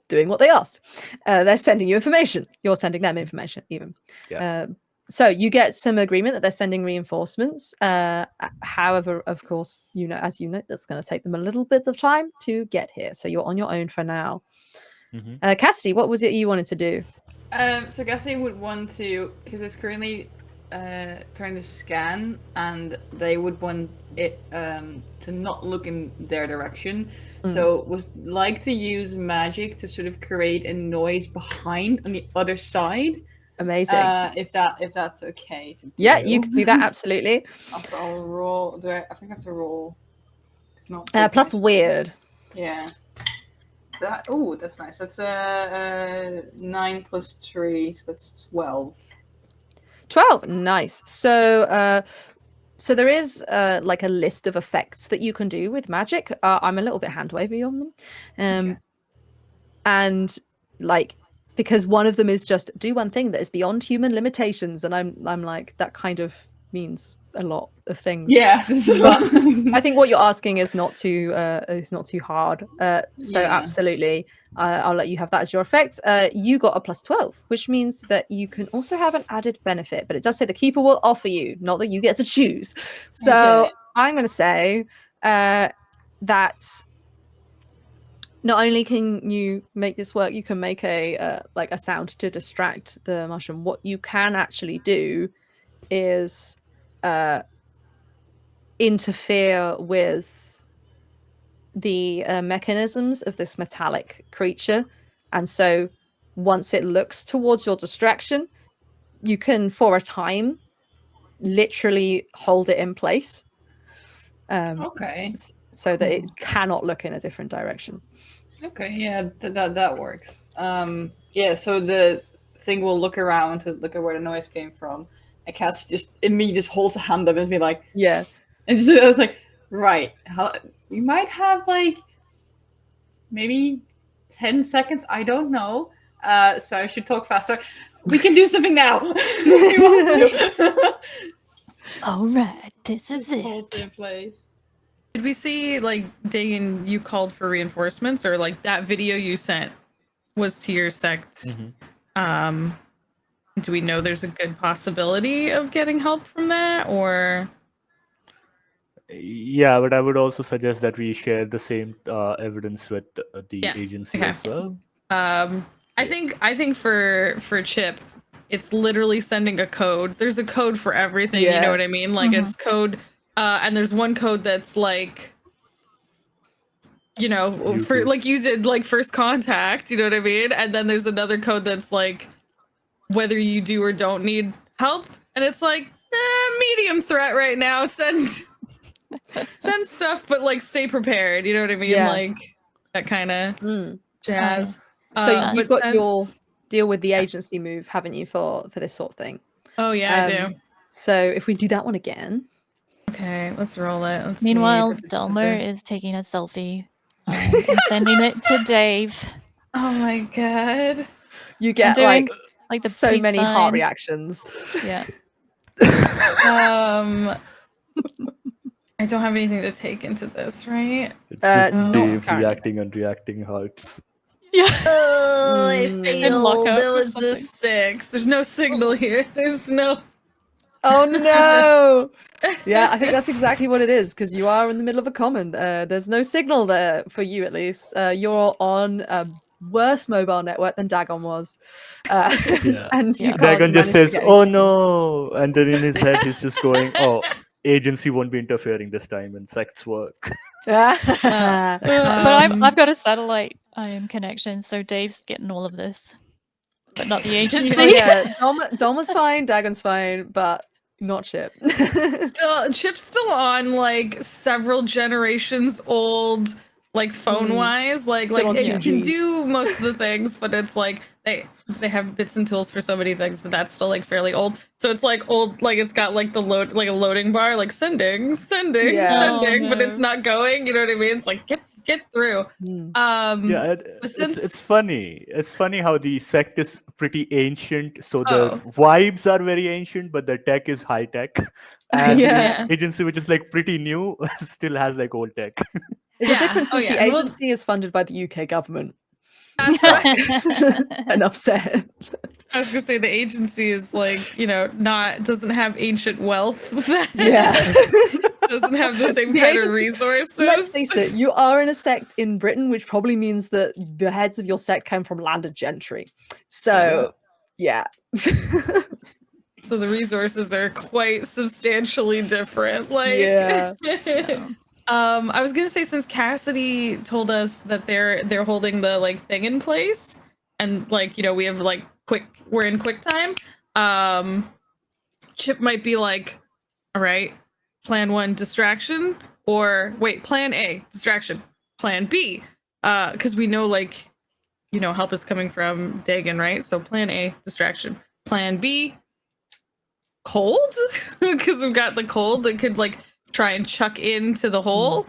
doing what they asked. They're sending you information. You're sending them information even. Yeah. So you get some agreement that they're sending reinforcements. However, of course, as you know, that's going to take them a little bit of time to get here. So you're on your own for now. Mm-hmm. Cassidy, what was it you wanted to do? So Cassidy would want to, because it's currently trying to scan, and they would want it to not look in their direction. So would like to use magic to sort of create a noise behind on the other side. Amazing. If that's okay to do. Yeah, you can do that, absolutely. Also, I'll roll. I think I have to roll. It's not. Plus weird. Yeah. That's nice. That's 9 plus 3, so that's 12. 12. Nice. So there is like a list of effects that you can do with magic. I'm a little bit hand wavy on them. Okay. And like, because one of them is just do one thing that is beyond human limitations, and I'm like, that kind of means a lot of things. Yeah. But I think what you're asking is not too hard. So Yeah. absolutely, I'll let you have that as your effect. You got a plus 12, which means that you can also have an added benefit, but it does say the keeper will offer you, not that you get to choose. So Okay. I'm going to say that not only can you make this work, you can make a like a sound to distract the mushroom. What you can actually do is interfere with the mechanisms of this metallic creature, and so once it looks towards your distraction, you can for a time literally hold it in place, Okay. so that it cannot look in a different direction. Okay. Yeah. That works. Yeah. So the thing will look around to look at where the noise came from. And Cass just immediately just holds a hand up and be like, Yeah. and so I was like, right, you might have like maybe 10 seconds. I don't know. So I should talk faster. We can do something now. All right, this is Holds it it. in place. Did we see like Dagan? You called for reinforcements, or like that video you sent was to your sect? Mm-hmm. Do we know there's a good possibility of getting help from that, or? Yeah, but I would also suggest that we share the same evidence with the Yeah, agency okay. as well. I think for Chip, it's literally sending a code. There's a code for everything. You Yeah. know what I mean? Like Mhm. it's code, and there's one code that's like, for YouTube. like you did like first contact. You know what I mean? And then there's another code that's like whether you do or don't need help, and it's like medium threat right now. Send stuff, but like stay prepared. You know what I mean? Yeah. Like that kind of Mm. jazz. So but you've got your since- deal with the agency move, haven't you, for this sort of thing? Oh yeah, I do. So if we do that one again. Okay, let's roll it. Let's Meanwhile, see. Delmer is taking a selfie and sending it to Dave. Oh my god. You get doing, like the so peace many heart sign. reactions. Yeah. I don't have anything to take into this, right? It's just not Dave currently. reacting and reacting hearts. Yeah. Oh, I Mm. failed. lockout That or was something. a 6. There's no signal here. There's no. Oh no! Yeah, I think that's exactly what it is, because you are in the middle of a common. There's no signal there for you, at least. You're on a worse mobile network than Dagon was. Yeah. And you Yeah. can't Dagon just manage to says, get "Oh anything. no," and then in his head he's just going, "Oh, agency won't be interfering this time in sex work." But Um, I've got a satellite connection, so Dave's getting all of this, but not the agency. Oh yeah, Dom was fine, Dagon's fine, but not Chip. Chip's still on like several generations old, like phone wise. Like Still on it 2G. can do most of the things, but it's like they have bits and tools for so many things, but that's still like fairly old. So it's like old, like it's got like the load, like a loading bar, like sending, Yeah. sending, Oh, but no. it's not going. You know what I mean? It's like get through. Mm. Yeah, but it's funny. It's funny how the sect is pretty ancient, so the Oh. vibes are very ancient, but the tech is high tech. And Yeah. the agency, which is like pretty new, still has like old tech. The Yeah. difference Oh, is yeah. the And we'll- agency is funded by the UK government. That's what Enough said. I was gonna say. The agency is like doesn't have ancient wealth. Yeah. Doesn't have the same The kind of agency- resources. Let's face it, you are in a sect in Britain, which probably means that the heads of your sect came from landed gentry. So, yeah. So the resources are quite substantially different. Like, Yeah. I was gonna say, since Cassidy told us that they're holding the like thing in place, and like we have like we're in quick time. Chip might be like, all right, plan 1 distraction, or wait, plan A distraction, plan B, because we know like help is coming from Dagon, right? So plan A distraction, plan B cold, because we've got the cold that could like try and chuck into the hole.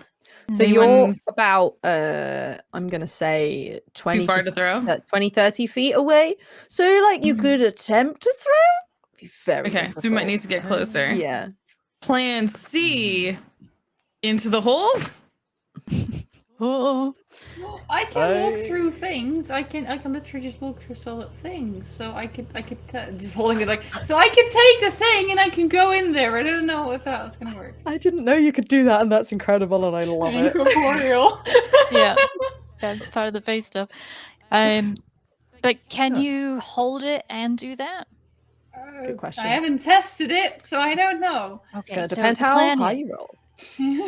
So you're about, I'm going to say 20 Too far to throw? 20, 30 feet away. So, like, you could attempt to throw. Be very Okay, so we might difficult. need to get closer. Yeah. Plan C into the hole. Oh. Well, I can walk I- through things. I can literally just walk through solid things. So I could just holding it like so I could take the thing and I can go in there. I don't know if that was gonna work. I didn't know you could do that, and that's incredible, and I love it. Incorporeal. Yeah, that's part of the face stuff. But can you hold it and do that? Good question. I haven't tested it, so I don't know. It's Okay, going to so depend the how plan high is, you roll.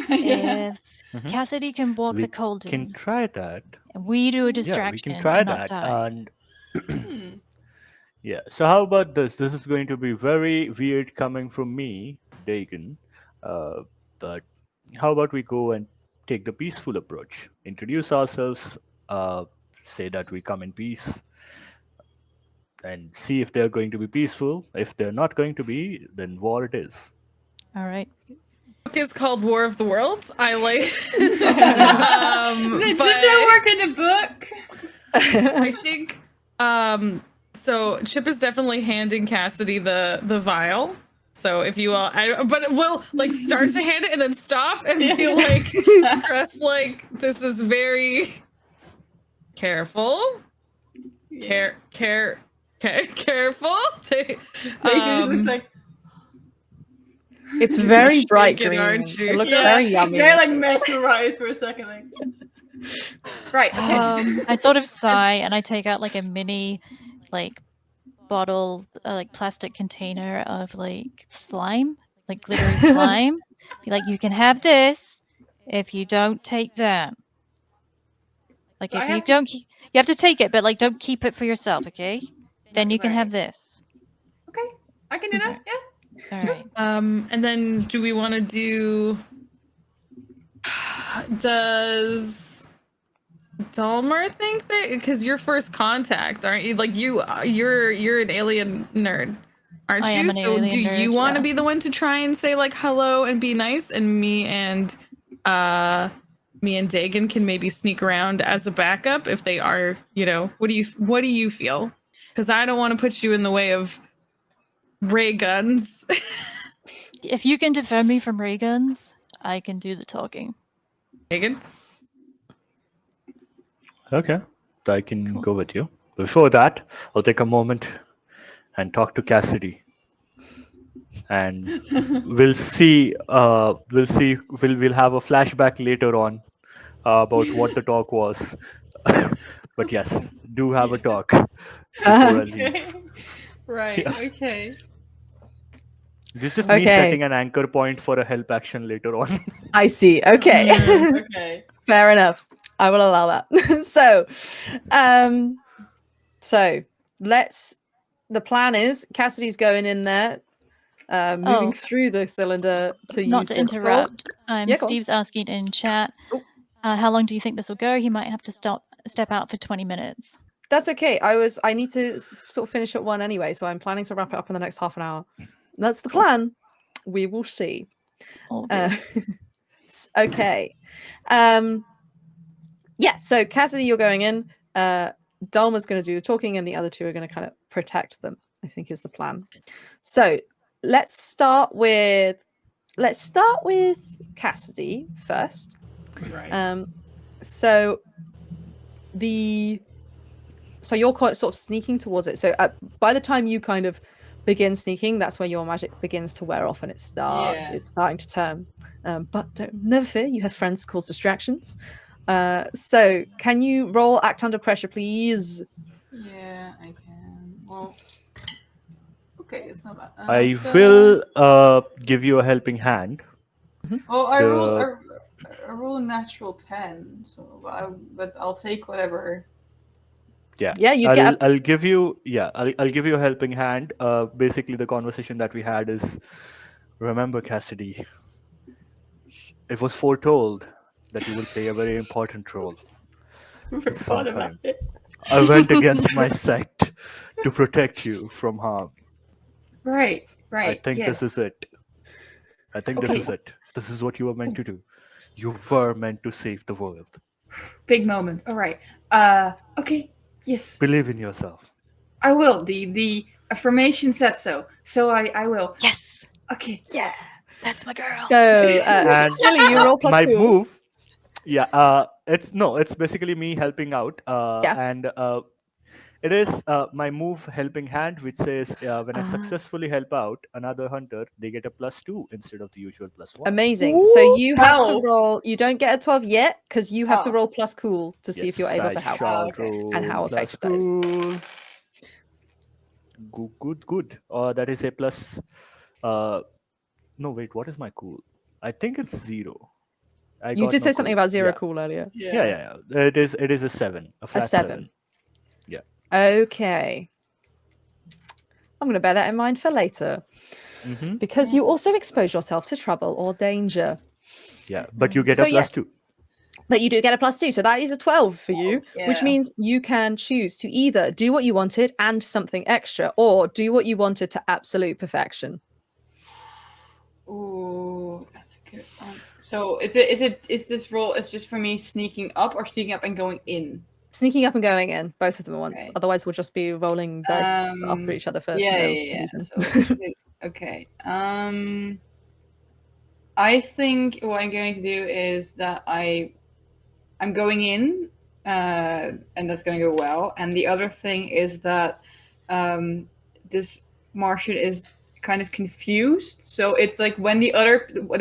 Yeah. if Mhm. Cassidy can walk We the cold can in, try that. and we do a Yeah, distraction we can try and not that. die. And Hmm. yeah, so how about this? This is going to be very weird coming from me, Dagon. But how about we go and take the peaceful approach? Introduce ourselves, say that we come in peace, and see if they're going to be peaceful. If they're not going to be, then war it is. All right. Book is called War of the Worlds. I like. Does that work in the book? I think so Chip is definitely handing Cassidy the vial. So if you all but we'll like start to hand it and then stop and be like stress like this is very careful. Careful. Like It's very bright shaking, green. aren't you? It looks Yeah. very yummy. You're like mesmerized for a second, like Right. Okay. I sort of sigh and I take out like a mini, like bottle, like plastic container of like slime, like glittery slime. Be like, you can have this if you don't take that. Like Do I if you have to- don't, you have to take it, but like don't keep it for yourself, okay? Then you can Right. have this. Okay, I can do that. Yeah. All right. And then do we want to do? Does Dalmar think that because you're first contact, aren't you? Like you're an alien nerd, aren't I you? am an So do alien you nerd, want to yeah. be the one to try and say like hello and be nice, and me and Dagan can maybe sneak around as a backup if they are, what do you feel? Because I don't want to put you in the way of ray guns. If you can defend me from ray guns, I can do the talking. Dagan? Okay, I can Cool. go with you. Before that, I'll take a moment and talk to Cassidy, and we'll have a flashback later on about what the talk was. But yes, do have a talk before I leave. Right. Yeah. Okay. This is just me Okay. setting an anchor point for a help action later on. I see. Okay. Okay. Fair enough. I will allow that. So let's. The plan is Cassidy's going in there, moving Oh. through the cylinder to Not use to this door. interrupt, Yeah, go on. Steve's asking in chat, Oh. how long do you think this will go? He might have to step out for 20 minutes. That's okay. I need to sort of finish at 1 anyway, so I'm planning to wrap it up in the next half an hour. That's the Cool. plan. We will see. All good. Okay. Yeah, so Cassidy, you're going in. Dalma's going to do the talking, and the other two are going to kind of protect them, I think is the plan. So let's start with Cassidy first. Right. So you're quite sort of sneaking towards it. So by the time you kind of begin sneaking, that's where your magic begins to wear off and it's starting to turn. But never fear, you have friends to cause distractions. So can you roll act under pressure, please? Yeah, I can. Well, okay, it's not bad. I will give you a helping hand. Well, I The- rolled a natural 10, so but I'll take whatever. Yeah, you get. I'll give you I'll give you a helping hand. Basically, the conversation that we had is, remember, Cassidy, it was foretold that you will play a very important role sometime. I went against my sect to protect you from harm. Right. I think yes. this is it. I think this Okay. is it. This is what you were meant to do. You were meant to save the world. Big moment. All right. Okay. Yes. Believe in yourself. I will. The affirmation said so. So I will. Yes. Okay. Yeah. That's my girl. So And Silly, you roll plus my cool. move, it's basically me helping out. And it is my move helping hand, which says when I successfully help out another hunter, they get a +2 instead of the usual +1. Amazing. So you have to Wow. roll. You don't get a 12 yet because you have to roll plus cool to see if you're able to help. Shall Okay. roll And how plus effective that is. cool. Good. That is a plus. No, wait. What is my cool? I think it's 0. You did say something about 0 cool earlier. Yeah. It is a 7. A flat 7. Yeah. Okay. I'm going to bear that in mind for later. Mm-hmm. Because you also expose yourself to trouble or danger. Yeah, but you get So a +2. But you do get a +2, so that is a 12 for you, which Yeah. means you can choose to either do what you wanted and something extra, or do what you wanted to absolute perfection. Ooh, that's a good one. So is this roll? It's just for me sneaking up or sneaking up and going in? Sneaking up and going in, both of them at once. Okay. Otherwise, we'll just be rolling dice after each other for no reason. So, okay. I think what I'm going to do is that I'm going in, and that's going to go well. And the other thing is that this Martian is kind of confused. So it's like when the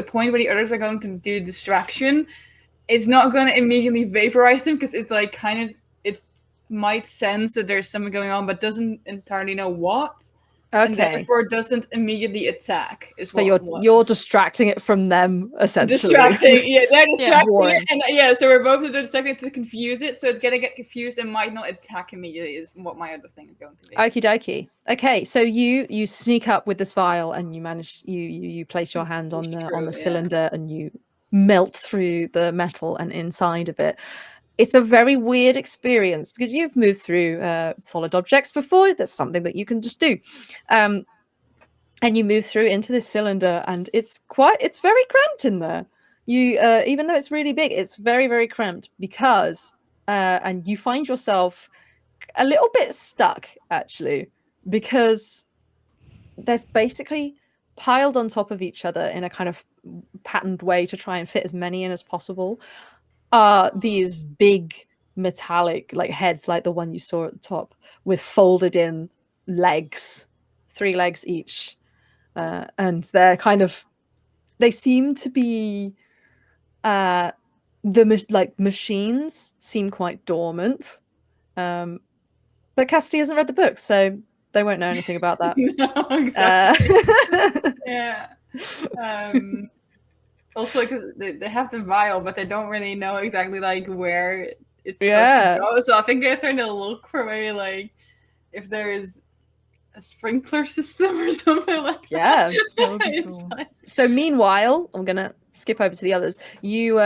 point where the others are going to do distraction, it's not going to immediately vaporize them because it's like kind of it might sense that there's something going on, but doesn't entirely know what. And Okay. therefore doesn't immediately attack. Is So what you're distracting it from them, essentially. distracting. Yeah, they're distracting boring. it, and yeah, so we're both distracting to confuse it. So it's gonna get confused and might not attack immediately. Is what my other thing is going to be. Okie dokie. Okay, so you sneak up with this vial and you manage you place your hand on the True, yeah. cylinder and you melt through the metal and inside of it. It's a very weird experience because you've moved through solid objects before. That's something that you can just do. And you move through into this cylinder and it's very cramped in there. You even though it's really big, it's very, very cramped because and you find yourself a little bit stuck actually, because there's basically piled on top of each other in a kind of patterned way to try and fit as many in as possible these big metallic like heads like the one you saw at the top with folded in legs, 3 legs each, and they seem to be machines seem quite dormant, but Cassidy hasn't read the book, so they won't know anything about that. No, exactly. Yeah. Also, because they have the vial, but they don't really know exactly like where it's supposed to go. So I think they're trying to look for maybe like if there's a sprinkler system or something like that. That would be cool. So meanwhile, I'm gonna skip over to the others. You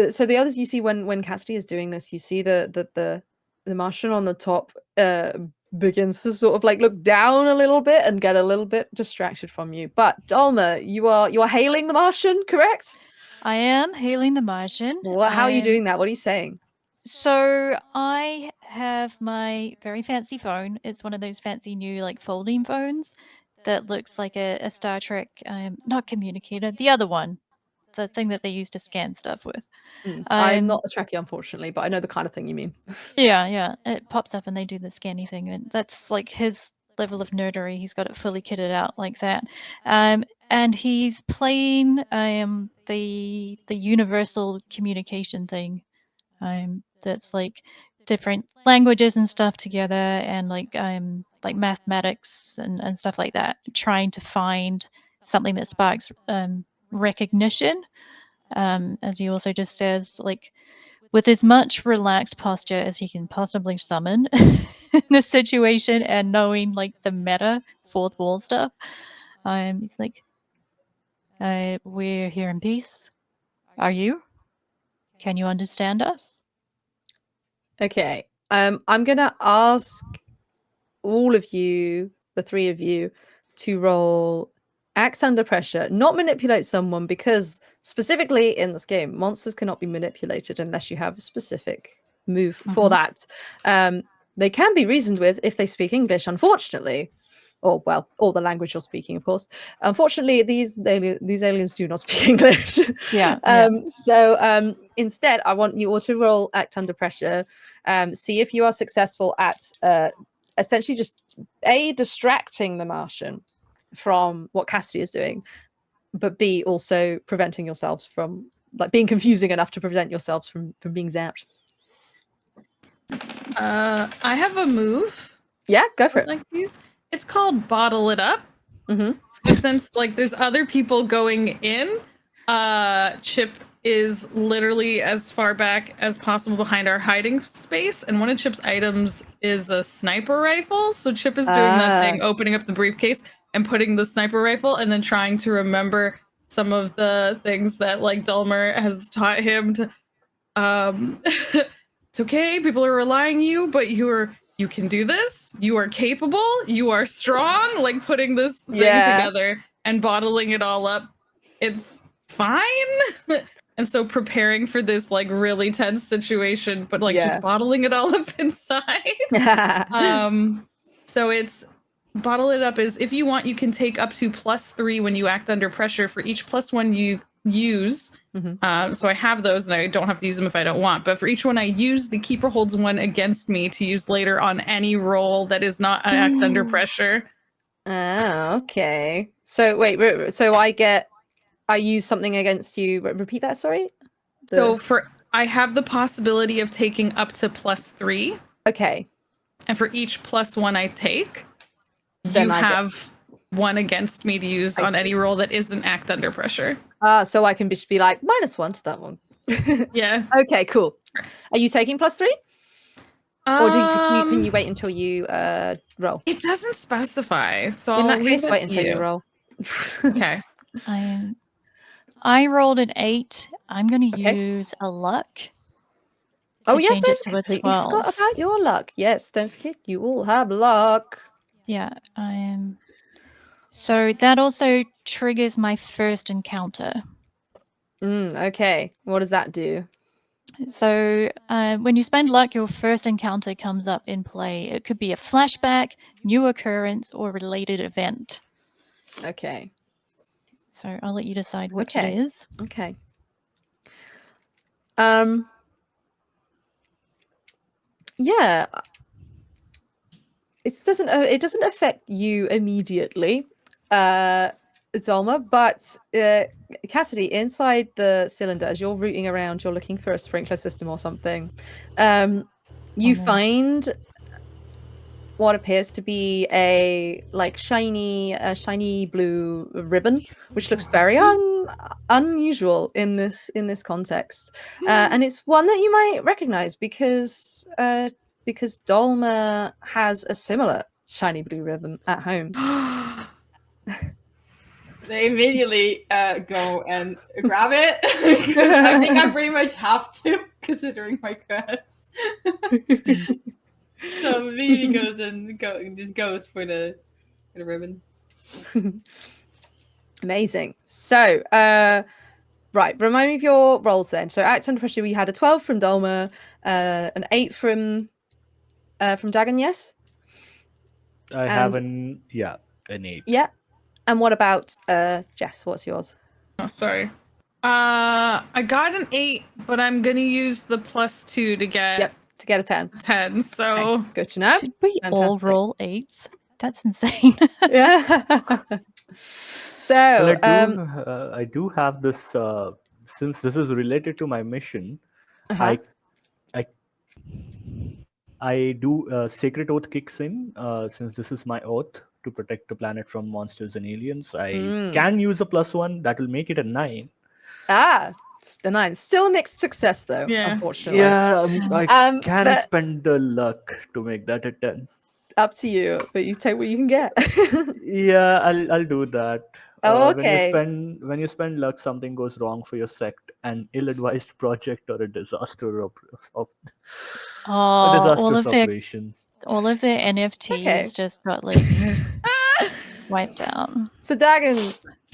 so the others you see when Cassidy is doing this, you see the Martian on the top begins to sort of like look down a little bit and get a little bit distracted from you. But Dalma, you are hailing the Martian, correct? I am hailing the Martian. How are you doing that? What are you saying? So I have my very fancy phone. It's one of those fancy new like folding phones that looks like a Star Trek not communicator, the other one, the thing that they use to scan stuff with. I'm not a Trekkie, unfortunately, but I know the kind of thing you mean. Yeah, it pops up and they do the scanny thing, and that's like his level of nerdery. He's got it fully kitted out like that. And he's playing the universal communication thing. That's like different languages and stuff together, and like mathematics and stuff like that, trying to find something that sparks recognition. As he also just says, like with as much relaxed posture as he can possibly summon in this situation, and knowing like the meta fourth wall stuff, he's like, we're here in peace. Are you? Can you understand us? Okay. I'm gonna ask all of you, the 3 of you, to roll act under pressure, not manipulate someone, because specifically in this game, monsters cannot be manipulated unless you have a specific move for that. They can be reasoned with if they speak English, unfortunately. Or the language you're speaking, of course. Unfortunately, these aliens do not speak English. So instead, I want you all to roll act under pressure. See if you are successful at essentially just distracting the Martian from what Cassidy is doing, but B, also preventing yourselves from like being confusing enough to prevent yourselves from being zapped. I have a move. Yeah, go for it. Like use. It's called Bottle It Up. So since like there's other people going in, Chip is literally as far back as possible behind our hiding space, and one of Chip's items is a sniper rifle. So Chip is doing that thing, opening up the briefcase and putting the sniper rifle, and then trying to remember some of the things that like Dulmer has taught him to. It's okay, people are relying on you, but you can do this. You are capable. You are strong. Like putting this thing together and bottling it all up. It's fine. And so preparing for this like really tense situation, but like just bottling it all up inside. So it's bottle it up is if you want, you can take up to +3 when you act under pressure for each +1 you use. So I have those and I don't have to use them if I don't want, but for each one I use, the keeper holds one against me to use later on any roll that is not an act under pressure. Okay. So wait, so I use something against you. Repeat that, sorry? So I have the possibility of taking up to +3, Okay. and for each +1 I take, Then you I get- have one against me to use I on see. any roll that isn't act under pressure. So I can just be like -1 to that one. Yeah. Okay, cool. Are you taking +3? Or can you wait until you roll? It doesn't specify, so In I'll that leave case, it wait to until you roll. Okay. I rolled an 8. I'm going to Okay. use a luck Oh to yes, change I it to a completely 12. forgot about your luck. Yes, don't forget you all have luck. Yeah, I am. So that also triggers my first encounter. Okay. What does that do? So when you spend luck, your first encounter comes up in play. It could be a flashback, new occurrence, or related event. Okay. So I'll let you decide which Okay. it is. Okay. Yeah. It doesn't affect you immediately, Zolma, but Cassidy, inside the cylinder, as you're rooting around, you're looking for a sprinkler system or something. You find what appears to be a shiny blue ribbon, which looks very unusual in this context, and it's one that you might recognize because Dolma has a similar shiny blue ribbon at home. They immediately go and grab it because I think I pretty much have to, considering my curse. So immediately goes for the ribbon. Amazing. So, right, remind me of your rolls then. So, act under pressure, we had a 12 from Dolma, an 8 from Dagon, yes? I have an 8. Yeah. And what about Jess? What's yours? Oh, sorry. I got an 8, but I'm gonna use the +2 to get to get a 10. 10. So okay. Good to know. Did we all roll 8s? That's insane. Yeah. So well, I do have this. Since this is related to my mission, I do Sacred Oath kicks in. Since this is my oath to protect the planet from monsters and aliens, I can use a +1. That will make it a 9. It's the 9. Still a mixed success though, unfortunately. Yeah, I can spend the luck to make that a 10. Up to you, but you take what you can get. Yeah, I'll do that. Oh, okay. When you spend luck, something goes wrong for your sect, an ill-advised project or a disaster operation. All of their NFTs just got like wiped out. So Dagon,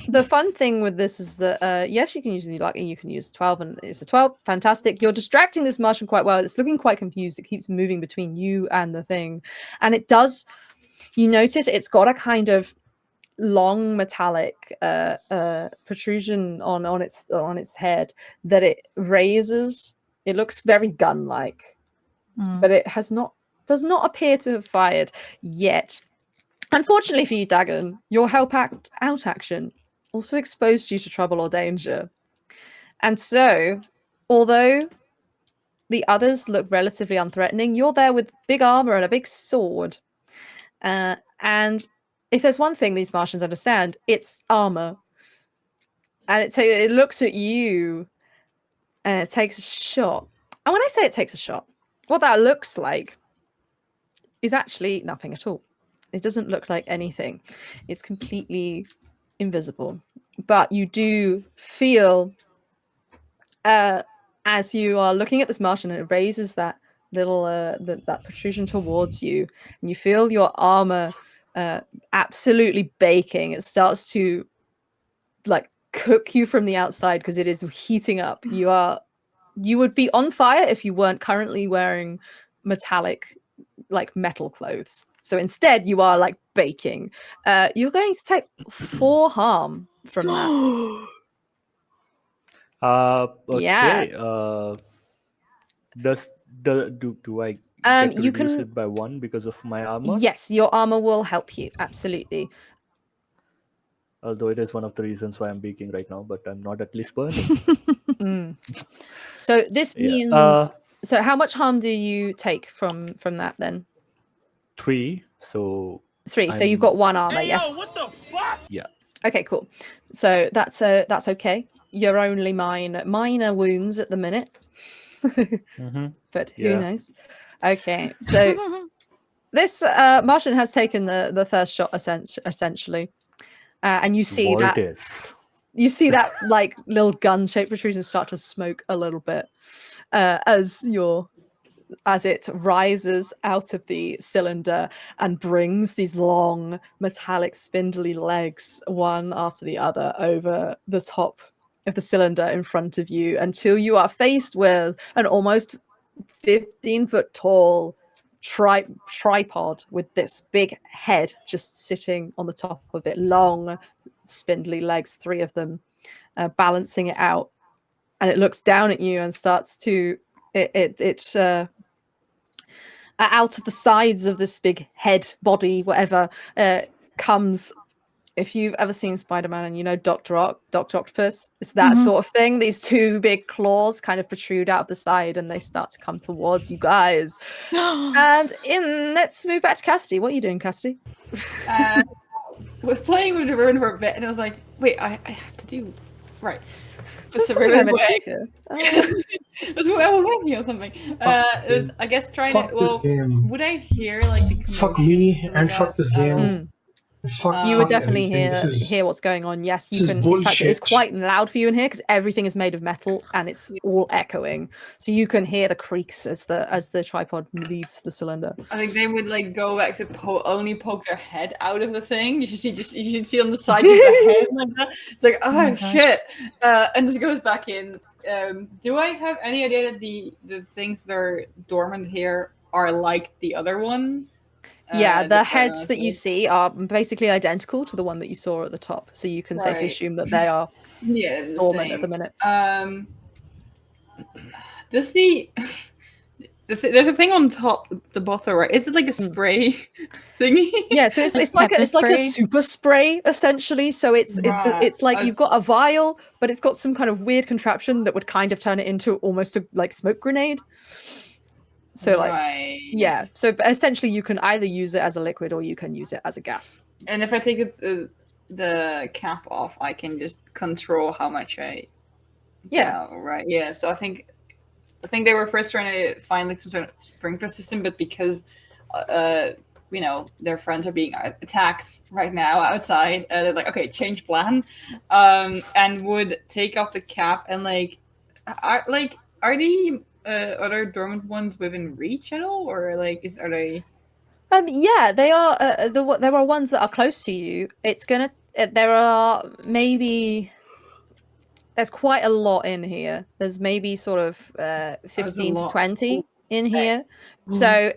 the fun thing with this is that yes, you can use the luck and you can use 12, and it's a 12. Fantastic. You're distracting this Martian quite well. It's looking quite confused. It keeps moving between you and the thing. And it does, you notice it's got a kind of long metallic protrusion on its head that it raises. It looks very gun-like, but it does not appear to have fired yet. Unfortunately for you, Dagon, your help out action also exposed you to trouble or danger. And so, although the others look relatively unthreatening, you're there with big armor and a big sword. And if there's one thing these Martians understand, it's armor. And it looks at you and it takes a shot. And when I say it takes a shot, what that looks like is actually nothing at all. It doesn't look like anything. It's completely invisible. But you do feel, as you are looking at this Martian, and it raises that little that protrusion towards you, and you feel your armor absolutely baking. It starts to like cook you from the outside because it is heating up. You would be on fire if you weren't currently wearing metallic, like metal clothes. So instead you are like baking. You're going to take 4 harm from that. Okay. Do I get to reduce it by 1 because of my armor? Yes, your armor will help you, absolutely. Although it is one of the reasons why I'm baking right now, but I'm not at least burning. So this Yeah. means. So how much harm do you take from that then? 3. So 3. So you've got 1 armor. Yes. what the fuck? yeah. Okay, cool. So that's okay. You're only minor wounds at the minute, but who Yeah. knows? Okay, so this Martian has taken the first shot essentially, and you see that Voltis. like little gun-shaped protrusion start to smoke a little bit as it rises out of the cylinder and brings these long, metallic, spindly legs, one after the other, over the top of the cylinder in front of you until you are faced with an almost 15-foot tall tripod with this big head just sitting on the top of it. Long, spindly legs, 3 of them, balancing it out. And it looks down at you and starts to out of the sides of this big head, body, whatever, comes. If you've ever seen Spider-Man and you know Dr. Octopus, it's that sort of thing. These 2 big claws kind of protrude out of the side and they start to come towards you guys. And let's move back to Cassidy. What are you doing, Cassidy? Was playing with the ribbon for a bit, and I was like, wait, I have to do right. There's the something I ribbon meant to away. do here. That's what I was working on something. It was, I guess trying Fuck to. this Well, game. would I hear like the commotion? Fuck me something and like fuck that? this game. Fuck, You fuck would definitely everything. hear what's going on. Yes, you this is can. In fact, it's bullshit. quite loud for you in here because everything is made of metal and it's all echoing. So you can hear the creaks as the tripod leaves the cylinder. I think they would like go back to only poke their head out of the thing. You should see on the side of the head like that. It's like, oh shit, and this goes back in. Do I have any idea that the things that are dormant here are like the other one? Yeah, the heads that you see are basically identical to the one that you saw at the top, so you can safely Right. assume that they are dormant at the minute. Does there's a thing on top, the bottle, right? Is it like a spray thingy? Yeah, so it's like a super spray essentially. So it's like you've got a vial, but it's got some kind of weird contraption that would kind of turn it into almost a like smoke grenade. So like yeah, so essentially you can either use it as a liquid or you can use it as a gas. And if I take the cap off, I can just control how much I. Yeah. Right. Yeah. So I think they were first trying to find like some sort of sprinkler system, but because you know their friends are being attacked right now outside, they're like, okay, change plan, and would take off the cap and are the other dormant ones within reach at all, or like are they? Yeah, they are. There are ones that are close to you. It's gonna. There are maybe. There's quite a lot in here. There's maybe sort of 15 to 20 in here. So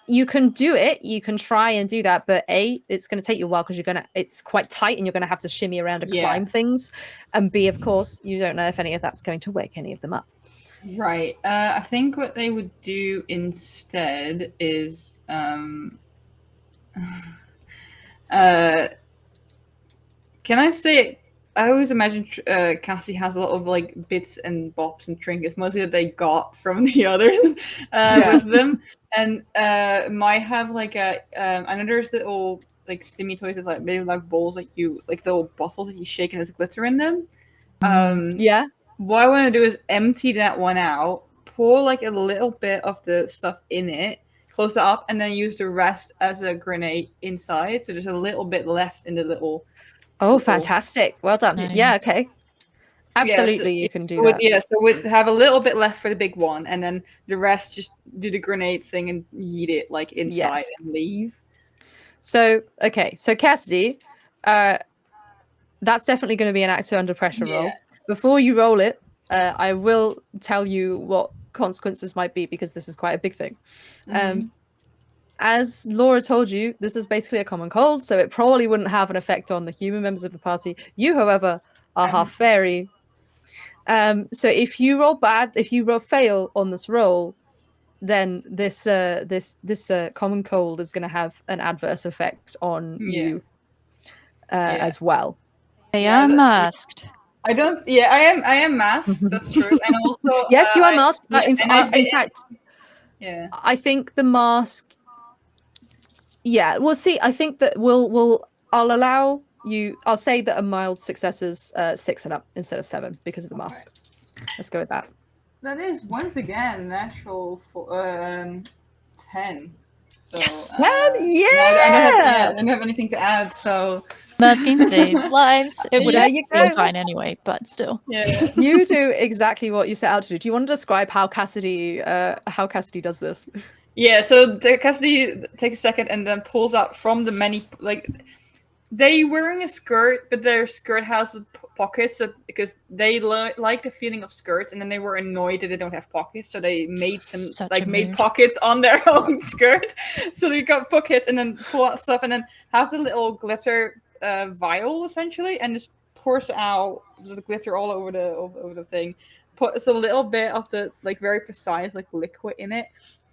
you can do it. You can try and do that, but it's going to take you a while because it's quite tight and you're going to have to shimmy around and climb things. And B, of course, you don't know if any of that's going to wake any of them up. Right. I think what they would do instead is can I say it? I always imagine Cassie has a lot of like bits and bops and trinkets, mostly that they got from the others with them, and might have like I know there's little like stimmy toys that like maybe like bowls like little bottles that you shake and there's glitter in them. What I want to do is empty that one out, pour like a little bit of the stuff in it, close it up, and then use the rest as a grenade inside. So there's a little bit left in the little. Oh, fantastic. Well done. Nice. Yeah, okay. Absolutely, you can do that. Yeah, so we'd have a little bit left for the big one, and then the rest just do the grenade thing and yeet it like inside and leave. So, okay. So, Cassidy, that's definitely going to be an actor under pressure roll. Before you roll it, I will tell you what consequences might be because this is quite a big thing. As Laura told you, this is basically a common cold, so it probably wouldn't have an effect on the human members of the party. You, however, are half fairy. So if you fail on this roll, then this common cold is going to have an adverse effect on you as well. They are masked. I don't. Yeah, I am masked. That's true. And also, Yes, you are masked. In fact, yeah. I think the mask. Yeah, we'll see. I think that I'll allow you. I'll say that a mild success is 6 and up instead of 7 because of the mask. Let's go with that. That is once again natural for 10. So Yes! Yeah! I don't have anything to add. So Masking saves lives. It would There have you been go. fine anyway, but still. yeah. You do exactly what you set out to do. Do you want to describe how Cassidy does this? Yeah, so the Cassidy takes a second and then pulls out from the many, like, they wearing a skirt, but their skirt has pockets because they like the feeling of skirts, and then they were annoyed that they don't have pockets, so they made them made pockets on their own skirt. So they got pockets and then pull out stuff and then have the little glitter vial essentially, and just pours out the glitter all over the thing. Puts a little bit of the like very precise like liquid in it,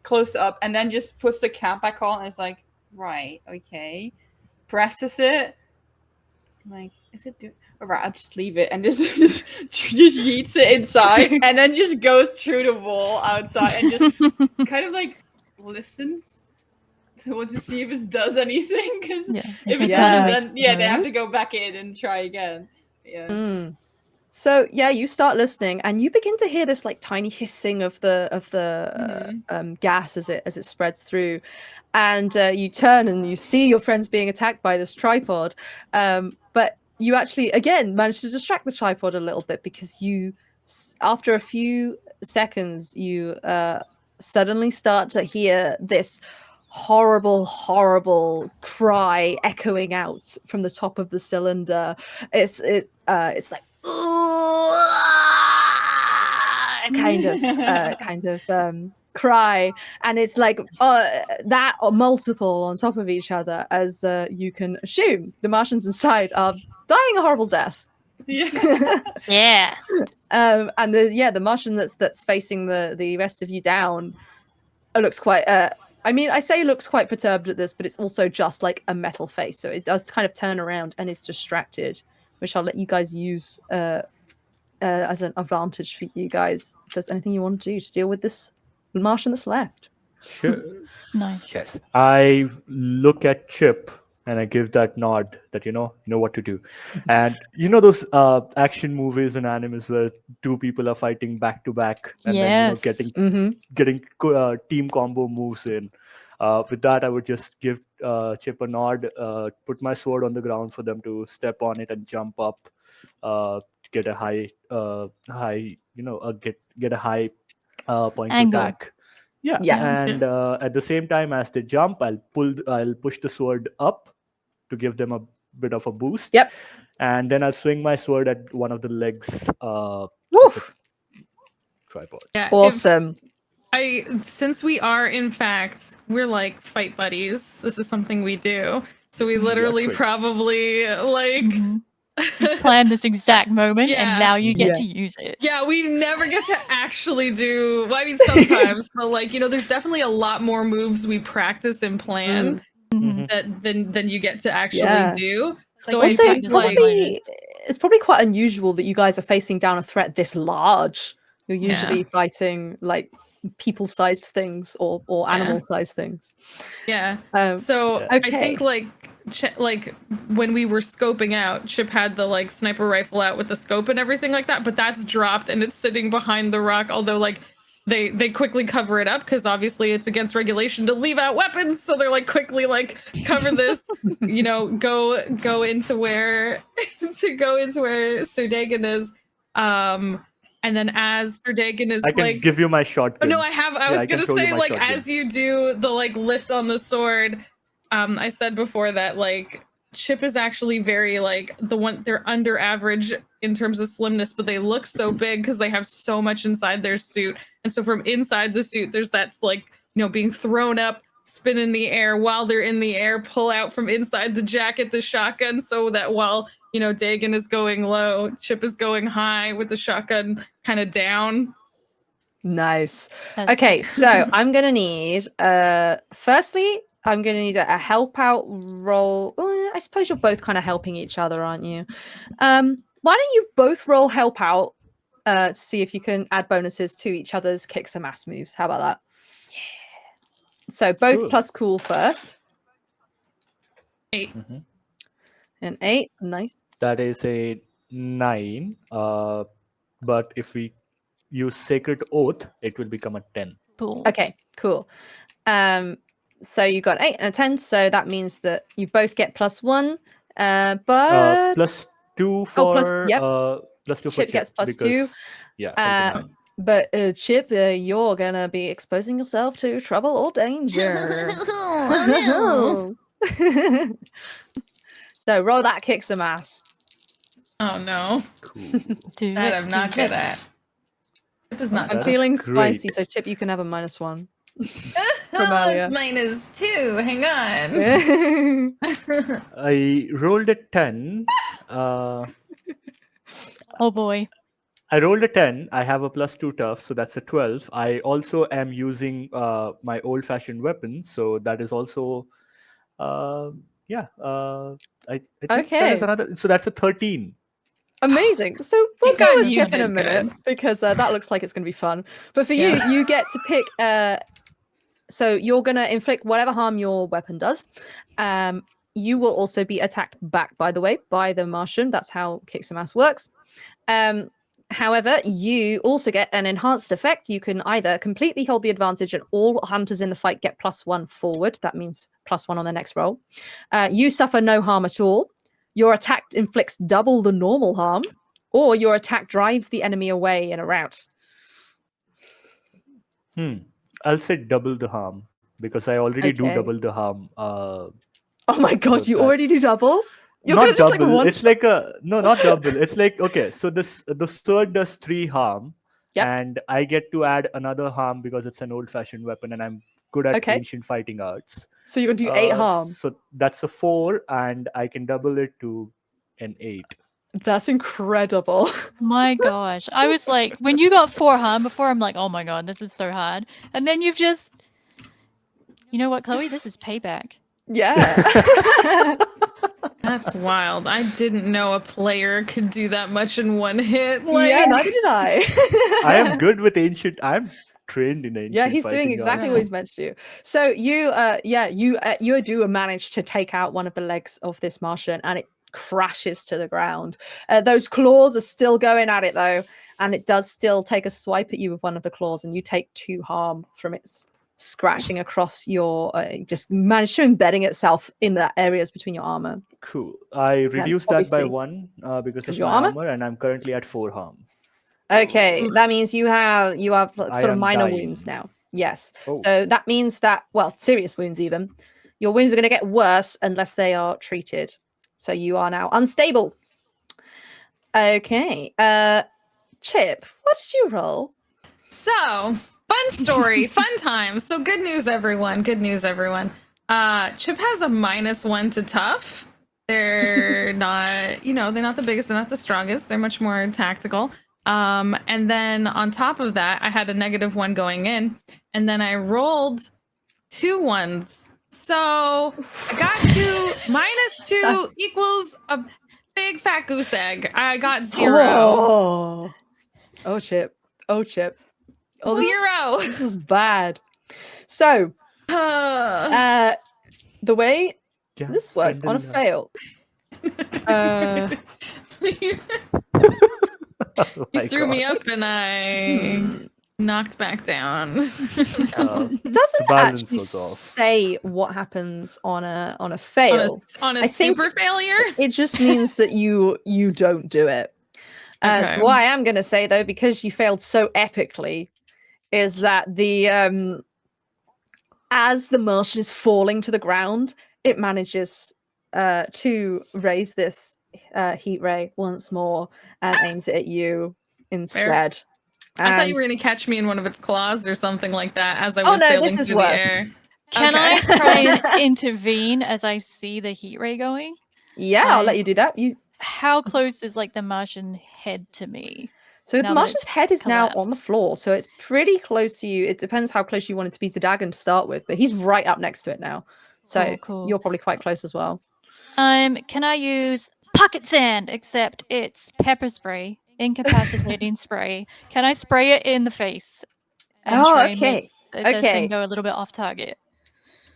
close up, and then just puts the cap back on and is like, right, okay. Presses it. Like, is it do? Alright, I'll just leave it and just yeets it inside, and then just goes through the wall outside and just kind of like listens to see if it does anything. Because if it doesn't, then they have to go back in and try again. Yeah. So yeah, you start listening, and you begin to hear this like tiny hissing of the gas as it spreads through, and you turn and you see your friends being attacked by this tripod, but you actually again manage to distract the tripod a little bit because after a few seconds you suddenly start to hear this horrible cry echoing out from the top of the cylinder. It's like kind of cry, and it's like that or multiple on top of each other, as you can assume the Martians inside are dying a horrible death. Yeah. And the Martian that's facing the rest of you down looks quite I mean, I say looks quite perturbed at this, but it's also just like a metal face, so it does kind of turn around and is distracted, which I'll let you guys use as an advantage for you guys. If there's anything you want to do to deal with this Martian that's left. Sure. Nice. Yes. I look at Chip and I give that nod that you know what to do. And you know those action movies and animes where two people are fighting back to back and then getting team combo moves in. With that, I would just give Chip a nod, put my sword on the ground for them to step on it and jump up, to get a high, get a high point Angle. to attack. Yeah. And at the same time as they jump, I'll push the sword up to give them a bit of a boost. Yep. And then I'll swing my sword at one of the legs. Tripod. Yeah, awesome. Since we are in fact we're like fight buddies. This is something we do. So we literally probably like plan this exact moment, and now you get to use it. Yeah, we never get to actually do. Well, I mean, sometimes, but like there's definitely a lot more moves we practice and plan than you get to actually do. So also, I think it's probably quite unusual that you guys are facing down a threat this large. You're usually fighting like people-sized things or animal-sized things. Yeah. So I think like when we were scoping out, Chip had the like sniper rifle out with the scope and everything like that, but that's dropped and it's sitting behind the rock. Although like they quickly cover it up because obviously it's against regulation to leave out weapons, so they're like quickly like cover this, go into where Sir Dagon is. And then as Sir Dagon is I can give you my shotgun. Oh no, I was gonna say like shotgun. As you do the like lift on the sword, I said before that like Chip is actually very like they're under average in terms of slimness, but they look so big because they have so much inside their suit. And so from inside the suit, there's that's like, being thrown up, spin in the air while they're in the air, pull out from inside the jacket, the shotgun, so that while Dagon is going low, Chip is going high with the shotgun kind of down. Nice. Okay, so I'm gonna need firstly, I'm gonna need a help out roll. I suppose you're both kind of helping each other, aren't you? why don't you both roll help out to see if you can add bonuses to each other's kick some ass moves? How about that? So both Cool. plus cool first. 8. Mhm. An 8. Nice. That is a 9. But if we use Sacred Oath, it will become a 10. Boom. Okay, cool. So you got 8 and a 10, so that means that you both get +1. But Plus 2 for yep. plus 2 for Chip gets +2. because yeah, take the 9. But Chip, you're gonna be exposing yourself to trouble or danger. Oh, no. So roll that kick some ass. Oh, no. Cool. Do That it, I'm not do good it. at. Chip is not That I'm is feeling great. spicy, so Chip, you can have a -1 Oh, earlier. it's -2. Hang on. I rolled a 10. Uh, Oh boy. I rolled a 10. I have a +2 tough, so that's a 12. I also am using my old-fashioned weapon, so that is also, yeah. I think that is Okay. another. So that's a 13. Amazing. So we'll Thank deal God with you Chip in a did minute good. because that looks like it's going to be fun. But for Yeah. you get to pick. So you're going to inflict whatever harm your weapon does. You will also be attacked back, by the way, by the Martian. That's how Kick Some Ass works. However, you also get an enhanced effect. You can either completely hold the advantage and all hunters in the fight get +1 forward. That means +1 on the next roll. You suffer no harm at all. Your attack inflicts double the normal harm, or your attack drives the enemy away in a rout. I'll say double the harm because I already do Okay. double the harm. Oh my god, So you already do that's- double? You're not gonna just like double. one. It's like a no, not double. It's like okay. So the sword does 3 harm, Yep. and I get to add another harm because it's an old-fashioned weapon, and I'm good at Okay. ancient fighting arts. So you're gonna do 8 harm. So that's a 4, and I can double it to an 8. That's incredible. My gosh. I was like, when you got 4 harm before, I'm like, oh my god, this is so hard. And then you've just. You know what, Chloe? This is payback. Yeah. That's wild. I didn't know a player could do that much in one hit. Yeah, neither did I. I am good with ancient. I'm trained in ancient. Yeah, he's doing fighting exactly arts. what he's meant to do. So you, you do manage to take out one of the legs of this Martian, and it crashes to the ground. Those claws are still going at it though, and it does still take a swipe at you with one of the claws, and you take 2 harm from its scratching across your. Just managed to embedding itself in the areas between your armor. Cool. I reduced that by obviously, 1 because of your my armor? armor, and I'm currently at 4 harm. Okay, that means you have I sort of am minor dying. wounds now. Yes. Oh. So that means that, well, serious wounds even. Your wounds are going to get worse unless they are treated. So you are now unstable. Okay. Chip, what did you roll? So, fun story, fun times. So, good news, everyone. Good news, everyone. Chip has a -1 to tough. They're not, they're not the biggest, they're not the strongest. They're much more tactical. And then on top of that, I had a -1 going in, and then I rolled 2 1s. So I got to -2 equals a big fat goose egg. I got 0. Oh, Chip. Oh, Chip. Oh, 0. This is bad. So, the way this works on a fail. You threw me up and I knocked back down. It doesn't actually say what happens on a fail. On a super failure? It just means that you don't do it. Okay. So what I am going to say though, because you failed so epically, is that the as the Martian is falling to the ground, it manages to raise this heat ray once more and aims it at you instead. I thought you were going to catch me in one of its claws or something like that as I was no, sailing this is through worse. the air. Can I try and intervene as I see the heat ray going? Yeah, I'll let you do that. How close is like the Martian head to me? So the Martian's head is now on the floor, so it's pretty close to you. It depends how close you want it to be to Dagon to start with, but he's right up next to it now. So Cool. you're probably quite close as well. Can I use pocket sand, except it's pepper spray, incapacitating spray. Can I spray it in the face and try and make this thing go a little bit off target?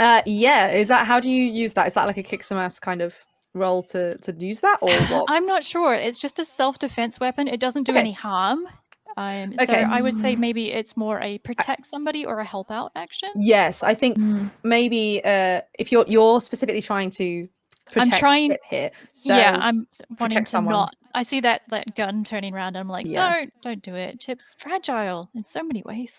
Yeah. Is that how do you use that? Is that like a kick some ass kind of roll to use that, or what? I'm not sure. It's just a self-defense weapon. It doesn't do Okay. any harm. So Okay. I would say maybe it's more a protect somebody or a help out action. Yes, I think maybe if you're specifically trying to protect trying- Chip here, so Yeah, I'm wanting protect to someone. not. I see that gun turning around, and I'm like, Yeah. don't do it. Chip's fragile in so many ways.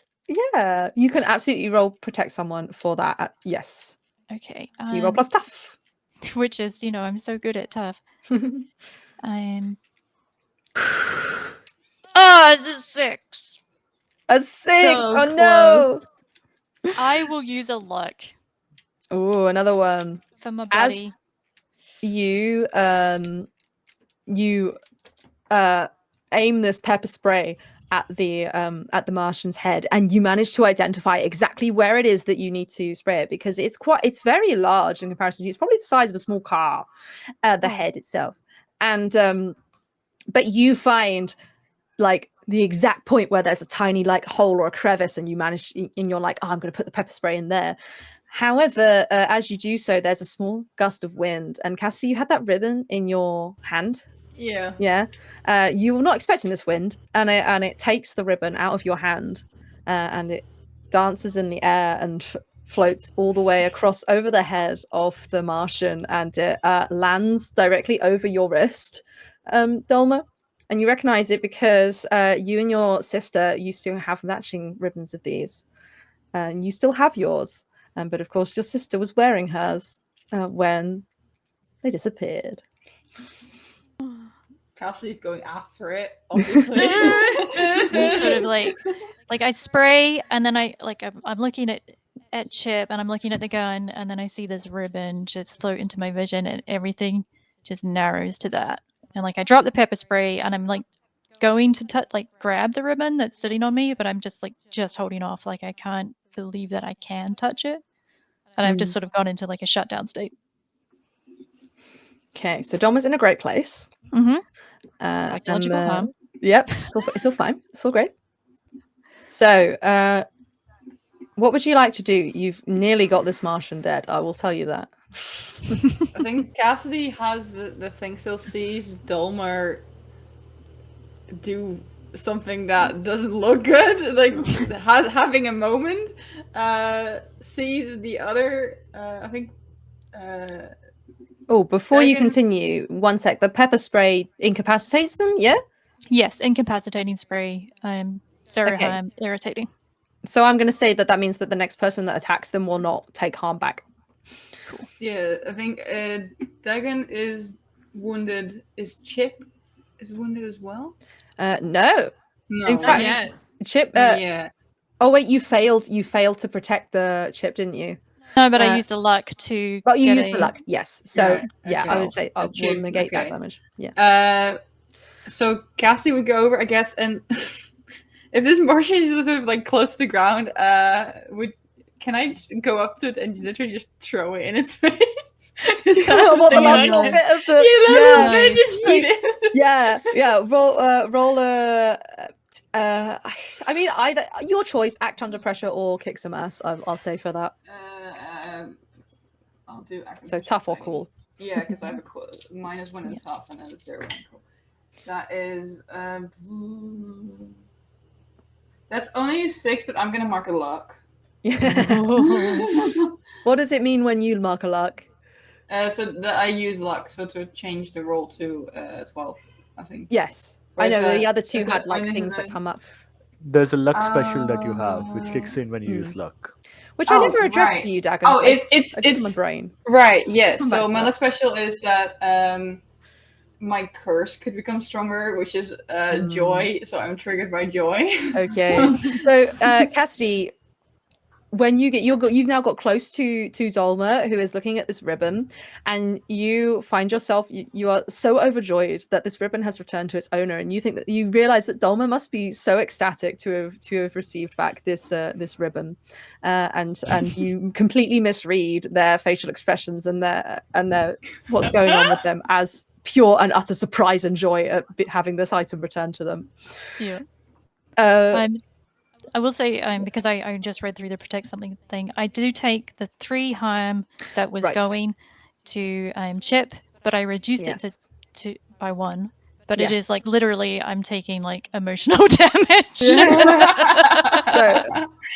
Yeah, you can absolutely roll protect someone for that. Yes. Okay. So you roll plus tough. Which is, I'm so good at tough. I'm. Oh, it's a 6. A 6. So Oh close. no. I will use a luck Oh, another one. for my buddy. As you aim this pepper spray at the Martian's head, and you manage to identify exactly where it is that you need to spray it, because it's very large in comparison to you. It's probably the size of a small car, the head itself. And but you find like the exact point where there's a tiny like hole or a crevice, and you manage, and you're like, oh, I'm going to put the pepper spray in there. However, as you do so, there's a small gust of wind, and Cassie, you had that ribbon in your hand. Yeah. Yeah. You were not expecting this wind, and it takes the ribbon out of your hand, and it dances in the air and floats all the way across over the head of the Martian, and it lands directly over your wrist, Dolma. And you recognize it because you and your sister used to have matching ribbons of these, and you still have yours. But of course, your sister was wearing hers when they disappeared. Cassie's going after it, obviously. It's sort of like I spray, and then I'm looking at Chip, and I'm looking at the gun, and then I see this ribbon just float into my vision, and everything just narrows to that. And I drop the pepper spray, and I'm going to grab the ribbon that's sitting on me, but I'm just holding off. I can't believe that I can touch it, and I've just sort of gone into a shutdown state. Okay, so Dom is in a great place. Mm-hmm. Psychological harm. Yep, it's all fine. It's all great. So, what would you like to do? You've nearly got this Martian dead. I will tell you that. I think Cassidy has the thing still sees Dolmar do something that doesn't look good, having a moment. Sees the other. I think. Oh, before you continue, one sec. The pepper spray incapacitates them, yeah? Yes, incapacitating spray. I'm irritating. So I'm going to say that means that the next person that attacks them will not take harm back. Cool. Yeah, I think Dagon is wounded. Is Chip wounded as well? No. In fact, yet. Chip. Yeah. Oh wait, you failed to protect the Chip, didn't you? No, but I used the luck to. But you used the luck, yes. So yeah, I would say I will negate that okay. damage. Yeah. So Cassie would go over, I guess, and if this Martian is sort of close to the ground, can I just go up to it and literally just throw it in its face? Is that what, the last little bit of the just eat it. yeah. Roll a. I mean, either your choice: act under pressure or kick some ass. I'll say for that. I'll do act. So tough or cool? Yeah, because I have a cool -1 in tough and then a 0 in cool. That is that's only a 6, but I'm gonna mark a luck. What does it mean when you mark a luck? So that I use luck, so to change the roll to 12, I think. Yes, I know the other two had things that come up. There's a luck special that you have, which kicks in when you use luck. Which I never addressed for you, Dagon. Oh, it's my brain. Right. Yes. Yeah. So my luck special is that my curse could become stronger, which is joy. So I'm triggered by joy. Okay. So Cassidy, when you've now got close to Dolma, who is looking at this ribbon, and you find yourself, you are so overjoyed that this ribbon has returned to its owner, and you realize that Dolma must be so ecstatic to have received back this ribbon, and you completely misread their facial expressions and their what's going on with them as pure and utter surprise and joy at having this item returned to them. Yeah. Uh, I will say, because I just read through the protect something thing, I do take the 3 harm that was Right. going to Chip, but I reduced it yes. to by 1. But Yes. it is like literally I'm taking like emotional damage. So,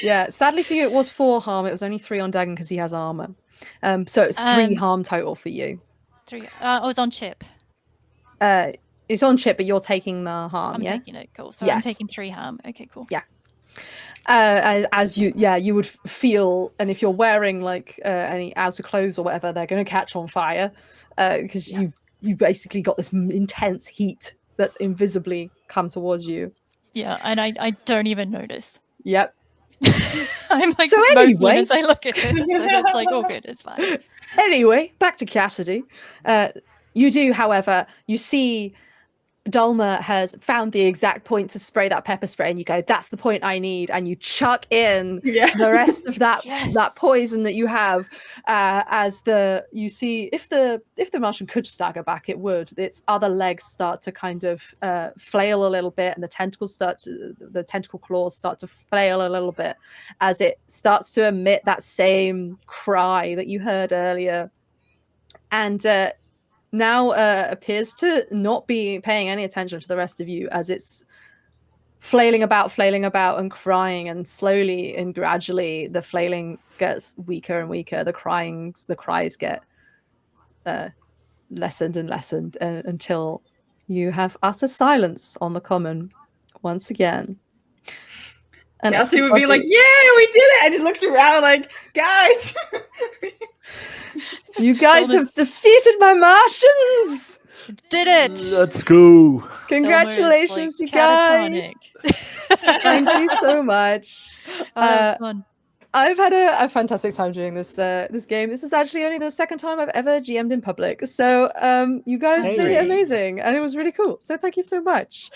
yeah, sadly for you, it was 4 harm. It was only 3 on Dagon because he has armor. So it's 3 harm total for you. 3. I was on Chip. It's on Chip, but you're taking the harm. I'm yeah, taking it. Cool. So yes. I'm taking 3 harm. Okay, cool. Yeah. As you would feel, and if you're wearing like any outer clothes or whatever, they're going to catch on fire because you've basically got this intense heat that's invisibly come towards you. Yeah, and I don't even notice. Yep. I'm like So most anyway, humans, I look at it, so it's like, oh good, it's fine. Anyway, back to Cassidy. You do, however, you see Dulma has found the exact point to spray that pepper spray, and you go, that's the point I need, and you chuck in the rest of that that poison that you have as you see if the Martian could stagger back, it would. Its other legs start to kind of flail a little bit, and the tentacle claws start to flail a little bit as it starts to emit that same cry that you heard earlier, and now appears to not be paying any attention to the rest of you as it's flailing about and crying, and slowly and gradually the flailing gets weaker and weaker. The cries get lessened and lessened until you have utter silence on the common once again. And Chelsea would be like, yeah, we did it! And he looks around like, guys! You guys have defeated my Martians! Did it! Let's go! Congratulations, like you guys! Thank you so much. That was fun. I've had a fantastic time doing this this game. This is actually only the second time I've ever GM'd in public. So you guys made it amazing, and it was really cool. So thank you so much.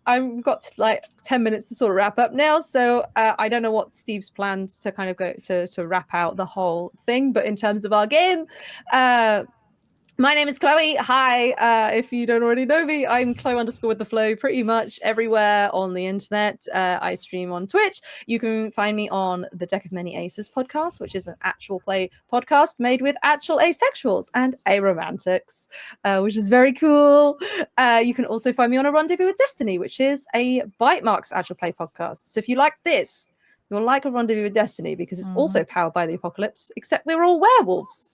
I've got like 10 minutes to sort of wrap up now, so I don't know what Steve's planned to kind of go to wrap out the whole thing, but in terms of our game, my name is Chloe. Hi, if you don't already know me, I'm Chloe_with_the_flow pretty much everywhere on the internet. I stream on Twitch. You can find me on the Deck of Many Aces podcast, which is an actual play podcast made with actual asexuals and aromantics, which is very cool. You can also find me on A Rendezvous with Destiny, which is a Bite Marks actual play podcast. So if you like this, you'll like A Rendezvous with Destiny because it's also powered by the apocalypse, except we're all werewolves.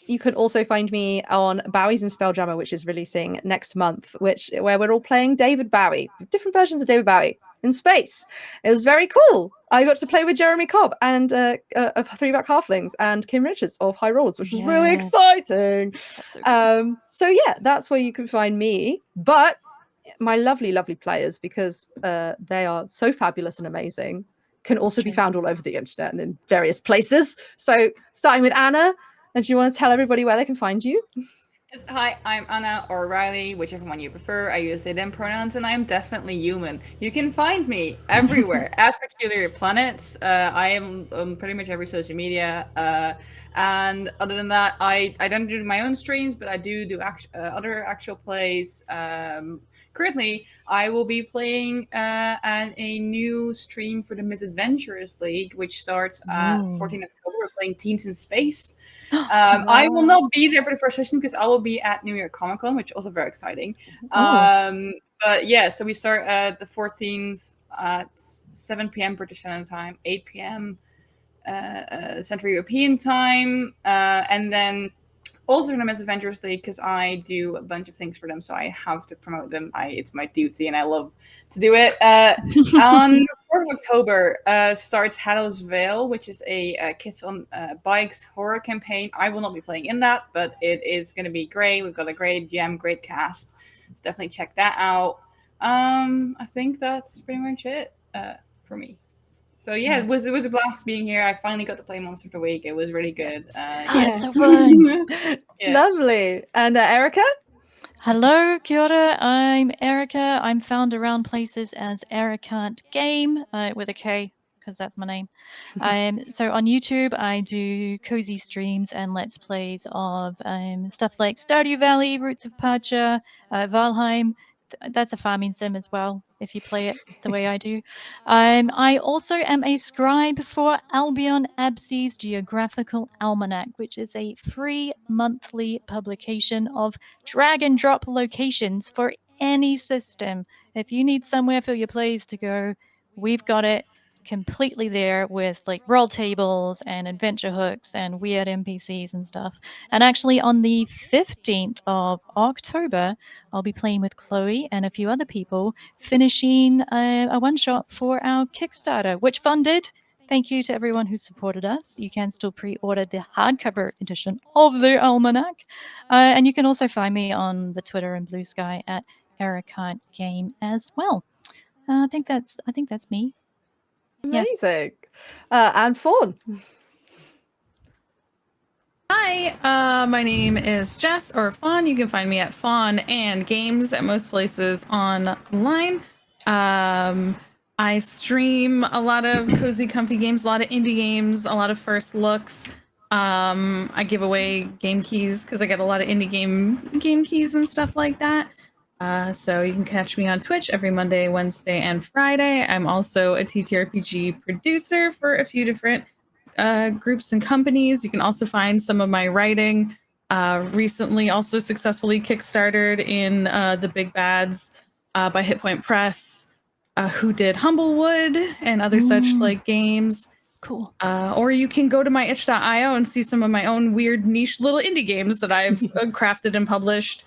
You can also find me on Bowie's and Spelljammer, which is releasing next month, where we're all playing David Bowie, different versions of David Bowie in space. It was very cool. I got to play with Jeremy Cobb and of 3-Back Halflings and Kim Richards of High Rolls, which was really exciting. So yeah, that's where you can find me. But my lovely, lovely players, because they are so fabulous and amazing, can also be found all over the internet and in various places. So starting with Anna, and do you want to tell everybody where they can find you? Yes, hi, I'm Anna or Riley, whichever one you prefer. I use they them pronouns, and I'm definitely human. You can find me everywhere at Peculiar Planets. I am on pretty much every social media. And other than that, I don't do my own streams, but I do other actual plays. Currently, I will be playing a new stream for the Misadventurers League, which starts 14th October. We're playing Teens in Space. I will not be there for the first session because I will be at New York Comic Con, which is also very exciting. But yeah, so we start the 14th at 7 p.m. British Standard Time, 8 p.m. Central European Time, and then also in the Misadventures League, because I do a bunch of things for them, so I have to promote them. It's my duty, and I love to do it. On the 4th of October starts Hallow's Veil, which is a Kids on Bikes horror campaign. I will not be playing in that, but it is going to be great. We've got a great GM, great cast, so definitely check that out. I think that's pretty much it for me. So yeah, it was a blast being here. I finally got to play Monster of the Week. It was really good. It's so fun. Lovely. And Erica? Hello, kia ora. I'm Erica. I'm found around places as Ericant Game with a K, because that's my name. So on YouTube, I do cozy streams and let's plays of stuff like Stardew Valley, Roots of Pacha, Valheim. That's a farming sim as well, if you play it the way I do. I also am a scribe for Albion Absi's Geographical Almanac, which is a free monthly publication of drag and drop locations for any system. If you need somewhere for your plays to go, we've got it completely there with like roll tables and adventure hooks and weird NPCs and stuff. And actually on the 15th of October, I'll be playing with Chloe and a few other people, finishing a one-shot for our Kickstarter, which funded. Thank you to everyone who supported us. You can still pre-order the hardcover edition of the Almanac. And you can also find me on the Twitter and Blue Sky at Ericant Game as well. I think that's me. Amazing. And Fawn. Hi, my name is Jess or Fawn. You can find me at Fawn and Games at most places online. I stream a lot of cozy, comfy games, a lot of indie games, a lot of first looks. I give away game keys because I get a lot of indie game keys and stuff like that. So you can catch me on Twitch every Monday, Wednesday, and Friday. I'm also a TTRPG producer for a few different groups and companies. You can also find some of my writing. Recently, also successfully kickstarted in The Big Bads by Hit Point Press, who did Humblewood and other such like games. Cool. Or you can go to my itch.io and see some of my own weird niche little indie games that I've crafted and published.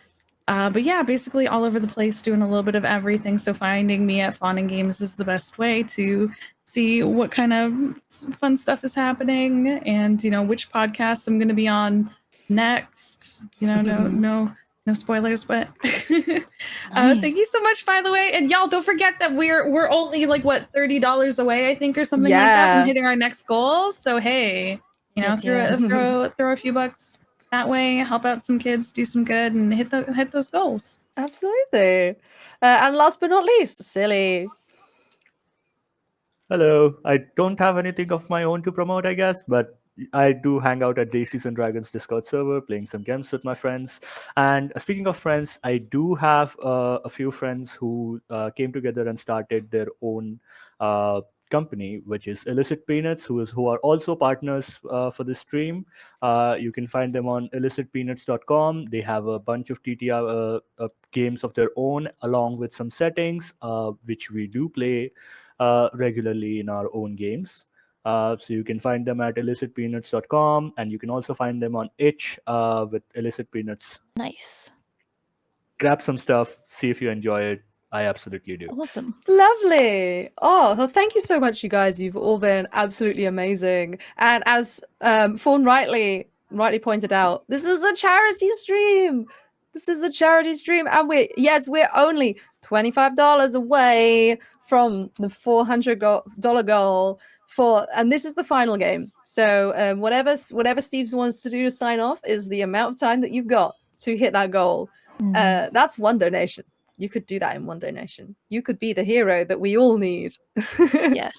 But yeah, basically all over the place, doing a little bit of everything. So finding me at Fawn and Games is the best way to see what kind of fun stuff is happening, and which podcasts I'm going to be on next. No spoilers, but thank you so much, by the way. And y'all, don't forget that we're only like $30 away, I think, or something like that, from hitting our next goal. So hey, throw a few bucks that way, help out some kids, do some good, and hit those goals. Absolutely. And last but not least, Silly. Hello. I don't have anything of my own to promote, I guess, but I do hang out at Daisies and Dragons Discord server, playing some games with my friends. And speaking of friends, I do have a few friends who came together and started their own company, which is Illicit Peanuts, who are also partners for the stream. You can find them on illicitpeanuts.com. They have a bunch of TTR games of their own, along with some settings, which we do play regularly in our own games. So you can find them at illicitpeanuts.com, and you can also find them on itch with Illicit Peanuts. Nice. Grab some stuff, see if you enjoy it. I absolutely do. Awesome. Lovely. Oh, well, thank you so much, you guys. You've all been absolutely amazing. And as Fawn rightly pointed out, this is a charity stream. And we're only $25 away from the $400 goal and this is the final game. So whatever Steve wants to do to sign off is the amount of time that you've got to hit that goal. That's one donation. You could do that in one donation. You could be the hero that we all need. Yes.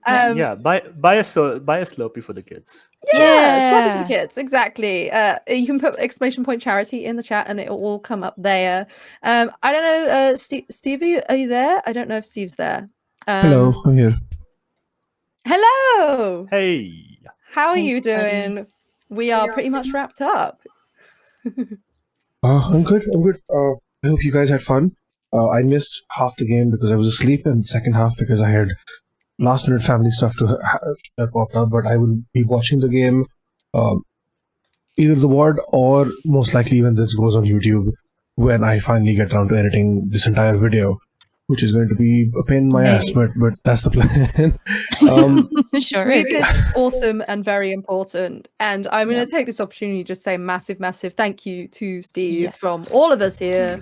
Buy a Slurpee for the kids. Yeah, Slurpee for the kids. Exactly. You can put !charity in the chat, and it will all come up there. I don't know, Steve, are you there? I don't know if Steve's there. Hello, I'm here. Hello. Hey. How are you doing? We are pretty much wrapped up. I'm good. I hope you guys had fun. I missed half the game because I was asleep, and the second half because I had last-minute family stuff that popped up. But I will be watching the game, either the VOD or most likely when this goes on YouTube when I finally get around to editing this entire video, which is going to be a pain in my ass, but that's the plan. Sure. Sleep is awesome and very important. And I'm going to take this opportunity to just say massive thank you to Steve from all of us here.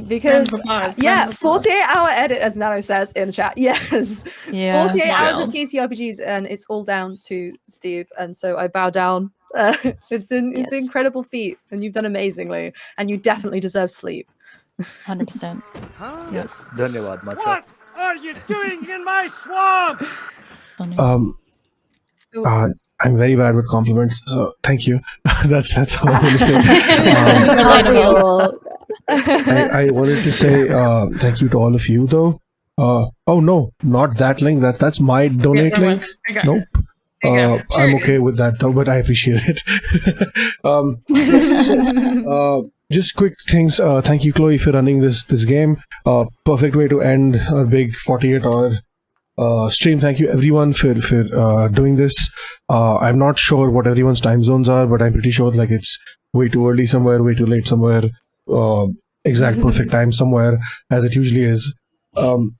Because, 48-hour edit, as Nano says in the chat. Yes. 48 hours of TTRPGs, and it's all down to Steve. And so I bow down. It's an incredible feat, and you've done amazingly. And you definitely deserve sleep. 100%. Yes, dhanyawad, What are you doing in my swamp? Funny. I'm very bad with compliments, so thank you. that's all I want to say. Relatable. I wanted to say thank you to all of you, though. Oh no, not that link. That's my donate never link. mind. I got Nope. I got it. I'm Sure. okay with that though, but I appreciate it. Yes, so, just quick things. Thank you, Chloe, for running this game. Perfect way to end our big 48-hour stream. Thank you, everyone, for doing this. I'm not sure what everyone's time zones are, but I'm pretty sure like it's way too early somewhere, way too late somewhere. Exact perfect time somewhere, as it usually is. I'm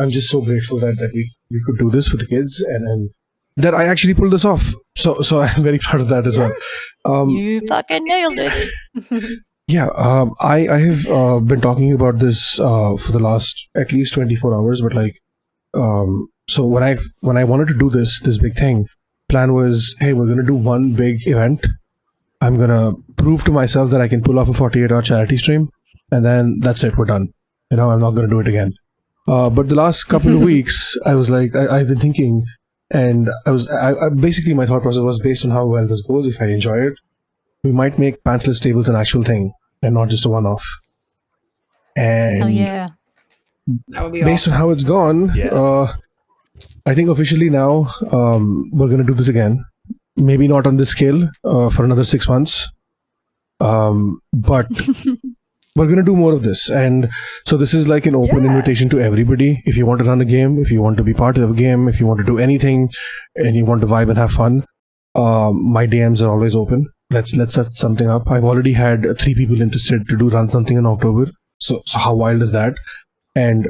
just so grateful that we could do this for the kids and that I actually pulled this off. So I'm very proud of that as well. You fucking nailed it. Yeah, I have been talking about this for the last at least 24 hours, but like, so when I wanted to do this big thing, plan was, hey, we're gonna do one big event. I'm gonna prove to myself that I can pull off a 48-hour charity stream, and then that's it. We're done. You know, I'm not gonna do it again. But the last couple of weeks, I was like, I've been thinking, and I basically my thought process was based on how well this goes. If I enjoy it, we might make Pantsless tables an actual thing and not just a one-off. And Oh yeah. That would be based awesome. on how it's gone, Yeah. I think officially now we're going to do this again. Maybe not on this scale for another 6 months, but we're going to do more of this. And so this is like an open invitation to everybody. If you want to run a game, if you want to be part of a game, if you want to do anything, and you want to vibe and have fun, my DMs are always open. Let's set something up. I've already had 3 people interested to run something in October. So how wild is that? And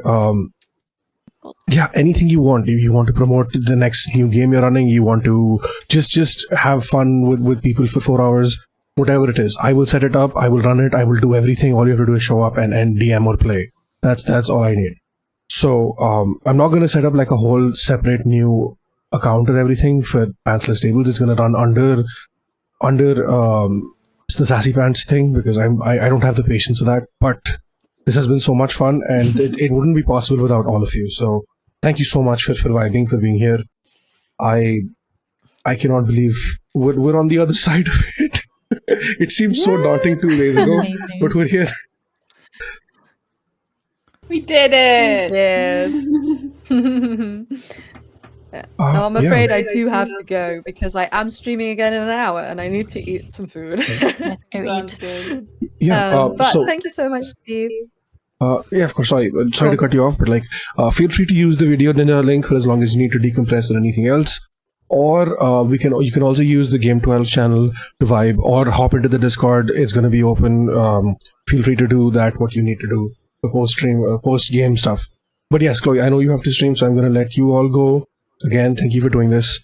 yeah, anything you want. If you want to promote the next new game you're running, you want to just have fun with people for 4 hours, whatever it is, I will set it up, I will run it, I will do everything. All you have to do is show up and DM or play. That's all I need. So I'm not going to set up like a whole separate new account or everything for Pantsless tables. It's going to run under the Sassy Pants thing because I don't have the patience for that. But this has been so much fun, and it wouldn't be possible without all of you. So thank you so much for vibing, for being here. I cannot believe we're on the other side of it. It seemed so daunting 2 days ago, Amazing. but we're here. We did it! Yes. No, I'm afraid I do have to go because I am streaming again in an hour and I need to eat some food. Let's go Sounds eat. good. Yeah. But So thank you so much, Steve. yeah, of course. Sorry to cut you off, but like, feel free to use the video ninja link for as long as you need to decompress or anything else. Or you can also use the Game 12 channel to vibe, or hop into the Discord. It's going to be open. Feel free to do that. What you need to do for post game stuff. But yes, Chloe, I know you have to stream, so I'm going to let you all go. Again, thank you for doing this.